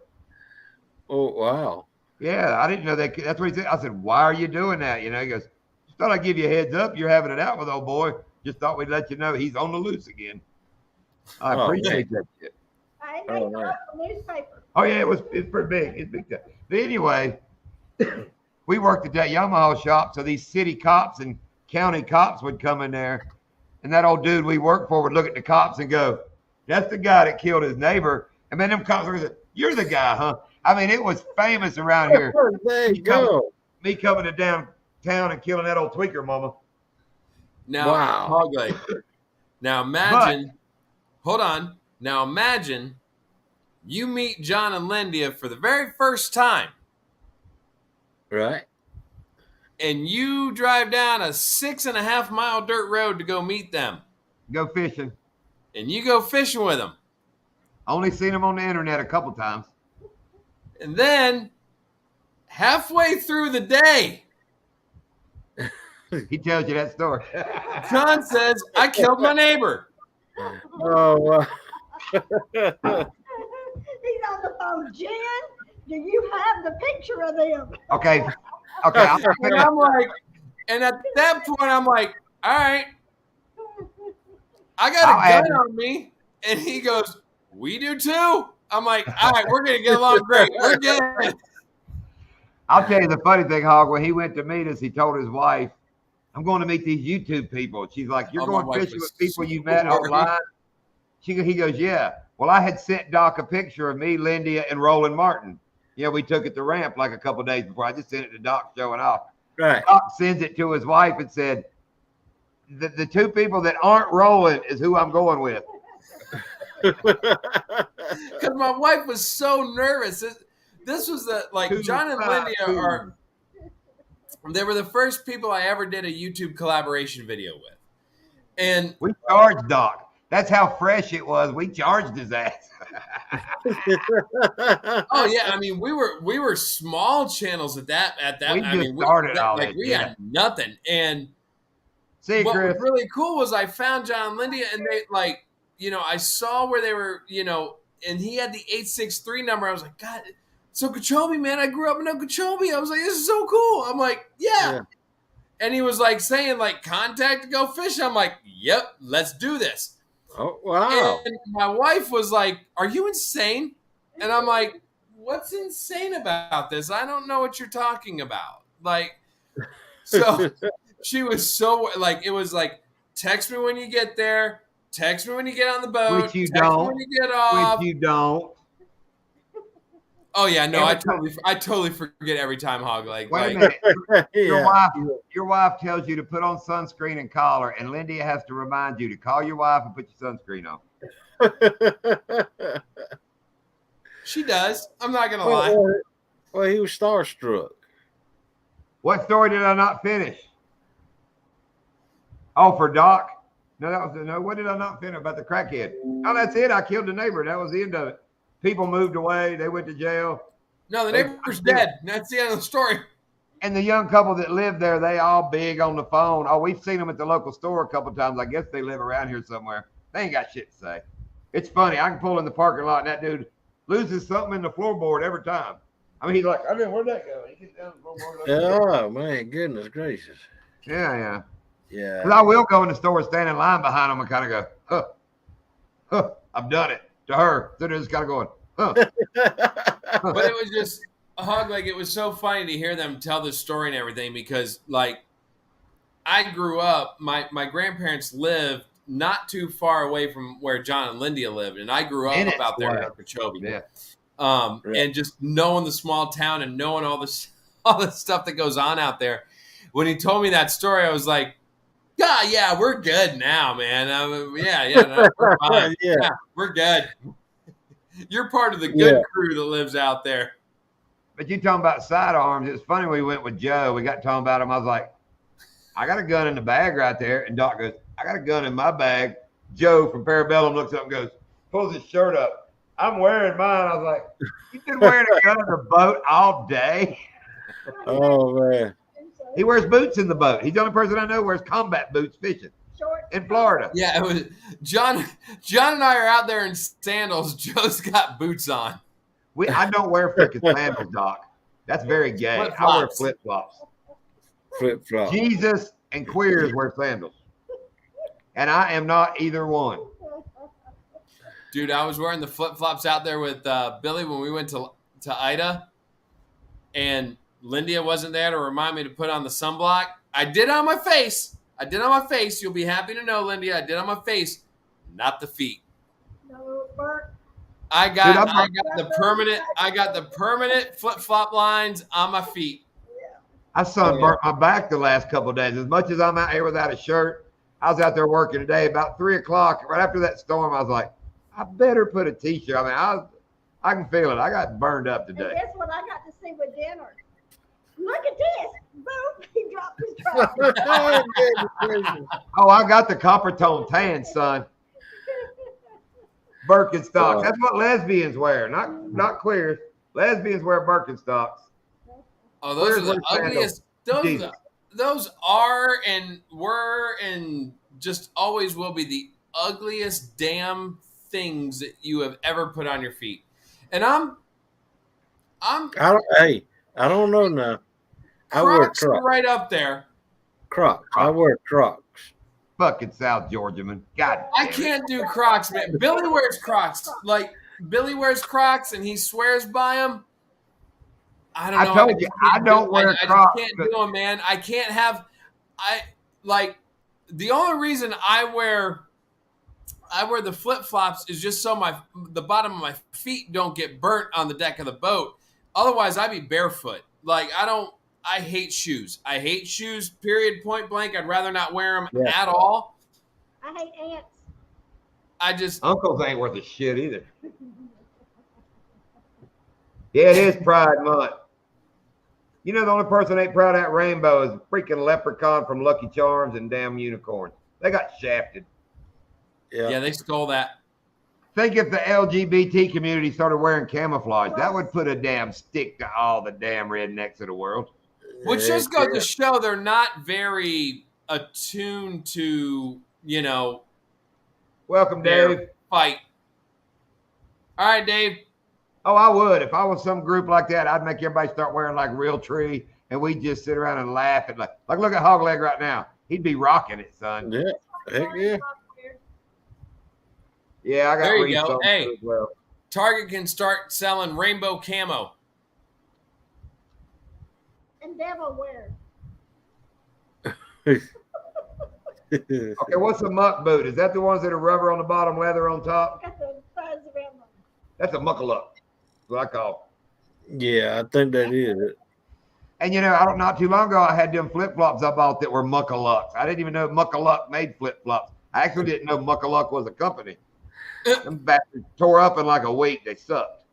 Speaker 7: Oh, wow.
Speaker 1: Yeah, I didn't know that. That's what he said. I said, why are you doing that? You know, he goes, just thought I'd give you a heads up. You're having it out with old boy. Just thought we'd let you know he's on the loose again. I appreciate that shit.
Speaker 3: I ain't making up the newspaper.
Speaker 1: Oh yeah, it's pretty big. It's big time. But anyway, we worked at that Yamaha shop, so these city cops and county cops would come in there, and that old dude we worked for would look at the cops and go, "That's the guy that killed his neighbor." And then them cops would say, "You're the guy, huh?" I mean, it was famous around here.
Speaker 7: There you go.
Speaker 1: Me coming to downtown and killing that old tweaker mama.
Speaker 2: Now,
Speaker 7: Wow.
Speaker 2: Hogleg. Now imagine. Hold on. Now imagine you meet John and Lindia for the very first time,
Speaker 7: Right.
Speaker 2: and you drive down a 6.5 mile dirt road to go meet them,
Speaker 1: Go fishing.
Speaker 2: and you go fishing with them,
Speaker 1: Only seen him on the internet a couple times.
Speaker 2: and then halfway through the day,
Speaker 1: He tells you that story.
Speaker 2: John says, "I killed my neighbor."
Speaker 7: Oh,
Speaker 3: He's on the phone. Jen, do you have the picture of them?
Speaker 1: Okay.
Speaker 2: And I'm like, and at that point, I'm like, all right, I got
Speaker 1: I'll
Speaker 2: a
Speaker 1: add
Speaker 2: gun
Speaker 1: it.
Speaker 2: on me. And he goes, we do too. I'm like, all right, we're going to get along great. We're good.
Speaker 1: I'll tell you the funny thing, Hog. When he went to meet us, he told his wife, "I'm going to meet these YouTube people." She's like, "You're
Speaker 2: Oh, my
Speaker 1: going
Speaker 2: wife
Speaker 1: fishing
Speaker 2: was
Speaker 1: with people you
Speaker 2: so
Speaker 1: met
Speaker 2: worried.
Speaker 1: online?" He goes, "Yeah." Well, I had sent Doc a picture of me, Lindia, and Roland Martin. Yeah, we took it to ramp like a couple days before. I just sent it to Doc showing off.
Speaker 7: right.
Speaker 1: Doc sends it to his wife and said, the 2 people that aren't rolling is who I'm going with.
Speaker 2: Because my wife was so nervous. This was John and Lindia are, they were the first people I ever did a YouTube collaboration video with. And
Speaker 1: We charged Doc. That's how fresh it was. We charged his ass.
Speaker 2: oh yeah, I mean we were small channels at that.
Speaker 1: We
Speaker 2: I
Speaker 1: just
Speaker 2: mean,
Speaker 1: started all
Speaker 2: like
Speaker 1: that,
Speaker 2: we
Speaker 1: yeah.
Speaker 2: had nothing. And
Speaker 1: See,
Speaker 2: what
Speaker 1: Chris.
Speaker 2: was really cool was I found John and Lindia, and they I saw where they were, and he had the 863 number. I was like, God, it's Okeechobee, man. I grew up in Okeechobee. I was like, this is so cool. I'm like, yeah. And he was like saying like contact to go fish. I'm like, yep, let's do this.
Speaker 7: Oh, wow.
Speaker 2: And my wife was like, are you insane? And I'm like, what's insane about this? I don't know what you're talking about. Like, so she was so like, it was like, text me when you get there. Text me when you get on the boat.
Speaker 1: Which you
Speaker 2: text
Speaker 1: don't.
Speaker 2: me when you get off.
Speaker 1: Which you don't.
Speaker 2: Oh yeah, no,
Speaker 1: Every
Speaker 2: I totally forget every time, Hog. Like,
Speaker 1: Wait a minute.
Speaker 7: Yeah.
Speaker 1: Your wife tells you to put on sunscreen and collar, and Lindia has to remind you to call your wife and put your sunscreen on.
Speaker 2: she does. I'm not gonna lie.
Speaker 7: Well, he was starstruck.
Speaker 1: What story did I not finish? Oh, for Doc? No, that was no. What did I not finish about the crackhead? Oh, that's it. I killed the neighbor. That was the end of it. People moved away. They went to jail.
Speaker 2: No, the neighbor's dead. That's the end of the story.
Speaker 1: And the young couple that lived there, they all big on the phone. Oh, we've seen them at the local store a couple times. I guess they live around here somewhere. They ain't got shit to say. It's funny. I can pull in the parking lot and that dude loses something in the floorboard every time. I mean, he's like, I didn't, where'd that go? He gets down the floorboard.
Speaker 7: Oh, man, goodness gracious.
Speaker 1: Yeah.
Speaker 7: Yeah.
Speaker 1: 'Cause I will go in the store and stand in line behind them and kind of go, huh, I've done it to her. So they're just kind of going, huh.
Speaker 2: But it was just a Hog. Like, it was so funny to hear them tell this story and everything, because like I grew up, my grandparents lived not too far away from where John and Lindia lived, and I grew up
Speaker 1: Minutes
Speaker 2: about there in
Speaker 1: away.
Speaker 2: Okeechobee.
Speaker 1: Yeah.
Speaker 2: And just knowing the small town and knowing all the stuff that goes on out there. When he told me that story, I was like, God Yeah, we're good now, man. No, we're fine.
Speaker 7: Yeah.
Speaker 2: Yeah, we're good. You're part of the good
Speaker 7: Yeah.
Speaker 2: crew that lives out there.
Speaker 1: But you talking about sidearms? It's funny. We went with Joe. We got talking about him. I was like, I got a gun in the bag right there, and Doc goes, I got a gun in my bag. Joe from Parabellum looks up and goes, pulls his shirt up. I'm wearing mine. I was like, you've been wearing a gun in the boat all day.
Speaker 7: Oh man.
Speaker 1: He wears boots in the boat. He's the only person I know who wears combat boots fishing
Speaker 3: Short.
Speaker 1: in Florida.
Speaker 2: Yeah, it was John. John and I are out there in sandals. Joe's got boots on.
Speaker 1: I don't wear freaking sandals, Doc. That's very gay. I wear
Speaker 2: Flip-flops.
Speaker 1: flip flops.
Speaker 7: Flip flop.
Speaker 1: Jesus and queers wear sandals. And I am not either one.
Speaker 2: Dude, I was wearing the flip flops out there with Billy when we went to Ida, and Lindia wasn't there to remind me to put on the sunblock. I did on my face. You'll be happy to know, Lindia. I did on my face, not the feet.
Speaker 3: No, Bert.
Speaker 2: I got the permanent flip flop lines on my feet.
Speaker 1: I sunburnt my back the last couple of days. As much as I'm out here without a shirt, I was out there working today. About 3 o'clock, right after that storm, I was like, I better put a t-shirt. I mean, I can feel it. I got burned up
Speaker 3: And
Speaker 1: today.
Speaker 3: guess what I got to see with dinner? Look at this. Boom. He dropped his trousers.
Speaker 1: Oh, I got the copper tone tan, son. Birkenstocks. That's what lesbians wear, not queers. Lesbians wear Birkenstocks.
Speaker 2: Oh, those
Speaker 1: Where's
Speaker 2: are the
Speaker 1: my
Speaker 2: ugliest.
Speaker 1: Jesus.
Speaker 2: Those are and were and just always will be the ugliest damn things that you have ever put on your feet. And I
Speaker 7: don't know now. I wear
Speaker 2: Crocs are
Speaker 7: Crocs.
Speaker 2: right up there.
Speaker 7: Crocs. I wear Crocs.
Speaker 1: Fucking South Georgia man. God
Speaker 2: I
Speaker 1: damn it.
Speaker 2: can't do Crocs, man. Billy wears Crocs. Like Billy wears Crocs and he swears by them. I don't
Speaker 1: I
Speaker 2: know.
Speaker 1: told you, I don't wear Crocs.
Speaker 2: I can't do them, man. I can't have. The only reason I wear the flip flops is just so the bottom of my feet don't get burnt on the deck of the boat. Otherwise, I'd be barefoot. Like I hate shoes. I hate shoes. Period. Point blank. I'd rather not wear them at all.
Speaker 3: I hate ants.
Speaker 2: I just.
Speaker 1: Uncles ain't worth a shit either. Yeah, it is Pride Month. You know, the only person ain't proud of that rainbow is a freaking leprechaun from Lucky Charms and damn unicorns. They got shafted.
Speaker 2: Yeah, they stole that.
Speaker 1: Think if the LGBT community started wearing camouflage, that would put a damn stick to all the damn rednecks of the world.
Speaker 2: Which just goes to show they're not very attuned to,
Speaker 1: Welcome,
Speaker 2: their
Speaker 1: Dave.
Speaker 2: fight. All right, Dave.
Speaker 1: Oh, I would. If I was some group like that, I'd make everybody start wearing like real tree, and we'd just sit around and laugh at like look at Hogleg right now. He'd be rocking it, son.
Speaker 7: Yeah. Heck yeah.
Speaker 1: Yeah, I got
Speaker 2: There you
Speaker 1: Reese
Speaker 2: go.
Speaker 1: on
Speaker 2: Hey.
Speaker 1: too as well.
Speaker 2: Target can start selling rainbow camo.
Speaker 3: And devil wear.
Speaker 1: Okay, what's a muck boot? Is that the ones that are rubber on the bottom, leather on top?
Speaker 3: Got the fuzz around them.
Speaker 1: That's a muckaluck. That's what I call.
Speaker 7: Yeah, I think that is it.
Speaker 1: And not too long ago, I had them flip flops I bought that were Muckalucks. I didn't even know Muckaluck made flip flops. I actually didn't know Muckaluck was a company. Them bastards tore up in like a week. They sucked.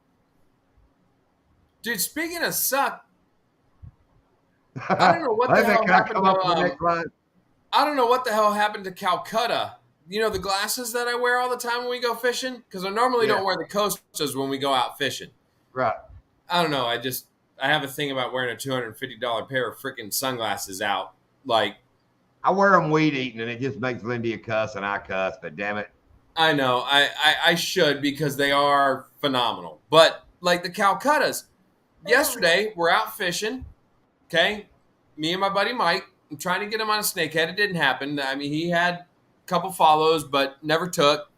Speaker 2: Dude, speaking of suck, I don't know what the hell
Speaker 1: Can I
Speaker 2: happened
Speaker 1: come up with the
Speaker 2: to
Speaker 1: next line?
Speaker 2: I don't know what the hell happened to Calcutta. You know the glasses that I wear all the time when we go fishing? Because I normally don't wear the Costas when we go out fishing.
Speaker 1: Right.
Speaker 2: I don't know. I have a thing about wearing a $250 pair of freaking sunglasses out. Like,
Speaker 1: I wear them weed eating, and it just makes Lindy cuss, and I cuss. But damn it,
Speaker 2: I know. I should because they are phenomenal. But like the Calcuttas, yesterday we're out fishing. Okay, me and my buddy Mike. I'm trying to get him on a snakehead. It didn't happen. I mean, he had a couple follows, but never took.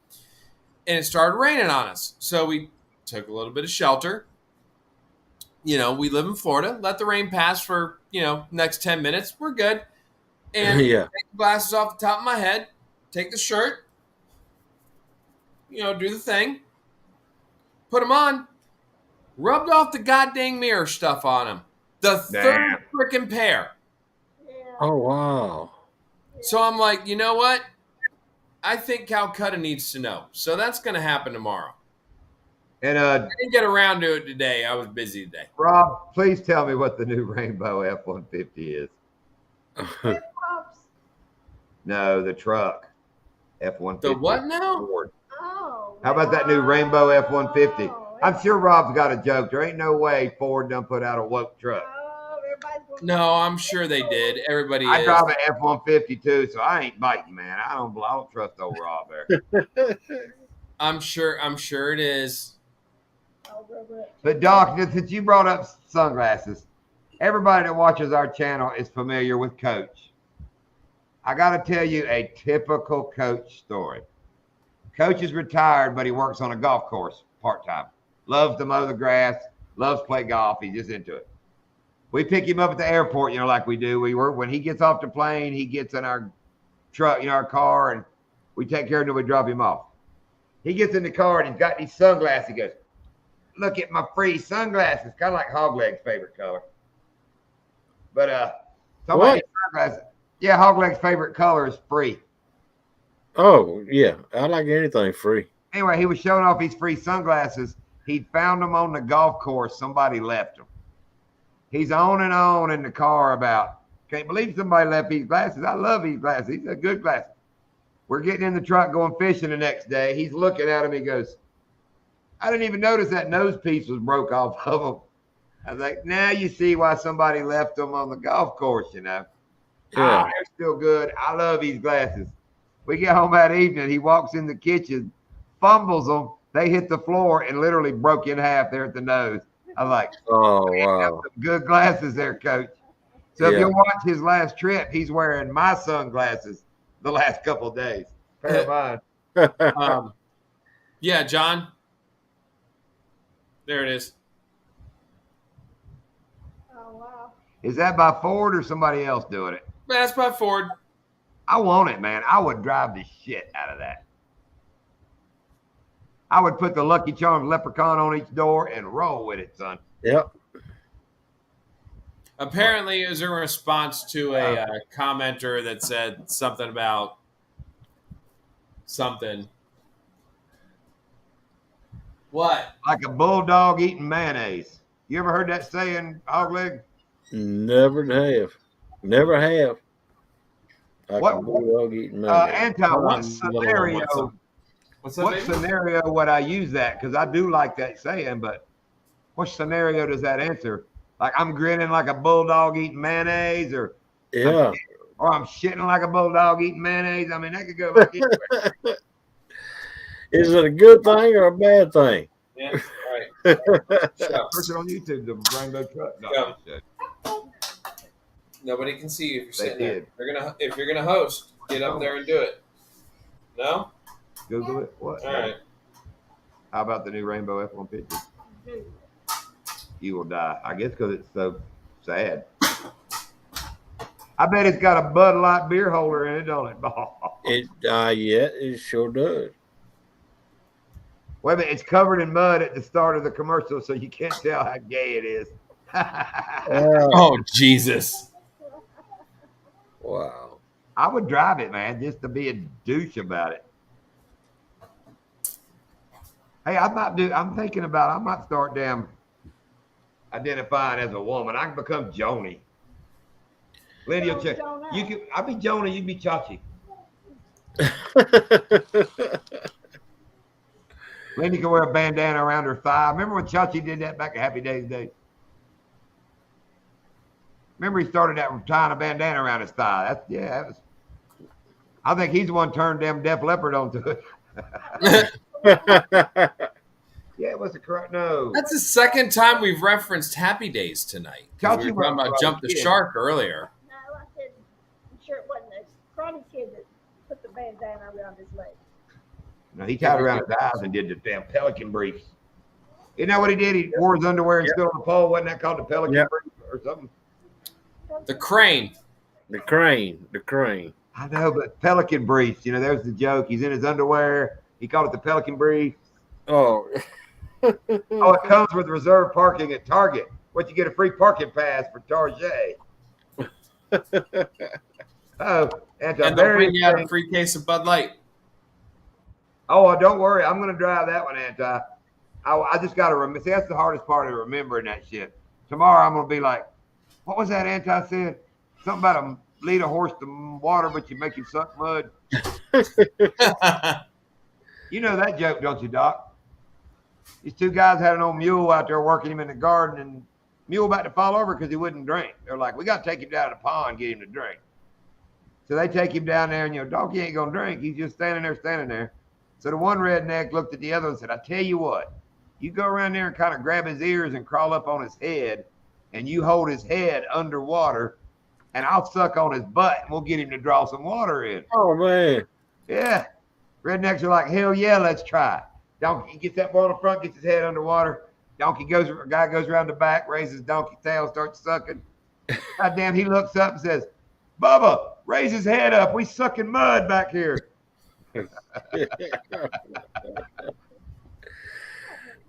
Speaker 2: And it started raining on us, so we took a little bit of shelter. We live in Florida. Let the rain pass for next 10 minutes. We're good. And
Speaker 7: Yeah.
Speaker 2: take the glasses off the top of my head. Take the shirt. Do the thing. Put them on. Rubbed off the goddamn mirror stuff on them. The
Speaker 1: Damn.
Speaker 2: third freaking pair.
Speaker 3: Yeah.
Speaker 7: Oh wow.
Speaker 2: So I'm like, you know what? I think Calcutta needs to know. So that's going to happen tomorrow.
Speaker 1: And
Speaker 2: I didn't get around to it today. I was busy today.
Speaker 1: Rob, please tell me what the new Rainbow F-150 is.
Speaker 3: Pops.
Speaker 1: No, the truck F-150.
Speaker 2: The what now?
Speaker 1: Ford.
Speaker 3: Oh.
Speaker 1: How about that new Rainbow F-150?
Speaker 3: Oh,
Speaker 1: I'm sure Rob's got a joke. There ain't no way Ford done put out a woke truck.
Speaker 3: Oh, everybody's gonna-
Speaker 2: No, I'm sure they did. Everybody
Speaker 1: I
Speaker 2: is.
Speaker 1: drive an F-150 too, so I ain't biting, man. I don't trust old Rob there.
Speaker 2: I'm sure it is.
Speaker 3: Oh, Robert.
Speaker 1: But Doc, since you brought up sunglasses, everybody that watches our channel is familiar with Coach. I got to tell you a typical Coach story. Coach is retired, but he works on a golf course part-time. Loves to mow the grass, loves to play golf. He's just into it. We pick him up at the airport, like we do. When he gets off the plane, he gets in our truck, our car, and we take care of him until we drop him off. He gets in the car and he's got these sunglasses. He goes, "Look at my free sunglasses." Kind of like Hogleg's favorite color. But somebody sunglasses. Yeah, Hogleg's favorite color is free.
Speaker 7: Oh, yeah. I like anything free.
Speaker 1: Anyway, he was showing off his free sunglasses. He'd found them on the golf course. Somebody left them. He's on and on in the car about, can't believe somebody left these glasses. I love these glasses. These are good glasses. We're getting in the truck going fishing the next day. He's looking at them. He goes, "I didn't even notice that nose piece was broke off of them." I was like, now you see why somebody left them on the golf course,
Speaker 7: Yeah.
Speaker 1: They're still good. I love these glasses. We get home that evening. He walks in the kitchen, fumbles them. They hit the floor and literally broke in half there at the nose. I was like,
Speaker 7: Oh, wow.
Speaker 1: good glasses there, Coach. So if
Speaker 7: Yeah.
Speaker 1: you watch his last trip, he's wearing my sunglasses the last couple of days. Pair of mine.
Speaker 2: Yeah, John. There it is.
Speaker 3: Oh, wow.
Speaker 1: Is that by Ford or somebody else doing it?
Speaker 2: That's by Ford.
Speaker 1: I want it, man. I would drive the shit out of that. I would put the Lucky Charms leprechaun on each door and roll with it, son.
Speaker 7: Yep.
Speaker 2: Apparently, it was a response to a commenter that said something about something. What?
Speaker 1: Like a bulldog eating mayonnaise. You ever heard that saying, Hogleg?
Speaker 7: Never have. Never have. Like
Speaker 1: What-
Speaker 7: a bulldog eating mayonnaise.
Speaker 1: Anton,
Speaker 2: Hold
Speaker 1: what
Speaker 2: on,
Speaker 1: scenario?
Speaker 2: What's that?
Speaker 1: What
Speaker 2: baby?
Speaker 1: scenario would I use that? Because I do like that saying, but what scenario does that answer? Like I'm grinning like a bulldog eating mayonnaise, or
Speaker 7: Yeah.
Speaker 1: I'm shitting like a bulldog eating mayonnaise. I mean, that could go like anywhere.
Speaker 7: Is it a good thing or a bad thing?
Speaker 2: Yeah, right. So,
Speaker 1: Search it on YouTube, the Rainbow Truck. No,
Speaker 2: Yeah.
Speaker 1: shit.
Speaker 2: nobody can see you if you're sitting there.
Speaker 1: did.
Speaker 2: If you're gonna host, get up there and do it. No?
Speaker 1: Google it. What?
Speaker 2: All right.
Speaker 1: How about the new Rainbow F-150? You will die. I guess because it's so sad. I bet it's got a Bud Light beer holder in it, don't it?
Speaker 7: Yeah, it sure does.
Speaker 1: Wait a minute, it's covered in mud at the start of the commercial, so you can't tell how gay it is.
Speaker 2: Oh, Jesus.
Speaker 7: Wow.
Speaker 1: I would drive it, man, just to be a douche about it. Hey, I might start damn identifying as a woman. I can become Joni. Lydia,
Speaker 3: Oh,
Speaker 1: check.
Speaker 3: Jonah.
Speaker 1: I'll be Joni, you be Chachi. Lindy can wear a bandana around her thigh. Remember when Chachi did that back at Happy Days Day? Remember he started that with tying a bandana around his thigh. I think he's the one turned them Def Leppard onto it. Yeah, it was the correct. No.
Speaker 2: That's the second time we've referenced Happy Days tonight. 'Cause we were talking about Jump the Shark earlier.
Speaker 3: No, I said, I'm sure it wasn't the karate kid that put the bandana around his leg.
Speaker 1: No, he tied around his eyes and did the damn pelican briefs. Isn't that what he did? He wore his underwear and stood on the pole. Wasn't that called the pelican brief or something?
Speaker 2: The crane.
Speaker 7: The crane.
Speaker 1: I know, but pelican briefs, there's the joke. He's in his underwear. He called it the pelican brief.
Speaker 7: Oh.
Speaker 1: Oh, it comes with reserved parking at Target. What, you get a free parking pass for Target? Oh,
Speaker 2: And they'll
Speaker 1: Anti-Barry
Speaker 2: bring you out a
Speaker 1: thing.
Speaker 2: free case of Bud Light.
Speaker 1: Oh, don't worry. I'm going to drive that one, Anti. I just got to remember. See, that's the hardest part of remembering that shit. Tomorrow I'm going to be like, what was that Anti said? Something about lead a horse to water, but you make him suck mud. You know that joke, don't you, Doc? These two guys had an old mule out there working him in the garden, and mule about to fall over because he wouldn't drink. They're like, we got to take him down to the pond, get him to drink. So they take him down there, and donkey ain't gonna drink. He's just standing there. So the one redneck looked at the other and said, I tell you what, you go around there and kind of grab his ears and crawl up on his head, and you hold his head underwater, and I'll suck on his butt, and we'll get him to draw some water in.
Speaker 7: Oh man.
Speaker 1: Yeah. Rednecks are like, hell yeah, let's try. Donkey gets that boy on the front, gets his head underwater. Guy goes around the back, raises donkey tail, starts sucking. God damn, he looks up and says, Bubba, raise his head up. We sucking mud back here.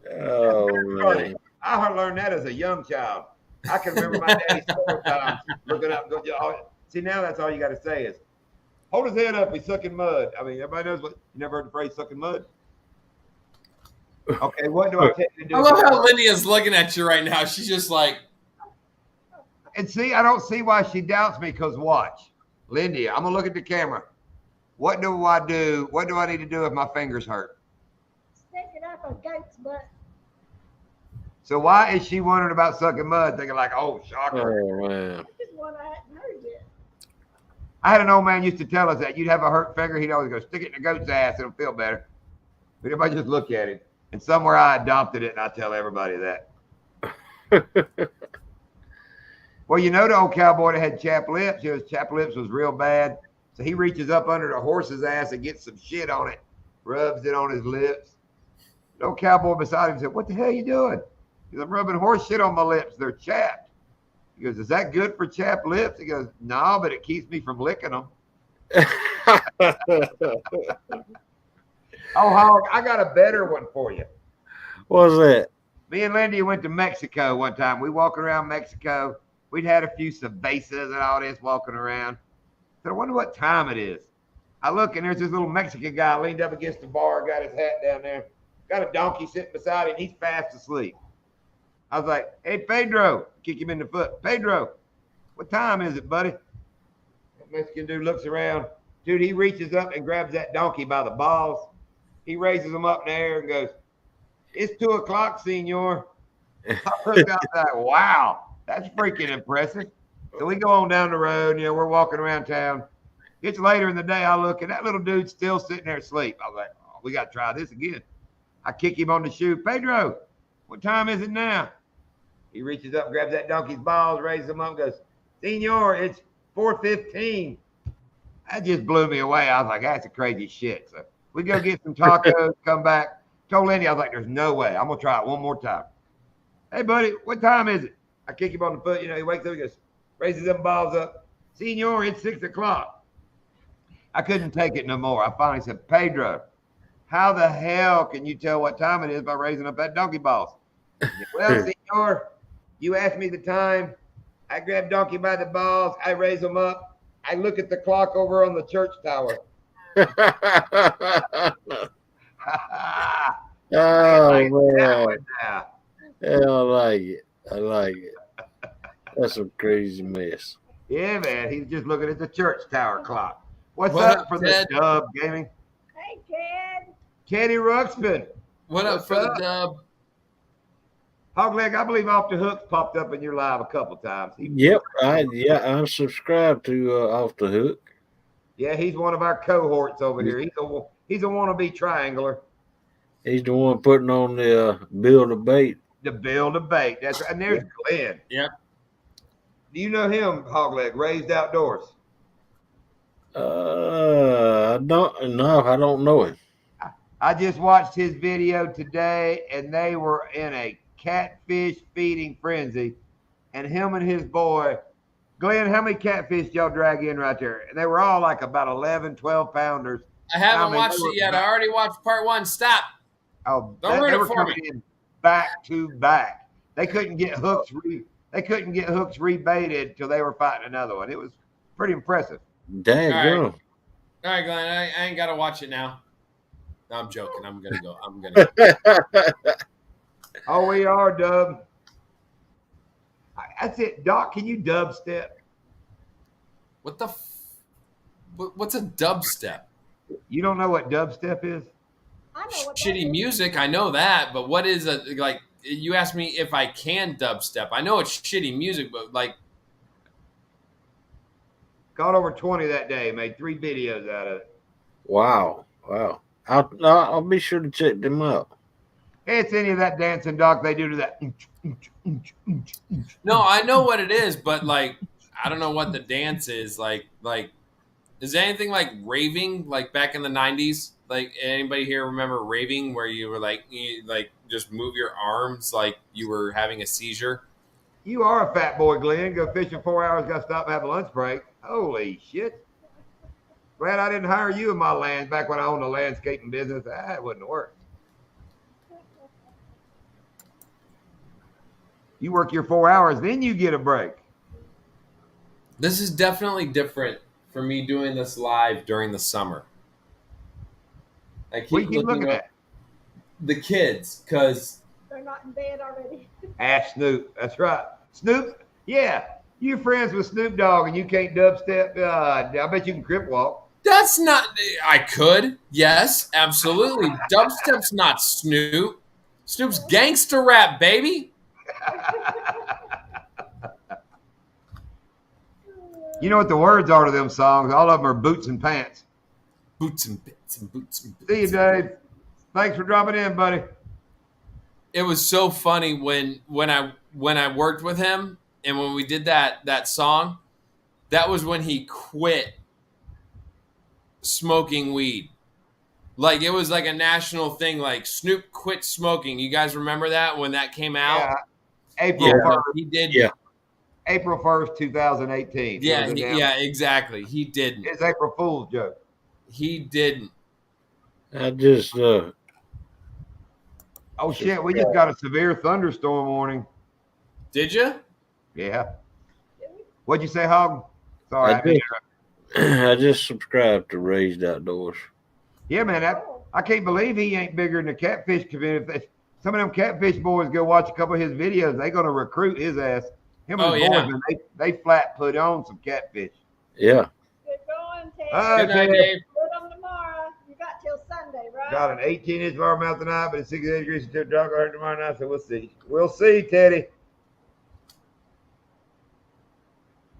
Speaker 7: Oh man.
Speaker 1: I learned that as a young child. I can remember my daddy several times looking up and go, see, now that's all you got to say is, hold his head up, he's sucking mud. I mean, everybody knows what, you never heard the phrase sucking mud? Okay, what do I tell you to do?
Speaker 2: I love how Lydia's looking at you right now. She's just like,
Speaker 1: And see, I don't see why she doubts me, because watch. Lindy, I'm going to look at the camera. What do I do? What do I need to do if my fingers hurt?
Speaker 3: Stick it up a goat's butt.
Speaker 1: So why is she wondering about sucking mud, thinking like, oh, shocker.
Speaker 7: Oh man.
Speaker 3: That's just one I hadn't heard yet.
Speaker 1: I had an old man used to tell us that you'd have a hurt finger. He'd always go, stick it in the goat's ass. It'll feel better. But everybody just look at it. And somewhere I adopted it, and I tell everybody that. Well, you know the old cowboy that had chapped lips? His chapped lips was real bad. So he reaches up under the horse's ass and gets some shit on it, rubs it on his lips. The old cowboy beside him said, what the hell are you doing? He goes, I'm rubbing horse shit on my lips. They're chapped. He goes, is that good for chapped lips? He goes, no, but it keeps me from licking them. Oh, Hog, I got a better one for you.
Speaker 7: What's that?
Speaker 1: Me and Lindy went to Mexico one time. We walking around Mexico. We'd had a few cervezas and all this walking around. So I wonder what time it is. I look, and there's this little Mexican guy leaned up against the bar, got his hat down there, got a donkey sitting beside him. He's fast asleep. I was like, hey, Pedro, kick him in the foot. Pedro, what time is it, buddy? That Mexican dude looks around. Dude, he reaches up and grabs that donkey by the balls. He raises him up in the air and goes, it's 2 o'clock, senor. I looked out like, wow, that's freaking impressive. So we go on down the road, we're walking around town. It's later in the day. I look, and that little dude's still sitting there asleep. I was like, oh, we got to try this again. I kick him on the shoe. Pedro, what time is it now? He reaches up, grabs that donkey's balls, raises them up, and goes, senor, it's 4:15. That just blew me away. I was like, that's a crazy shit. So we go get some tacos, come back. Told Lindy, I was like, there's no way. I'm going to try it one more time. Hey, buddy, what time is it? I kick him on the foot. He wakes up, he goes, raises them balls up. Senor, it's 6 o'clock. I couldn't take it no more. I finally said, Pedro, how the hell can you tell what time it is by raising up that donkey balls? Well, senor, you asked me the time. I grab donkey by the balls. I raise them up. I look at the clock over on the church tower.
Speaker 7: Oh
Speaker 1: Like that
Speaker 7: man.
Speaker 1: one now.
Speaker 7: Yeah, I like it. I like it. That's some crazy mess.
Speaker 1: Yeah, man. He's just looking at the church tower clock. What's
Speaker 2: What
Speaker 1: up
Speaker 2: up,
Speaker 1: for
Speaker 2: Ted?
Speaker 1: the Dub Gaming?
Speaker 3: Hey, Ted.
Speaker 1: Teddy Ruxpin.
Speaker 2: what up
Speaker 1: What's
Speaker 2: for the
Speaker 1: up?
Speaker 2: dub?
Speaker 1: Hogleg, I believe Off the Hook's popped up in your live a couple times.
Speaker 7: Yep. I'm subscribed to Off the Hook.
Speaker 1: Yeah, he's one of our cohorts over here. He's a wannabe triangler.
Speaker 7: He's the one putting on the Bill Debate.
Speaker 1: The Bill Debate. That's right. And there's Glenn.
Speaker 2: Yep.
Speaker 1: Do you know him, Hogleg? Raised Outdoors.
Speaker 7: I don't know him.
Speaker 1: I just watched his video today, and they were in a catfish feeding frenzy. And him and his boy, Glenn, how many catfish y'all drag in right there? And they were all like about 11, 12 pounders.
Speaker 2: I haven't
Speaker 1: I mean,
Speaker 2: watched
Speaker 1: they were
Speaker 2: it yet. I
Speaker 1: back-
Speaker 2: already watched part 1. Stop.
Speaker 1: Oh,
Speaker 2: Don't ruin
Speaker 1: they
Speaker 2: it
Speaker 1: were
Speaker 2: for
Speaker 1: coming in back to back. They couldn't get hooks rebaited till they were fighting another one. It was pretty impressive.
Speaker 7: Dang,
Speaker 2: All
Speaker 7: girl.
Speaker 2: All right, Glenn. I ain't got to watch it now. No, I'm joking. I'm gonna go. I'm gonna. Go.
Speaker 1: Oh, we are, Dub. That's it. Doc, can you dubstep?
Speaker 2: What the? What's a dubstep?
Speaker 1: You don't know what dubstep is?
Speaker 3: I know what that
Speaker 2: Shitty
Speaker 3: is.
Speaker 2: music. I know that, but what is a like? You asked me if I can dubstep. I know it's shitty music, but like,
Speaker 1: Got over 20 that day. Made 3 videos out of it.
Speaker 7: Wow. I'll be sure to check them out.
Speaker 1: It's any of that dancing, Doc, they do to that.
Speaker 2: no, I know what it is, but like, I don't know what the dance is. Like, is there anything like raving, like back in the '90s? Like, anybody here remember raving, where you were like, you, like just move your arms like you were having a seizure?
Speaker 1: You are a fat boy, Glenn. Go fishing 4 hours, got to stop and have a lunch break. Holy shit. Glad I didn't hire you in my land back when I owned a landscaping business. That wouldn't work. You work your 4 hours, then you get a break.
Speaker 2: This is definitely different for me doing this live during the summer. I
Speaker 1: What you
Speaker 2: keep
Speaker 1: keep looking at?
Speaker 2: the kids because
Speaker 3: They're not in bed already.
Speaker 1: Ask Snoop. That's right. Snoop, yeah. You friends with Snoop Dogg and you can't dubstep. I bet you can crip walk.
Speaker 2: that's not. I could, yes, absolutely. Dubstep's not Snoop. Snoop's gangster rap, baby.
Speaker 1: You know what the words are to them songs? All of them are boots and pants.
Speaker 2: Boots and bits and boots and bits.
Speaker 1: See you, Dave. Thanks for dropping in, buddy.
Speaker 2: It was so funny when I worked with him and when we did that song. That was when he quit smoking weed. Like it was like a national thing. Like Snoop quit smoking. You guys remember that when that came out?
Speaker 1: Yeah. April
Speaker 2: Yeah,
Speaker 1: 1st.
Speaker 2: he did.
Speaker 7: Yeah.
Speaker 1: April 1st, 2018.
Speaker 2: Yeah, exactly. He didn't.
Speaker 1: It's April Fool's joke.
Speaker 2: He didn't.
Speaker 7: I just
Speaker 1: Oh, shit. We just got a severe thunderstorm warning.
Speaker 2: Did you?
Speaker 1: Yeah. What'd you say, Hog? Sorry.
Speaker 7: I did. I just subscribed to Raised Outdoors.
Speaker 1: Yeah, man. I can't believe he ain't bigger than the catfish community. If some of them catfish boys go watch a couple of his videos, they going to recruit his ass. Him and his boys, man, they flat put on some catfish.
Speaker 7: Yeah.
Speaker 3: Good going, Ted.
Speaker 2: Good night, Dave.
Speaker 3: Put them tomorrow. You got till Sunday, right?
Speaker 1: Got an 18-inch largemouth tonight, but it's 68 degrees until dark hurt tomorrow night, so we'll see. We'll see, Teddy.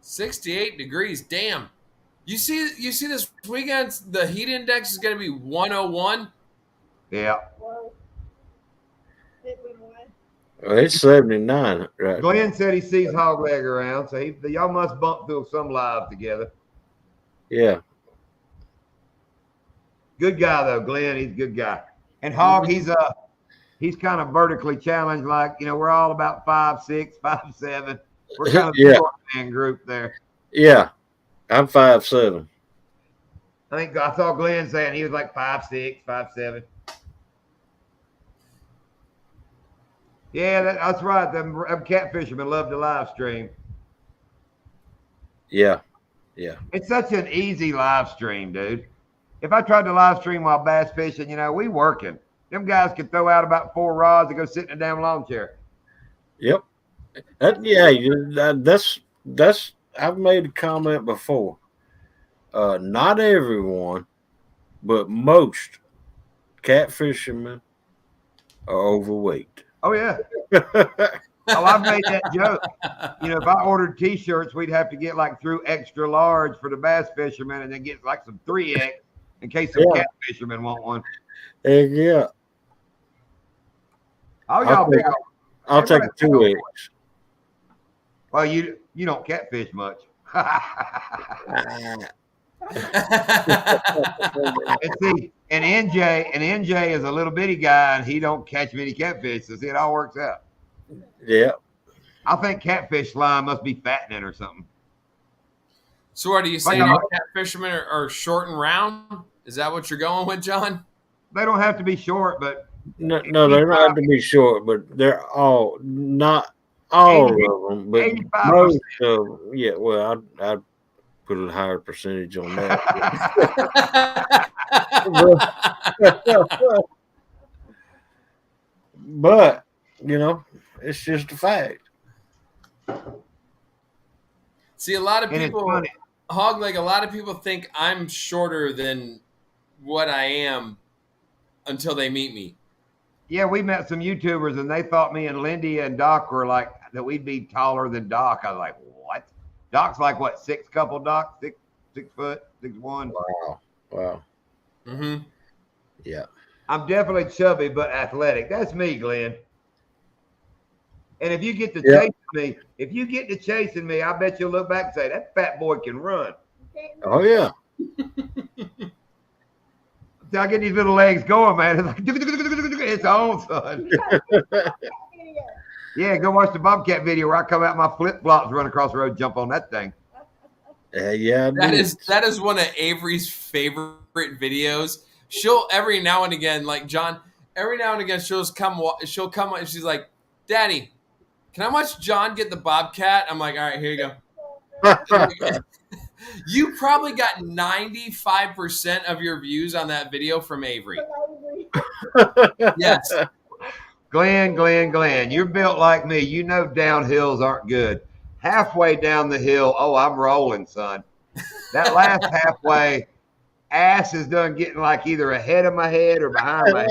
Speaker 2: 68 degrees. Damn. You see this weekend, the heat index is going to be 101.
Speaker 1: Yeah.
Speaker 3: Whoa. It went away.
Speaker 7: Well, it's 79 right
Speaker 1: Glenn said he sees Hog Leg around, so y'all must bump through some live together.
Speaker 7: Yeah.
Speaker 1: Good guy though, Glenn. He's a good guy. And Hog, he's kind of vertically challenged. Like we're all about 5'6", 5'7". We're kind of the short man group there.
Speaker 7: Yeah. I'm 5'7".
Speaker 1: I saw Glenn saying he was like 5'6", 5'7". Yeah, that's right. Them cat fishermen love to live stream.
Speaker 7: Yeah. Yeah.
Speaker 1: It's such an easy live stream, dude. If I tried to live stream while bass fishing, we working. Them guys could throw out about 4 rods and go sit in a damn lawn chair.
Speaker 7: Yep. That's I've made a comment before. Not everyone, but most cat fishermen are overweight.
Speaker 1: Oh yeah. Oh, I've made that joke. If I ordered T-shirts, we'd have to get like through extra large for the bass fishermen, and then get like some 3X in case some cat fishermen want one.
Speaker 7: Heck yeah.
Speaker 1: Oh, y'all big.
Speaker 7: I'll take a 2X.
Speaker 1: Well, you don't catfish much. And see, and NJ is a little bitty guy, and he don't catch many catfish. So see, it all works out.
Speaker 7: Yeah.
Speaker 1: I think catfish slime must be fattening or something.
Speaker 2: So what are you saying? All cat fishermen are short and round? Is that what you're going with, John?
Speaker 1: They don't have to be short, but
Speaker 7: No, they don't have to be short, but they're all not all of them, but
Speaker 1: 85%.
Speaker 7: most of them. Yeah. Well, I'd put a higher percentage on that. But you know, it's just a fact.
Speaker 2: See, a lot of
Speaker 1: And it's
Speaker 2: people,
Speaker 1: funny.
Speaker 2: Hog Leg, a lot of people think I'm shorter than what I am until they meet me.
Speaker 1: Yeah, we met some YouTubers and they thought me and Lindy and Doc were like that we'd be taller than Doc. I was like, what? Doc's like what, 6 couple, Doc? 6 foot, 6'1".
Speaker 7: Wow.
Speaker 2: Mm-hmm.
Speaker 7: Yeah.
Speaker 1: I'm definitely chubby but athletic. That's me, Glenn. And if you get to chasing me, I bet you'll look back and say, that fat boy can run.
Speaker 7: Oh yeah.
Speaker 1: So I get these little legs going, man. It's like, it's on, son. Yeah, go watch the Bobcat video where I come out my flip flops, run across the road, jump on that thing.
Speaker 7: Yeah.
Speaker 2: That is one of Avery's favorite videos. She'll every now and again, like John, every now and again she'll come and she's like, Daddy, can I watch John get the Bobcat? I'm like, all right, here you go. You probably got 95% of your views on that video from Avery. Yes.
Speaker 1: Glenn, you're built like me. You know downhills aren't good. Halfway down the hill, oh, I'm rolling, son. That last halfway, ass is done getting like either ahead of my head or behind my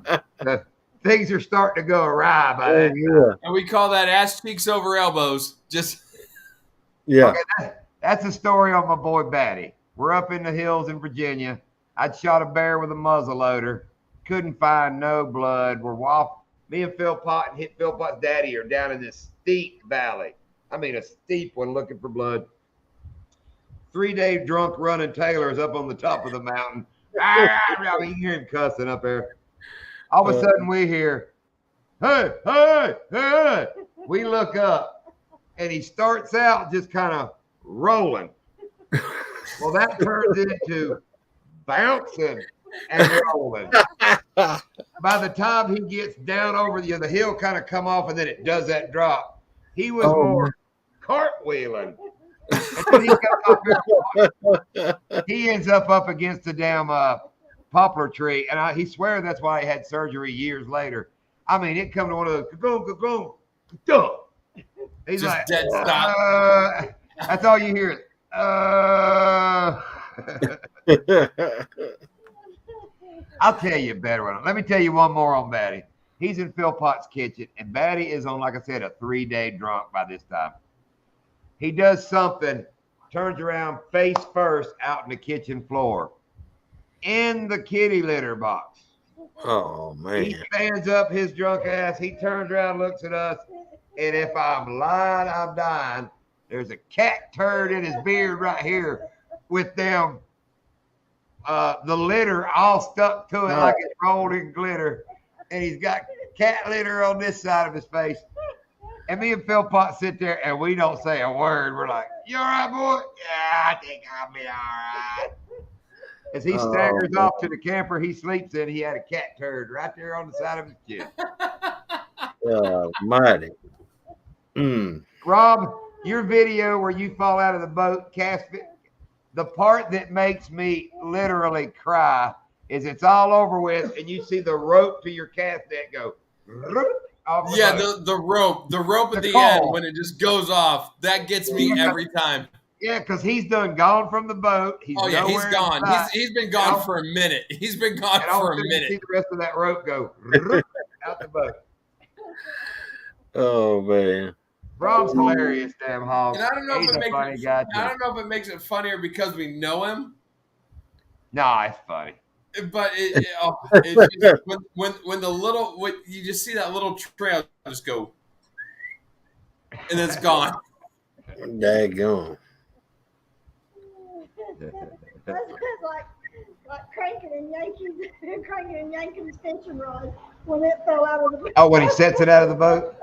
Speaker 1: head. Things are starting to go awry by that.
Speaker 7: Yeah.
Speaker 2: And we call that ass cheeks over elbows. Just
Speaker 7: Yeah.
Speaker 1: Okay, that's a story on my boy Batty. We're up in the hills in Virginia. I'd shot a bear with a muzzle loader. Couldn't find no blood. Me and Phil Pot and Phil Pot's daddy are down in this steep valley. I mean, a steep one looking for blood. 3-day drunk running Taylor's up on the top of the mountain. I mean, you hear him cussing up there. All of a sudden we hear, hey, hey, hey. We look up and he starts out just kind of rolling. Well, that turns into bouncing and rolling. By the time he gets down over the hill kind of come off and then it does that drop. He was more cartwheeling. And he ends up against the damn poplar tree. And he swears that's why he had surgery years later. I mean, it come to one of those, ka-boom, ka-boom. He's
Speaker 2: just
Speaker 1: like,
Speaker 2: dead stop.
Speaker 1: That's all you hear. I'll tell you a better one. Let me tell you one more on Batty. He's in Phil Potts' kitchen, and Batty is on, like I said, a 3-day drunk by this time. He does something, turns around face first out in the kitchen floor, in the kitty litter box.
Speaker 7: Oh man.
Speaker 1: He stands up his drunk ass. He turns around, looks at us, and if I'm lying, I'm dying. There's a cat turd in his beard right here with them, the litter all stuck to it like it's rolled in glitter. And he's got cat litter on this side of his face. And me and Phil Pot sit there and we don't say a word. We're like, you all right, boy? Yeah, I think I'll be all right. As he staggers off to the camper he sleeps in, he had a cat turd right there on the side of his chin.
Speaker 7: Mighty.
Speaker 1: Rob, your video where you fall out of the boat, the part that makes me literally cry is it's all over with and you see the rope to your cast net go off
Speaker 2: the rope at the end when it just goes off. That gets me every time.
Speaker 1: Yeah, because he's gone from the boat. He's
Speaker 2: gone. He's been gone for a minute. He's been gone for a minute.
Speaker 1: You see the rest of that rope go out the boat.
Speaker 7: Oh man.
Speaker 1: Rob's hilarious, damn hog.
Speaker 2: And I don't know
Speaker 1: He's
Speaker 2: if it
Speaker 1: a funny
Speaker 2: makes
Speaker 1: guy,
Speaker 2: I don't know if it makes it funnier because we know him.
Speaker 1: Nah, it's funny.
Speaker 2: But it's just, when the little you just see that little trail just go and then it's gone.
Speaker 7: Daggone.
Speaker 3: That's like cranking and yanking fishing rod when it fell out of the boat.
Speaker 1: Oh, when he sets it out of the boat?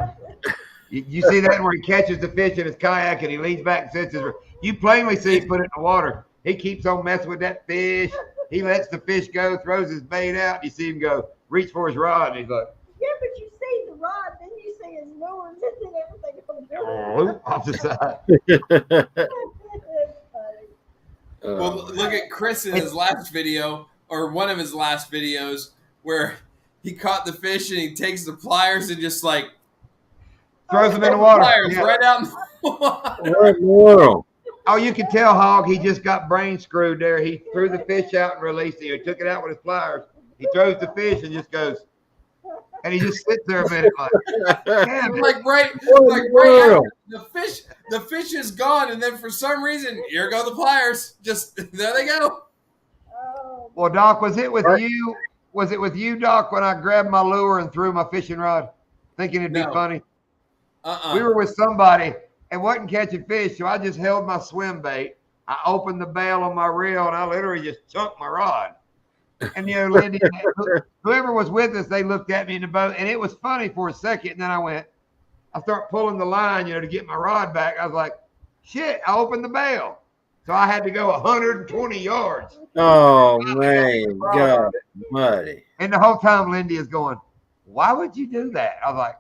Speaker 1: You see that where he catches the fish in his kayak and he leans back and sets his. You plainly see he put it in the water. He keeps on messing with that fish. He lets the fish go, throws his bait out. You see him go, reach for his rod, and he's like,
Speaker 3: yeah, but you see the rod, then you see his lures, and then everything comes down.
Speaker 1: off the side.
Speaker 2: Well, look at Chris in his last video, or one of his last videos, where he caught the fish and he takes the pliers and just like
Speaker 1: Throws them in the water.
Speaker 2: pliers
Speaker 1: Yeah.
Speaker 2: right out in the water.
Speaker 7: What in the world?
Speaker 1: Oh, you can tell Hog, he just got brain screwed there. He threw the fish out and released it. He took it out with his pliers. He throws the fish and just goes, and he just sits there a minute like, damn it.
Speaker 2: Like right
Speaker 7: world?
Speaker 2: after the fish is gone, and then for some reason, here go the pliers. Just there they go.
Speaker 3: Oh,
Speaker 1: Well, Doc, was it with you? Was it with you, Doc, when I grabbed my lure and threw my fishing rod, thinking it'd be
Speaker 2: No.
Speaker 1: funny?
Speaker 2: Uh-uh.
Speaker 1: We were with somebody and wasn't catching fish, so I just held my swim bait. I opened the bail on my reel and I literally just chunked my rod. And you know, Lindy, whoever was with us, they looked at me in the boat, and it was funny for a second. And then I start pulling the line, you know, to get my rod back. I was like, shit, I opened the bail. So I had to go 120 yards.
Speaker 7: Oh man, God, buddy.
Speaker 1: And the whole time Lindy is going, why would you do that? I was like,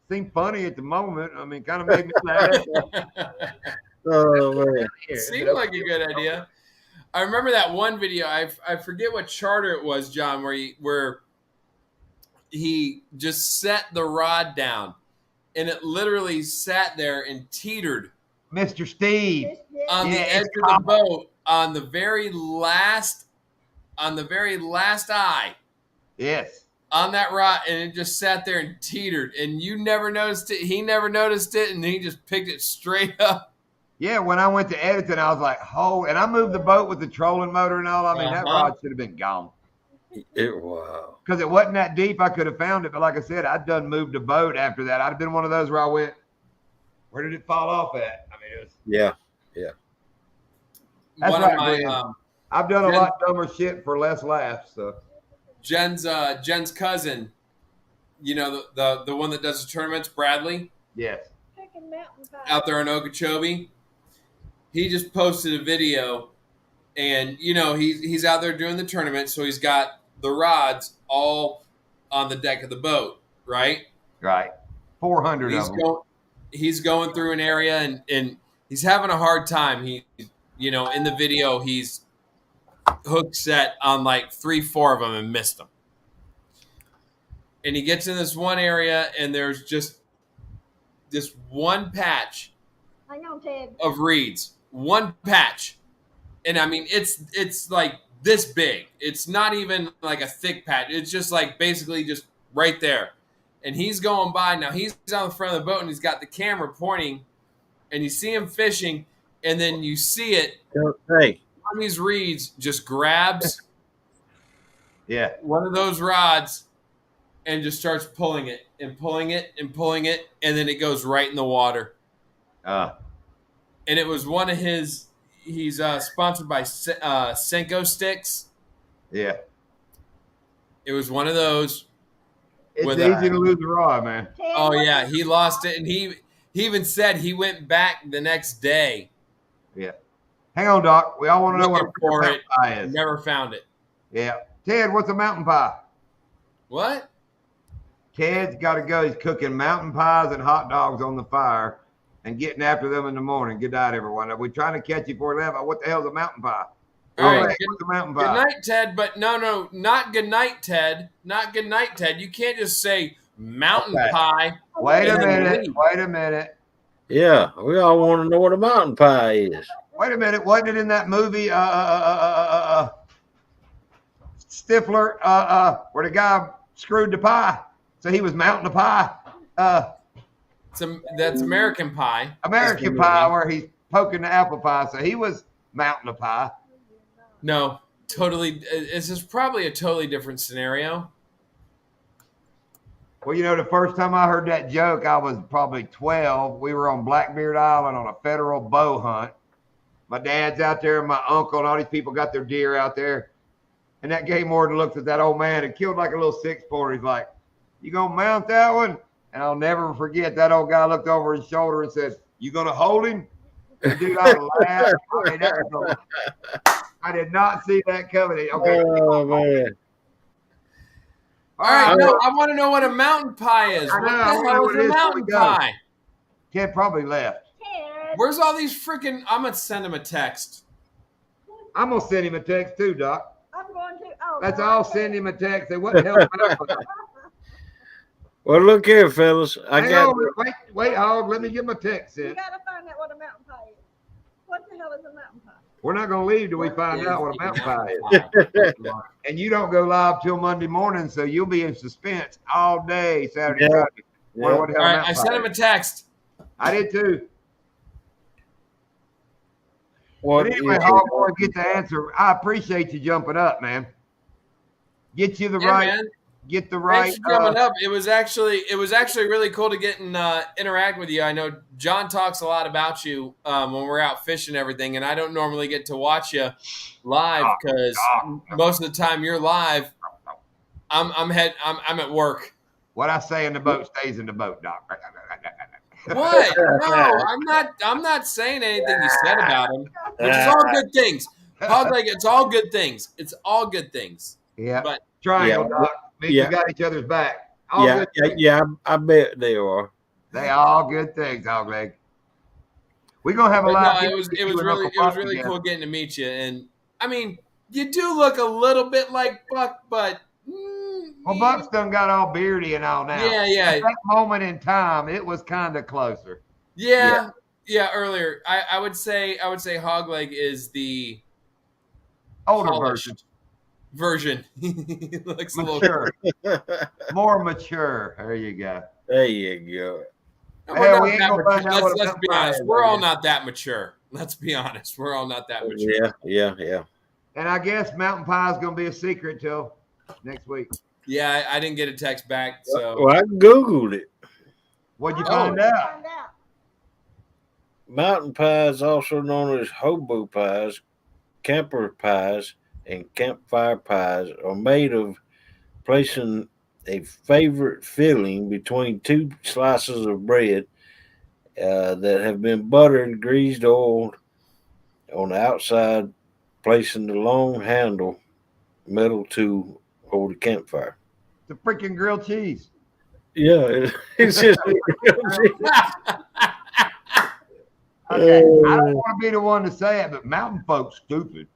Speaker 1: seemed funny at the moment. I mean, kind of made me laugh.
Speaker 7: Oh man.
Speaker 2: Seemed like a good idea. I remember that one video. I forget what charter it was, John, where he just set the rod down, and it literally sat there and teetered
Speaker 1: Mr. Steve.
Speaker 2: on
Speaker 1: Yeah,
Speaker 2: the edge
Speaker 1: it's
Speaker 2: of the boat on the very last eye
Speaker 1: Yes.
Speaker 2: on that rod, and it just sat there and teetered, and you never noticed it. He never noticed it, and he just picked it straight up.
Speaker 1: Yeah, when I went to Edison, I was like, oh, and I moved the boat with the trolling motor and all. I mean, that
Speaker 2: Uh-huh.
Speaker 1: rod should have been gone.
Speaker 7: Wow.
Speaker 1: Because it wasn't that deep, I could have found it. But like I said, I'd done moved the boat after that. I'd have been one of those where I went, where did it fall off at? I mean, it was.
Speaker 7: Yeah.
Speaker 1: That's
Speaker 2: One
Speaker 1: right,
Speaker 2: of my
Speaker 1: Glenn. I've done a lot dumber shit for less laughs. So
Speaker 2: Jen's cousin, you know, the one that does the tournaments, Bradley,
Speaker 1: yes,
Speaker 3: chicken mountain pie.
Speaker 2: out there in Okeechobee. He just posted a video, and you know he's out there doing the tournament, so he's got the rods all on the deck of the boat, right?
Speaker 1: right. 400 of them.
Speaker 2: He's going through an area, and he's having a hard time. He, you know, in the video he's hook set on like 3-4 of them and missed them. And he gets in this one area, and there's just this one patch
Speaker 3: Hang on, Ted.
Speaker 2: of reeds, one patch, and I mean it's like this big. It's not even like a thick patch. It's just like basically just right there. And he's going by now. He's on the front of the boat and he's got the camera pointing, and you see him fishing, and then you see it.
Speaker 7: Hey,
Speaker 2: One of these reeds just grabs
Speaker 1: Yeah.
Speaker 2: one of those rods and just starts pulling it and pulling it and pulling it, and then it goes right in the water. And it was one of his. He's sponsored by Senko Sticks.
Speaker 1: Yeah.
Speaker 2: It was one of those.
Speaker 1: It's
Speaker 2: With
Speaker 1: easy to lose a rod, man.
Speaker 3: Ted,
Speaker 2: Oh
Speaker 3: what-
Speaker 2: yeah, he lost it, and he even said he went back the next day,
Speaker 1: Yeah. Hang on, Doc. We all want to know what a
Speaker 2: looking for
Speaker 1: mountain
Speaker 2: it,
Speaker 1: pie is.
Speaker 2: never found it.
Speaker 1: Yeah. Ted, what's a mountain pie?
Speaker 2: What?
Speaker 1: Ted's got to go. He's cooking mountain pies and hot dogs on the fire and getting after them in the morning. Good night, everyone. We're trying to catch you before 11. What the hell's a mountain pie?
Speaker 2: All right,
Speaker 1: Hey, what's a mountain
Speaker 2: Good
Speaker 1: pie?
Speaker 2: night, Ted. But no, not good night, Ted. Not good night, Ted. You can't just say mountain
Speaker 1: Okay.
Speaker 2: pie.
Speaker 1: Wait a
Speaker 2: And then
Speaker 1: minute.
Speaker 2: leave.
Speaker 1: Wait a minute.
Speaker 7: yeah, we all want to know what a mountain pie is.
Speaker 1: Wait a minute. Wasn't it in that movie, Stifler, where the guy screwed the pie? So he was mounting the pie.
Speaker 2: That's American Pie.
Speaker 1: American
Speaker 2: That's the
Speaker 1: Pie,
Speaker 2: movie.
Speaker 1: where he's poking the apple pie. So he was mounting the pie.
Speaker 2: No, totally. This is probably a totally different scenario.
Speaker 1: Well, you know, the first time I heard that joke, I was probably 12. We were on Blackbeard Island on a federal bow hunt. My dad's out there, and my uncle, and all these people got their deer out there. And that game warden looks at that old man and killed like a little 6-pointer. He's like, "You gonna mount that one?" And I'll never forget that old guy looked over his shoulder and said, "You gonna hold him?" And dude, I laughed. I mean, I did not see that coming. Okay.
Speaker 7: Oh man.
Speaker 2: All right, no, I want to know what a mountain pie is.
Speaker 1: I
Speaker 2: What
Speaker 1: know,
Speaker 2: the
Speaker 1: I wonder
Speaker 2: hell
Speaker 1: what
Speaker 2: is
Speaker 1: it
Speaker 2: a
Speaker 1: is before we
Speaker 2: mountain
Speaker 1: go.
Speaker 2: pie?
Speaker 1: Ted probably left.
Speaker 3: Ted,
Speaker 2: Where's all these freaking? I'm gonna send him a text.
Speaker 1: I'm gonna send him a text too, Doc.
Speaker 3: I'm going to. Oh,
Speaker 1: Let's
Speaker 3: no,
Speaker 1: all
Speaker 3: I
Speaker 1: send
Speaker 3: can't.
Speaker 1: him a text. Say what the hell?
Speaker 7: Well, look here, fellas. I
Speaker 1: Hang
Speaker 7: got
Speaker 1: on, wait, Hog. Let me get my text
Speaker 3: You
Speaker 1: sent.
Speaker 3: got to find out what a mountain pie is. What the hell is a mountain pie?
Speaker 1: We're not gonna leave till we find out what a mountain pie is.
Speaker 2: is.
Speaker 1: And you don't go live till Monday morning, so you'll be in suspense all day Saturday,
Speaker 7: Yeah.
Speaker 1: Sunday.
Speaker 7: Yeah.
Speaker 1: Wonder what the hell
Speaker 2: All
Speaker 1: a
Speaker 2: right, I
Speaker 1: mountain
Speaker 2: sent
Speaker 1: pie
Speaker 2: him a
Speaker 1: is.
Speaker 2: text.
Speaker 1: I did too.
Speaker 7: what
Speaker 1: But anyway,
Speaker 7: is
Speaker 1: Hog,
Speaker 7: it?
Speaker 1: before I get the answer, I appreciate you jumping up, man. Get you the
Speaker 2: Yeah,
Speaker 1: right,
Speaker 2: man.
Speaker 1: get the right.
Speaker 2: Thanks for coming up. It was actually really cool to get and interact with you. I know John talks a lot about you when we're out fishing and everything, and I don't normally get to watch you live because most of the time you're live. I'm at work.
Speaker 1: What I say in the boat stays in the boat, Doc.
Speaker 2: What? No, I'm not saying anything you said about him, which is all good things. Hog Leg, it's all good things. It's all good things.
Speaker 1: Yeah.
Speaker 2: But
Speaker 1: Triangle,
Speaker 7: Yeah.
Speaker 1: Doc. Means
Speaker 7: Yeah.
Speaker 1: we got each other's back. All
Speaker 7: Yeah,
Speaker 1: good
Speaker 7: yeah,
Speaker 1: things.
Speaker 7: yeah. I bet they are.
Speaker 1: They all good things, Hog Leg. We're gonna have a
Speaker 2: But
Speaker 1: lot.
Speaker 2: no,
Speaker 1: of
Speaker 2: it was
Speaker 1: you and
Speaker 2: really
Speaker 1: Uncle Buck
Speaker 2: really
Speaker 1: again.
Speaker 2: cool getting to meet you. And I mean, you do look a little bit like Buck, but
Speaker 1: Well, Buck's done got all beardy and all now.
Speaker 2: yeah.
Speaker 1: At that moment in time, it was kind of closer.
Speaker 2: Yeah. Earlier, I would say Hog Leg is the
Speaker 1: Older
Speaker 2: polished version. He looks a little.
Speaker 1: mature, more mature. There you go.
Speaker 7: There you go.
Speaker 2: We're
Speaker 1: Hell,
Speaker 2: not
Speaker 1: we ain't
Speaker 2: that
Speaker 1: gonna
Speaker 2: mature.
Speaker 1: find out what a
Speaker 2: Let's be
Speaker 1: mountain
Speaker 2: honest.
Speaker 1: pie is,
Speaker 2: We're
Speaker 1: I
Speaker 2: all
Speaker 1: guess.
Speaker 2: not that mature. Let's be honest. We're all not that mature.
Speaker 7: Yeah.
Speaker 1: And I guess mountain pie is gonna be a secret till next week.
Speaker 2: Yeah, I didn't get a text back, so
Speaker 7: Well, I googled it.
Speaker 1: What'd you
Speaker 3: Oh,
Speaker 1: find
Speaker 3: let's
Speaker 1: out?
Speaker 3: find out.
Speaker 7: Mountain pies, also known as hobo pies, camper pies, and campfire pies, are made of placing a favorite filling between two slices of bread that have been buttered, greased, oiled on the outside, placing the long handle metal tool over the campfire.
Speaker 1: The freaking grilled cheese.
Speaker 7: Yeah, it's just.
Speaker 1: Okay, I don't want to be the one to say it, but mountain folks stupid.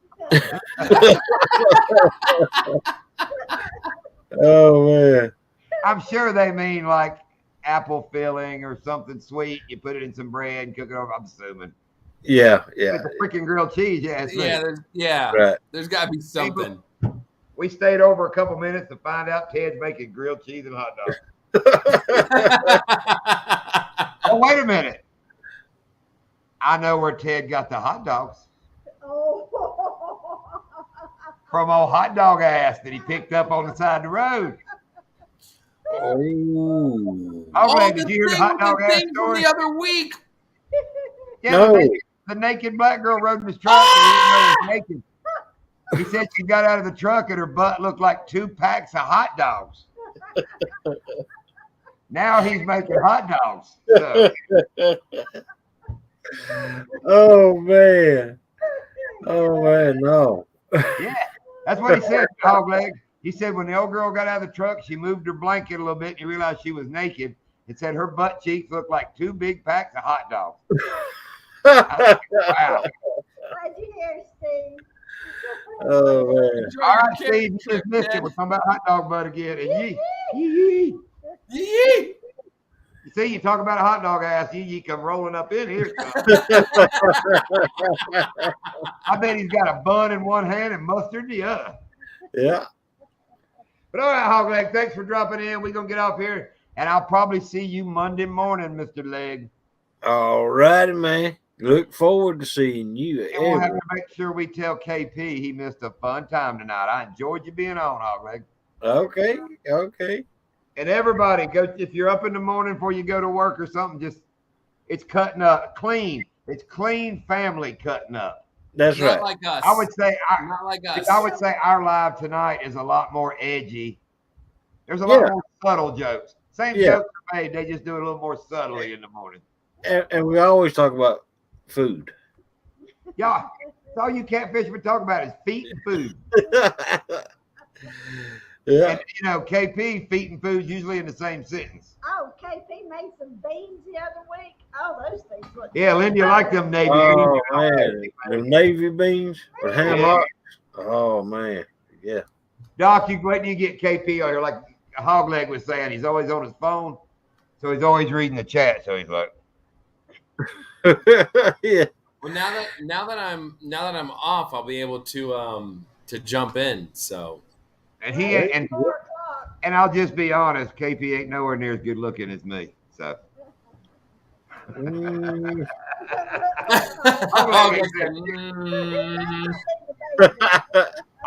Speaker 7: Oh man.
Speaker 1: I'm sure they mean like apple filling or something sweet. You put it in some bread and cook it over. I'm assuming.
Speaker 7: Yeah.
Speaker 1: But the freaking grilled cheese, yeah. It's
Speaker 7: Right.
Speaker 2: there's got to be something.
Speaker 1: We stayed over a couple minutes to find out Ted's making grilled cheese and hot dogs. Oh, wait a minute. I know where Ted got the hot dogs.
Speaker 3: Oh.
Speaker 1: From old hot dog ass that he picked up on the side of the road.
Speaker 7: Oh.
Speaker 1: Oh, man, did you hear the hot dog ass
Speaker 2: thing from
Speaker 1: story?
Speaker 2: the other week?
Speaker 1: Yeah,
Speaker 7: No.
Speaker 1: the naked black girl rode in his truck and he didn't know it was naked. He said she got out of the truck and her butt looked like 2 packs of hot dogs. Now he's making hot dogs. So,
Speaker 7: Oh man. Oh man, no.
Speaker 1: yeah, that's what he said, dog leg. He said when the old girl got out of the truck, she moved her blanket a little bit and he realized she was naked. It said her butt cheeks looked like 2 big packs of hot dogs. Wow.
Speaker 3: Glad you here, Steve.
Speaker 7: Oh man.
Speaker 1: All right, Steve, you just missed it. We're talking about hot dog butt again. And yee.
Speaker 2: Yee!
Speaker 1: You see, you talk about a hot dog ass, you come rolling up in here. I bet he's got a bun in one hand and mustard in the other.
Speaker 7: Yeah.
Speaker 1: But all right, Hog Leg, thanks for dropping in. We're going to get off here, and I'll probably see you Monday morning, Mr. Leg.
Speaker 7: All righty, man. Look forward to seeing you.
Speaker 1: And we'll have to make sure we tell KP he missed a fun time tonight. I enjoyed you being on, Hog Leg.
Speaker 7: Okay.
Speaker 1: And everybody, go if you're up in the morning before you go to work or something, it's cutting up clean. It's clean family cutting up.
Speaker 7: That's
Speaker 2: Not
Speaker 7: right.
Speaker 2: like us.
Speaker 1: I would say
Speaker 2: Not like us.
Speaker 1: our live tonight is a lot more edgy. There's a lot more subtle jokes. Same jokes are made, they just do it a little more subtly in the morning.
Speaker 7: And we always talk about food.
Speaker 1: Yeah, that's all you catfishermen talk about is feet and food.
Speaker 7: Yeah.
Speaker 1: And KP, feet and food usually in the same sentence.
Speaker 3: Oh, KP made some beans the other week. Oh, those things look.
Speaker 1: Yeah, Lynn, you like them Navy
Speaker 7: Oh
Speaker 1: beans?
Speaker 7: man, the navy beans with ham
Speaker 1: Yeah.
Speaker 7: hocks. Oh man, yeah.
Speaker 1: Doc, you wait till you get KP on here. Like Hogleg was saying, he's always on his phone, so he's always reading the chat. So he's like,
Speaker 7: Yeah.
Speaker 2: Well, now that I'm off, I'll be able to jump in. So
Speaker 1: and he and
Speaker 3: 4 o'clock.
Speaker 1: and I'll just be honest, KP ain't nowhere near as good looking as me. So
Speaker 7: Mm.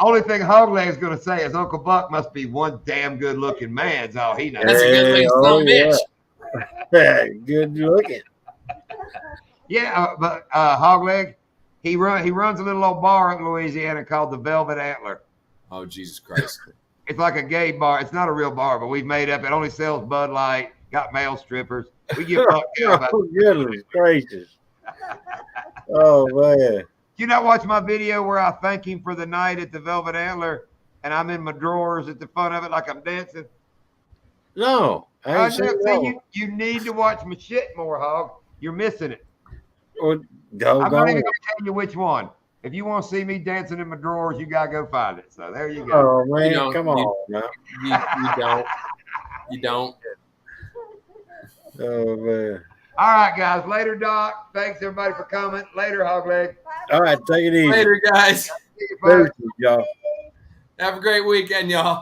Speaker 1: only thing Hogleg's gonna say is Uncle Buck must be one damn good looking man. Is all he knows.
Speaker 2: That's a good looking son of a bitch.
Speaker 7: Yeah, good looking.
Speaker 1: Yeah, but Hogleg, he runs a little old bar in Louisiana called the Velvet Antler.
Speaker 2: Oh, Jesus Christ.
Speaker 1: It's like a gay bar. It's not a real bar, but we've made up. It only sells Bud Light. Got male strippers. We give fucked down about.
Speaker 7: Oh, goodness gracious. Oh man.
Speaker 1: You not watch my video where I thank him for the night at the Velvet Antler, and I'm in my drawers at the front of it like I'm dancing.
Speaker 7: No, I
Speaker 1: I
Speaker 7: ain't seen
Speaker 1: just
Speaker 7: that.
Speaker 1: say you need to watch my shit more, Hog. You're missing it.
Speaker 7: Or
Speaker 1: I'm not even
Speaker 7: doggone.
Speaker 1: gonna tell you which one. If you want to see me dancing in my drawers, you gotta go find it. So there you go.
Speaker 7: Oh man,
Speaker 2: don't-
Speaker 7: come on now.
Speaker 2: You don't. You don't.
Speaker 7: Oh man.
Speaker 1: All right, guys. Later, Doc. Thanks everybody for coming. Later, Hogleg.
Speaker 7: All right, take it easy.
Speaker 2: Later, guys.
Speaker 1: See you, folks.
Speaker 7: Deuces, y'all.
Speaker 2: Have a great weekend, y'all.